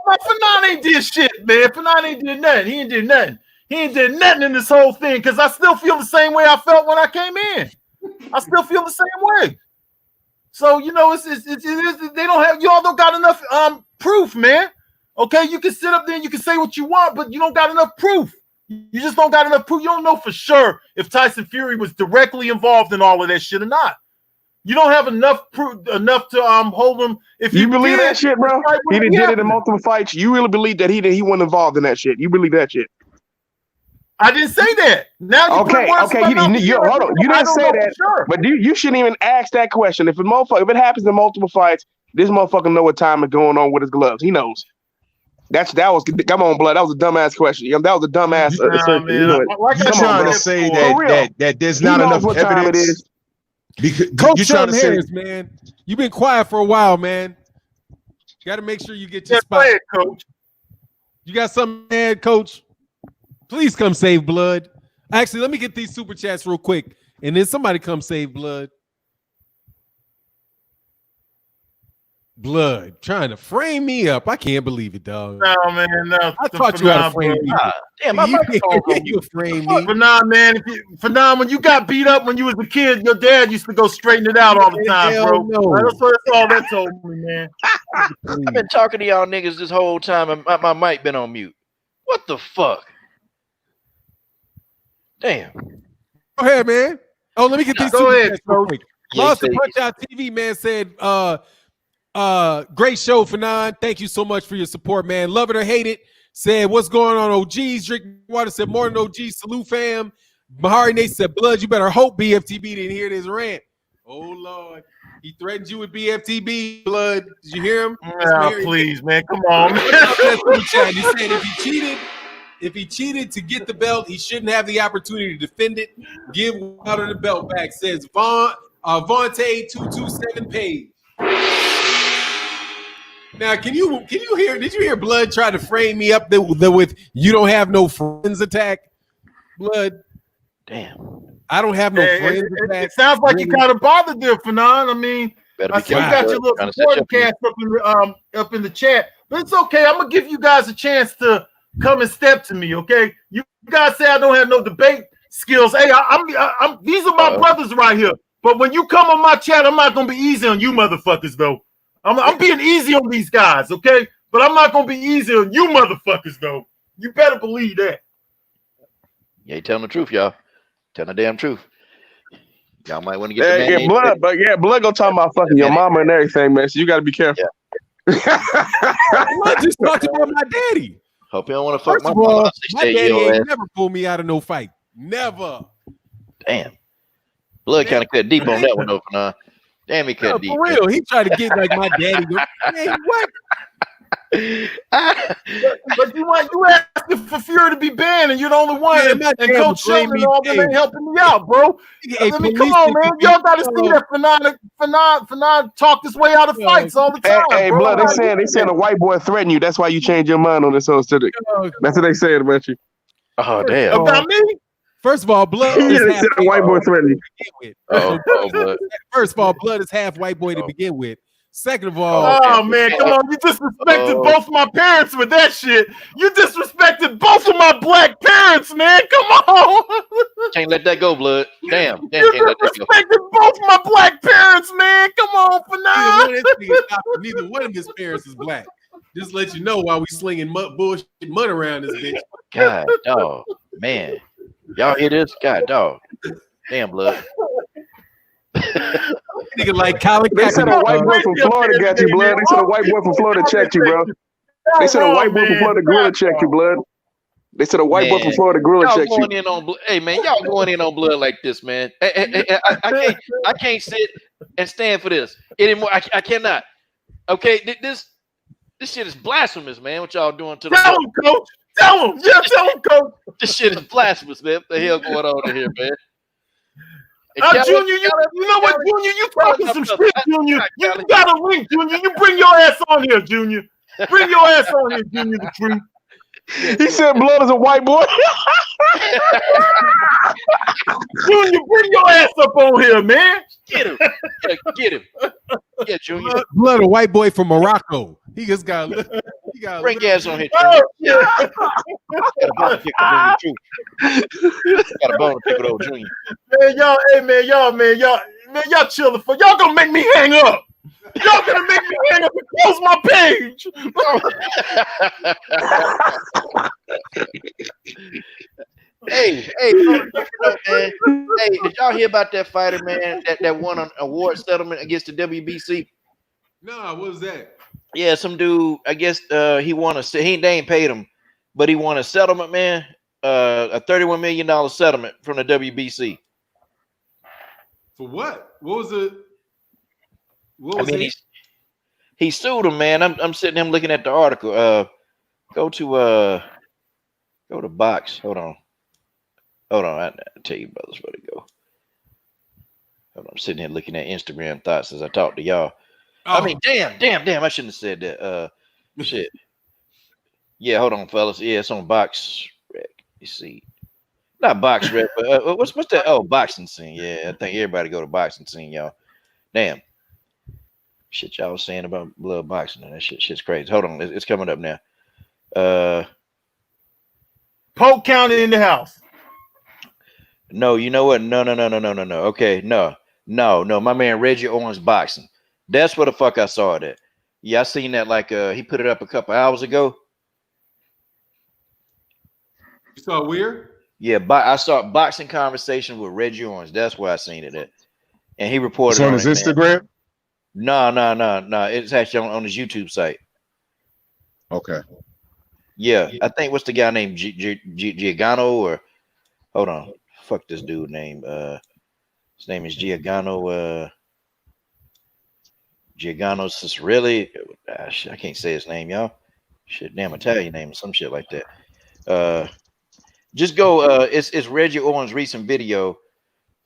Fanon ain't did shit, man. Fanon ain't did nothing. He ain't did nothing. He ain't did nothing in this whole thing because I still feel the same way I felt when I came in. I still feel the same way. So you know, it's they don't have y'all don't got enough proof, man. Okay, you can sit up there and you can say what you want, but you don't got enough proof. You just don't got enough proof. You don't know for sure if Tyson Fury was directly involved in all of that shit or not. You don't have enough proof enough to hold him. If you believe that shit, bro, he did it in multiple fights. You really believe that he wasn't involved in that shit? You believe that shit? I didn't say that. Now you okay. Hold on. You didn't say that, sure. But you shouldn't even ask that question. If it happens in multiple fights, this motherfucker know what time is going on with his gloves. He knows. Come on, blood. That was a dumbass question. That was a dumbass. You're trying to say that there's not enough evidence. Coach Sean Harris, man, you've been quiet for a while, man. You got to make sure you get your spot, Coach. You got something to add, Coach? Please come save blood. Actually, let me get these super chats real quick, and then somebody come save blood. Blood trying to frame me up. I can't believe it, dog. No, man, no. I taught you how to frame me up. Damn, you frame me. Fanon, man, when you got beat up when you was a kid, your dad used to go straighten it out all the time, bro. No. That's all that told me, man. I've been talking to y'all niggas this whole time, and my mic been on mute. What the fuck? Damn. Go ahead, man. Oh, let me get these. Go ahead, Coach. Lost the Punch Out TV, man, said, great show, Fanon. Thank you so much for your support, man. Love it or hate it. Said, what's going on, OGs? Drink water. Said, more than OGs. Salute, fam. Bahari Nate said, blood, you better hope BFTB didn't hear this rant. Oh, Lord. He threatened you with BFTB, blood. Did you hear him? Please, man. Come on. He said if he cheated to get the belt, he shouldn't have the opportunity to defend it. Give Wilder the belt back. Says Vontae 227 page. Now, can you hear? Did you hear Blood try to frame me up with "you don't have no friends" attack? Blood, damn, I don't have no friends attack. It sounds like you kind of bothered there, Fanon. I mean, I see you got your little supporting cast up in the chat, but it's okay. I'm gonna give you guys a chance to come and step to me. Okay, you guys say I don't have no debate skills. Hey, I'm these are my brothers right here. But when you come on my chat, I'm not gonna be easy on you motherfuckers though. I'm being easy on these guys, okay? But I'm not gonna be easy on you motherfuckers, though. You better believe that. Yeah, you telling the truth, y'all. Telling the damn truth. Y'all might want to get blood gonna talk about fucking your mama and everything, man. So you gotta be careful. I just talked about my daddy. Hope you don't want to fuck First my of all, mama. my daddy ain't never pulled me out of no fight. Never. Damn. Blood kind of cut deep on that one, though. Damn, he cut deep. For real, he tried to get like my daddy. Man, what? But you asking for Fury to be banned, and you're the only one. Man, and Coach Shelton and all them ain't helping me out, bro. I mean, come on, man. Y'all got to see that Fanon talk his way out of fights all the time. Hey, bro. Blood, they saying a white boy threatened you. That's why you changed your mind on this whole subject. That's what they said about you. Oh, damn. About me? First of all, Blood Yeah, is they half said a white boy threatened you. Blood. First of all, Blood is half white boy to begin with. Second of all, oh man, come on! You disrespected both my parents with that shit. You disrespected both of my black parents, man. Come on! Can't let that go, Blood. Damn. You disrespected both my black parents, man. Come on, Fanon. Neither one of his parents is black. Just let you know while we slinging bullshit mud around this bitch. God, dog, man, y'all hear this? God, dog, damn, Blood. Nigga like Colin They said a white boy from Florida got you, Blood. They said a white boy from Florida checked you, bro. They said a white boy from Florida gorilla checked you, Blood. They said a white boy from Florida gorilla checked you. In on, hey man, y'all going in on Blood like this, man. I can't sit and stand for this anymore. I cannot. Okay, this shit is blasphemous, man. What y'all doing to the Tell him, Coach. Tell him. Yeah, tell him, Coach. This shit is blasphemous, man. What the hell going on in here, man? Junior, you know what, Junior? You talking some shit, Junior. You got a link, Junior. You bring your ass on here, Junior. Bring your ass on here, Junior, the truth. He said Blood is a white boy. Junior, bring your ass up on here, man. Get him. Get him. Yeah, Junior. Blood, a white boy from Morocco. He just got bring ass on here, Junior. Got a bone to pick with old Junior. Man, y'all chill the fuck. Y'all gonna make me hang up. Y'all gonna make me hang up and close my page. Hey, man. Hey, did y'all hear about that fighter, man? That won an award settlement against the WBC? No, what was that? Yeah, some dude. I guess he won they ain't paid him, but he won a settlement, man. A $31 million settlement from the WBC. For what? What was it? He sued him, man. I'm sitting here looking at the article. Go to Box. Hold on. I tell you, brothers, where to go. Hold on. I'm sitting here looking at Instagram thoughts as I talk to y'all. Oh. I mean, damn. I shouldn't have said that. Shit. Yeah, hold on, fellas. Yeah, it's on Box Rec. You see. Not Box Rec, but what's that? Oh, Boxing Scene. Yeah, I think everybody go to Boxing Scene, y'all. Damn. Shit y'all was saying about blood boxing and that shit's crazy. Hold on, it's coming up now. Polk County in the house. No, you know what? No. Okay, no. My man Reggie Owens boxing. That's what the fuck I saw that. Yeah, I seen that like he put it up a couple hours ago. You saw Weir? Yeah, I saw boxing conversation with Reggie Owens. That's where I seen it at. And he reported on his Instagram. Man. No. It's actually on his YouTube site. Okay. Yeah, I think what's the guy named Giagano or hold on, fuck this dude name. His name is Giagano. Giagano Cicerelli. I can't say his name, y'all. Shit, damn Italian name or some shit like that. Just go. It's Reggie Owens' recent video,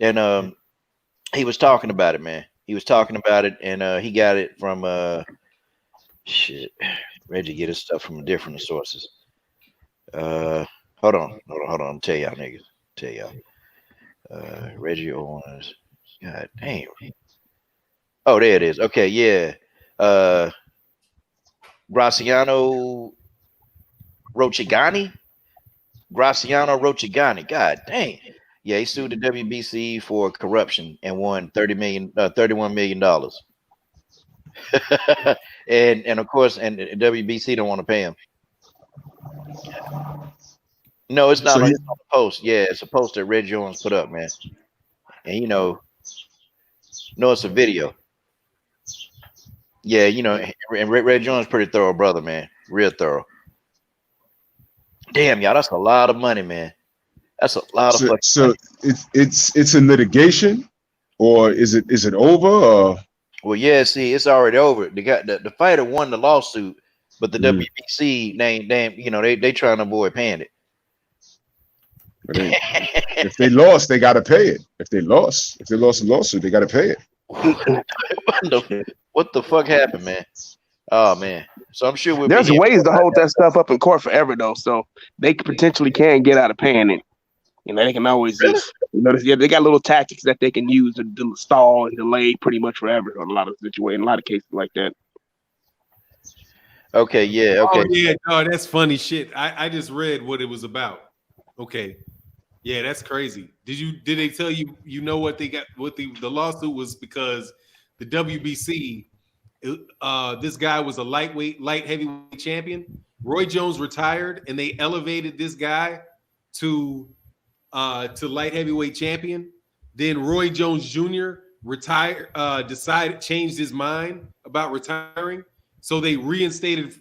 and he was talking about it, man. He was talking about it, and he got it from shit. Reggie get his stuff from different sources. Hold on. I'm tell y'all niggas. Reggie Owens. God damn. Oh, there it is. Okay, yeah. Graziano Rochigani. God dang. Yeah, he sued the WBC for corruption and won $31 million. and of course, and WBC don't want to pay him. No, it's not on the post. Yeah, it's a post that Red Jones put up, man. And it's a video. Yeah, and Red Jones pretty thorough brother, man. Real thorough. Damn, y'all, that's a lot of money, man. That's a lot of fucking So money. it's in litigation, or is it over? Or Well, yeah, see, it's already over. The fighter won the lawsuit, but the WBC they trying to avoid paying it. if they lost, they got to pay it. If they lost the lawsuit, they got to pay it. What the fuck happened, man? Oh man. So I'm sure there's ways to hold that stuff up in court forever though, so they potentially can get out of paying it. You know, they can always just, they got little tactics that they can use to stall and delay pretty much forever on a lot of situations, a lot of cases like that. Okay, yeah, okay. Oh yeah, no, that's funny shit. I just read what it was about. Okay. Yeah, that's crazy. Did they tell you what they got, what the lawsuit was? Because the WBC, this guy was a light heavyweight champion. Roy Jones retired and they elevated this guy to light heavyweight champion. Then Roy Jones Jr. changed his mind about retiring. So they reinstated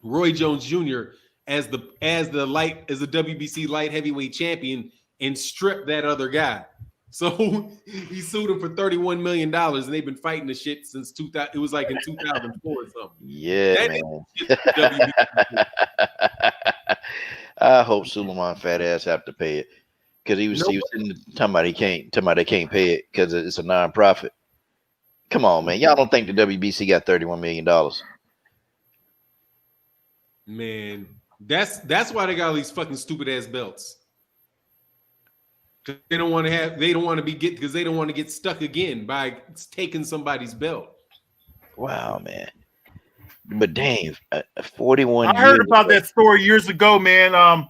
Roy Jones Jr. as the WBC light heavyweight champion and stripped that other guy. So he sued him for $31 million, and they've been fighting the shit since 2000. It was like in 2004 or something. Yeah, man. I hope Suleiman fat ass have to pay it because he was talking about they can't pay it because it's a non-profit. Come on, man. Y'all don't think the WBC got $31 million? Man, that's why they got all these fucking stupid ass belts. Because they don't want to get stuck again by taking somebody's belt. Wow, man. But Dave, 41. I heard about that story years ago, man.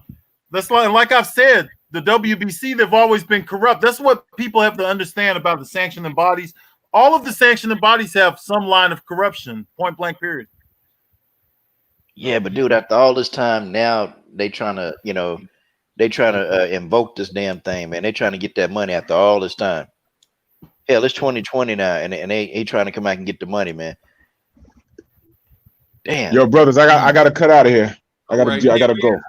That's like I've said, the WBC, they've always been corrupt. That's what people have to understand about the sanctioning bodies. All of the sanctioning bodies have some line of corruption, point blank period. Yeah, but dude, after all this time, now they trying to, invoke this damn thing, man. They trying to get that money after all this time. Hell, it's 2020 now, and they trying to come back and get the money, man. Damn. Yo, brothers, I got to cut out of here. I got to go.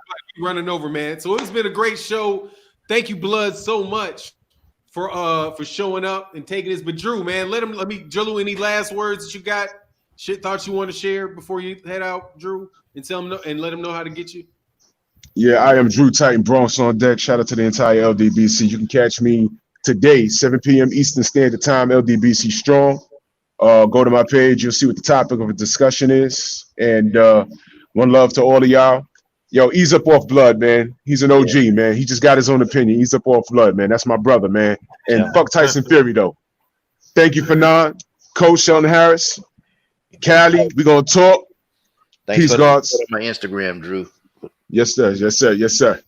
Running over, man. So it's been a great show. Thank you, Blood, so much for showing up and taking this. But Drew, man, Drew, any last words that you got? Thoughts you want to share before you head out, Drew, and tell them and let them know how to get you. Yeah, I am Drew Titan, Bronx on deck. Shout out to the entire LDBC. You can catch me today, 7 p.m. Eastern Standard Time, LDBC Strong. Go to my page. You'll see what the topic of the discussion is. And one love to all of y'all. Yo, ease up off Blood, man. He's an OG, man. He just got his own opinion. Ease up off Blood, man. That's my brother, man. And fuck Tyson Fury, though. Thank you, Fanon. Coach Sheldon Harris. Cali, we're going to talk. Thanks. Peace, gods. My Instagram, Drew. Yes, sir. Yes, sir. Yes, sir.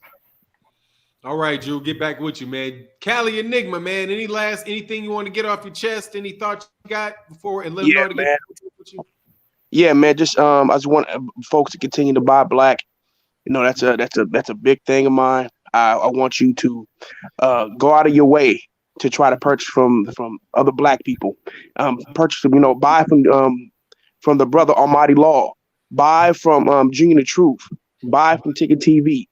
All right, Drew, get back with you, man. Cali Enigma, man. Anything you want to get off your chest? Any thoughts you got before and let them know to get with you? Yeah, man. Just I just want folks to continue to buy black. You know, that's a big thing of mine. I want you to go out of your way to try to purchase from other black people. Purchase, buy from the brother Almighty Law. Buy from Junior the Truth. Buy from Ticket TV.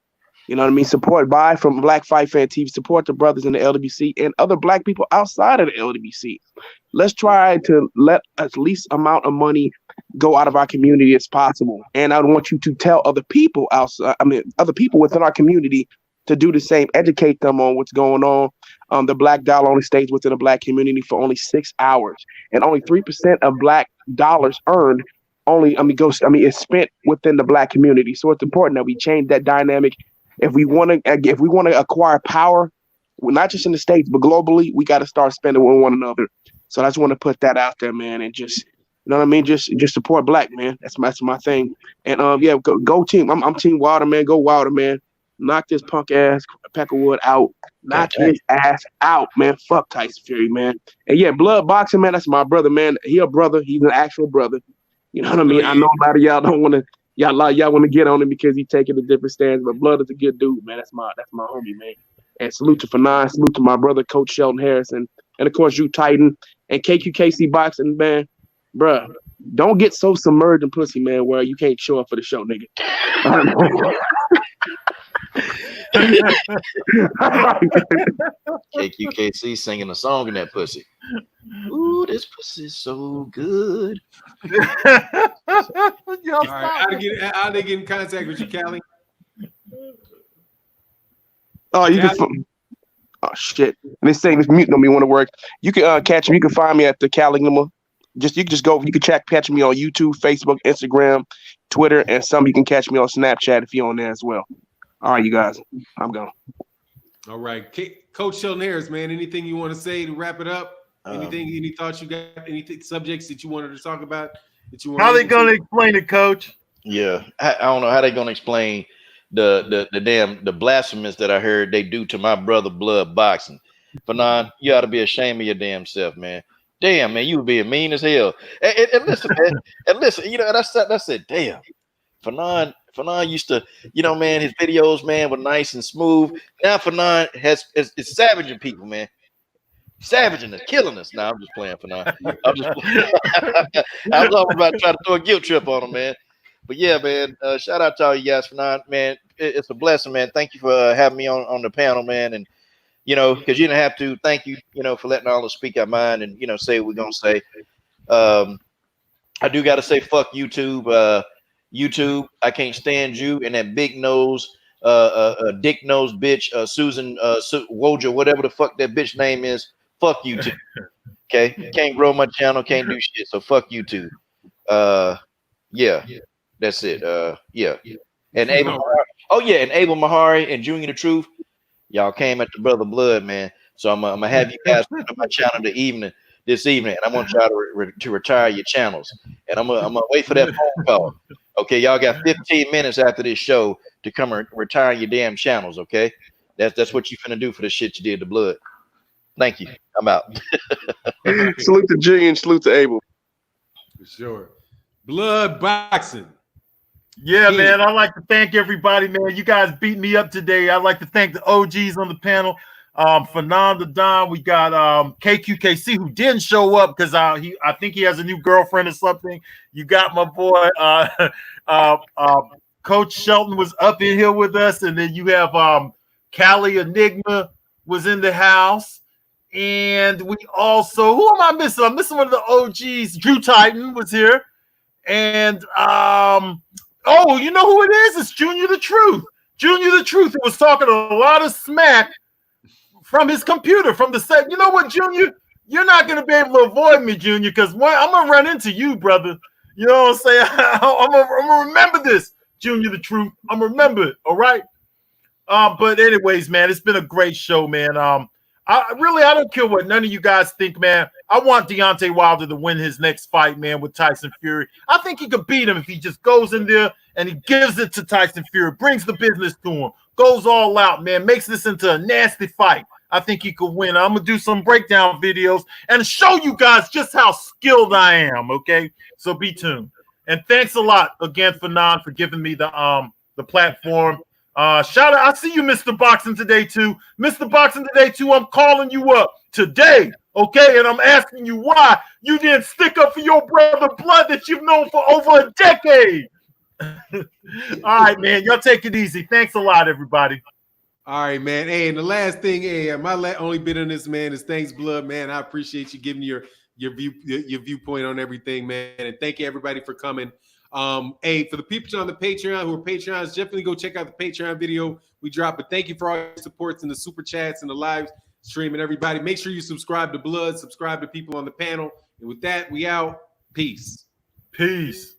You know what I mean? Buy from Black Fight Fan TV. Support the brothers in the LDBC and other black people outside of the LDBC. Let's try to let as least amount of money go out of our community as possible. And I want you to tell other people other people within our community to do the same. Educate them on what's going on. The black dollar only stays within the black community for only 6 hours, and only 3% of black dollars earned is spent within the black community. So it's important that we change that dynamic. If we want to acquire power, not just in the States but globally, we got to start spending with one another. So I just want to put that out there, man, and just just support black, man. That's my thing. And go team. I'm Team Wilder, man. Go Wilder, man. Knock this punk ass Peckerwood out. Knock his ass out, man. Fuck Tyson Fury, man. And yeah, blood boxing, man. That's my brother, man. He a brother. He's an actual brother. You know what I mean? I know a lot of y'all don't want to. Y'all want to get on him because he's taking a different stance, but Blood is a good dude, man. That's my homie, man. And salute to Fanon, salute to my brother, Coach Sheldon Harris, and of course Drew Titan and KQKC Boxing, man. Bruh, Don't get so submerged in pussy, man, where you can't show up for the show, nigga. KQKC singing a song in that pussy. Ooh, this pussy is so good. All right, how they get in contact with you, Callie? Oh, you can. Oh shit! And this thing is muting on me. Want to work? You can catch me. You can find me at the Cali number. You can just go. You can catch me on YouTube, Facebook, Instagram, Twitter, and some you can catch me on Snapchat if you're on there as well. All right, you guys, I'm gone. All right, Coach Sheldon Harris, man. Anything you want to say to wrap it up? Any thoughts you got? Any subjects that you wanted to talk about? How they gonna explain it, Coach? Yeah, I don't know how they gonna explain the blasphemous that I heard they do to my brother Blood boxing. Fanon, you ought to be ashamed of your damn self, man. Damn, man, you were being mean as hell. And listen, man, and listen, you know, and I said, damn, Fanon used to, you know, man, his videos, man, were nice and smooth. Now Fanon is savaging people, man. Savaging us, killing us. Now I'm just playing Fanon. I was almost about to try to throw a guilt trip on him, man. But yeah, man, shout out to all you guys, Fanon, man. It's a blessing, man. Thank you for having me on the panel, man. And you know, because you didn't have to. Thank you, you know, for letting all of us speak our mind and, you know, say what we're going to say. I do got to say, fuck YouTube. YouTube, I can't stand you and that big nose, dick nose bitch, Susan Wojcik, whatever the fuck that bitch name is. Fuck YouTube. Okay? Can't grow my channel, can't do shit. So fuck YouTube. Yeah, that's it. Yeah. And Abel Mahari. And Abel Mahari and Junior the Truth. Y'all came at the brother Blood, man. So I'm gonna have you guys come to my channel this evening, and I want y'all to retire your channels. And I'm gonna wait for that phone call. Okay, y'all got 15 minutes after this show to come and retire your damn channels. Okay, that's what you finna do for the shit you did to Blood. Thank you. I'm out. Salute to Junior and salute to Abel. For sure. Blood boxing. Yeah, man. I'd like to thank everybody, man. You guys beat me up today. I'd like to thank the OGs on the panel. Fanon the Don. We got KQKC, who didn't show up because I think he has a new girlfriend or something. You got my boy Coach Shelton was up in here with us, and then you have Callie Enigma was in the house. And we also, who am I missing? I'm missing one of the OGs. Drew Titan was here. And oh, you know who it is? It's Junior the Truth. Junior the Truth, who was talking a lot of smack from his computer, from the set. You know what, Junior? You're not going to be able to avoid me, Junior, because I'm going to run into you, brother. You know what I'm saying? I'm going to remember this, Junior the Truth. I'm going to remember it, all right? But anyways, man, it's been a great show, man. I don't care what none of you guys think, man. I want Deontay Wilder to win his next fight, man, with Tyson Fury. I think he could beat him if he just goes in there and he gives it to Tyson Fury, brings the business to him, goes all out, man, makes this into a nasty fight. I think he could win. I'm going to do some breakdown videos and show you guys just how skilled I am, okay? So be tuned. And thanks a lot again, Fanon, for giving me the platform. Shout out, I see you, Mr. Boxing Today too. Mr. Boxing Today too, I'm calling you up today, okay? And I'm asking you why you didn't stick up for your brother Blood that you've known for over a decade. All right, man, y'all take it easy. Thanks a lot, everybody. All right, man. Hey, and the last thing, hey, my only bit on this, man, is thanks, Blood, man. I appreciate you giving your viewpoint on everything, man. And thank you, everybody, for coming. Hey, for the people on the Patreon who are Patreons, definitely go check out the Patreon video we dropped. But thank you for all your supports and the super chats and the live stream and everybody. Make sure you subscribe to Blood, subscribe to people on the panel. And with that, we out. Peace. Peace.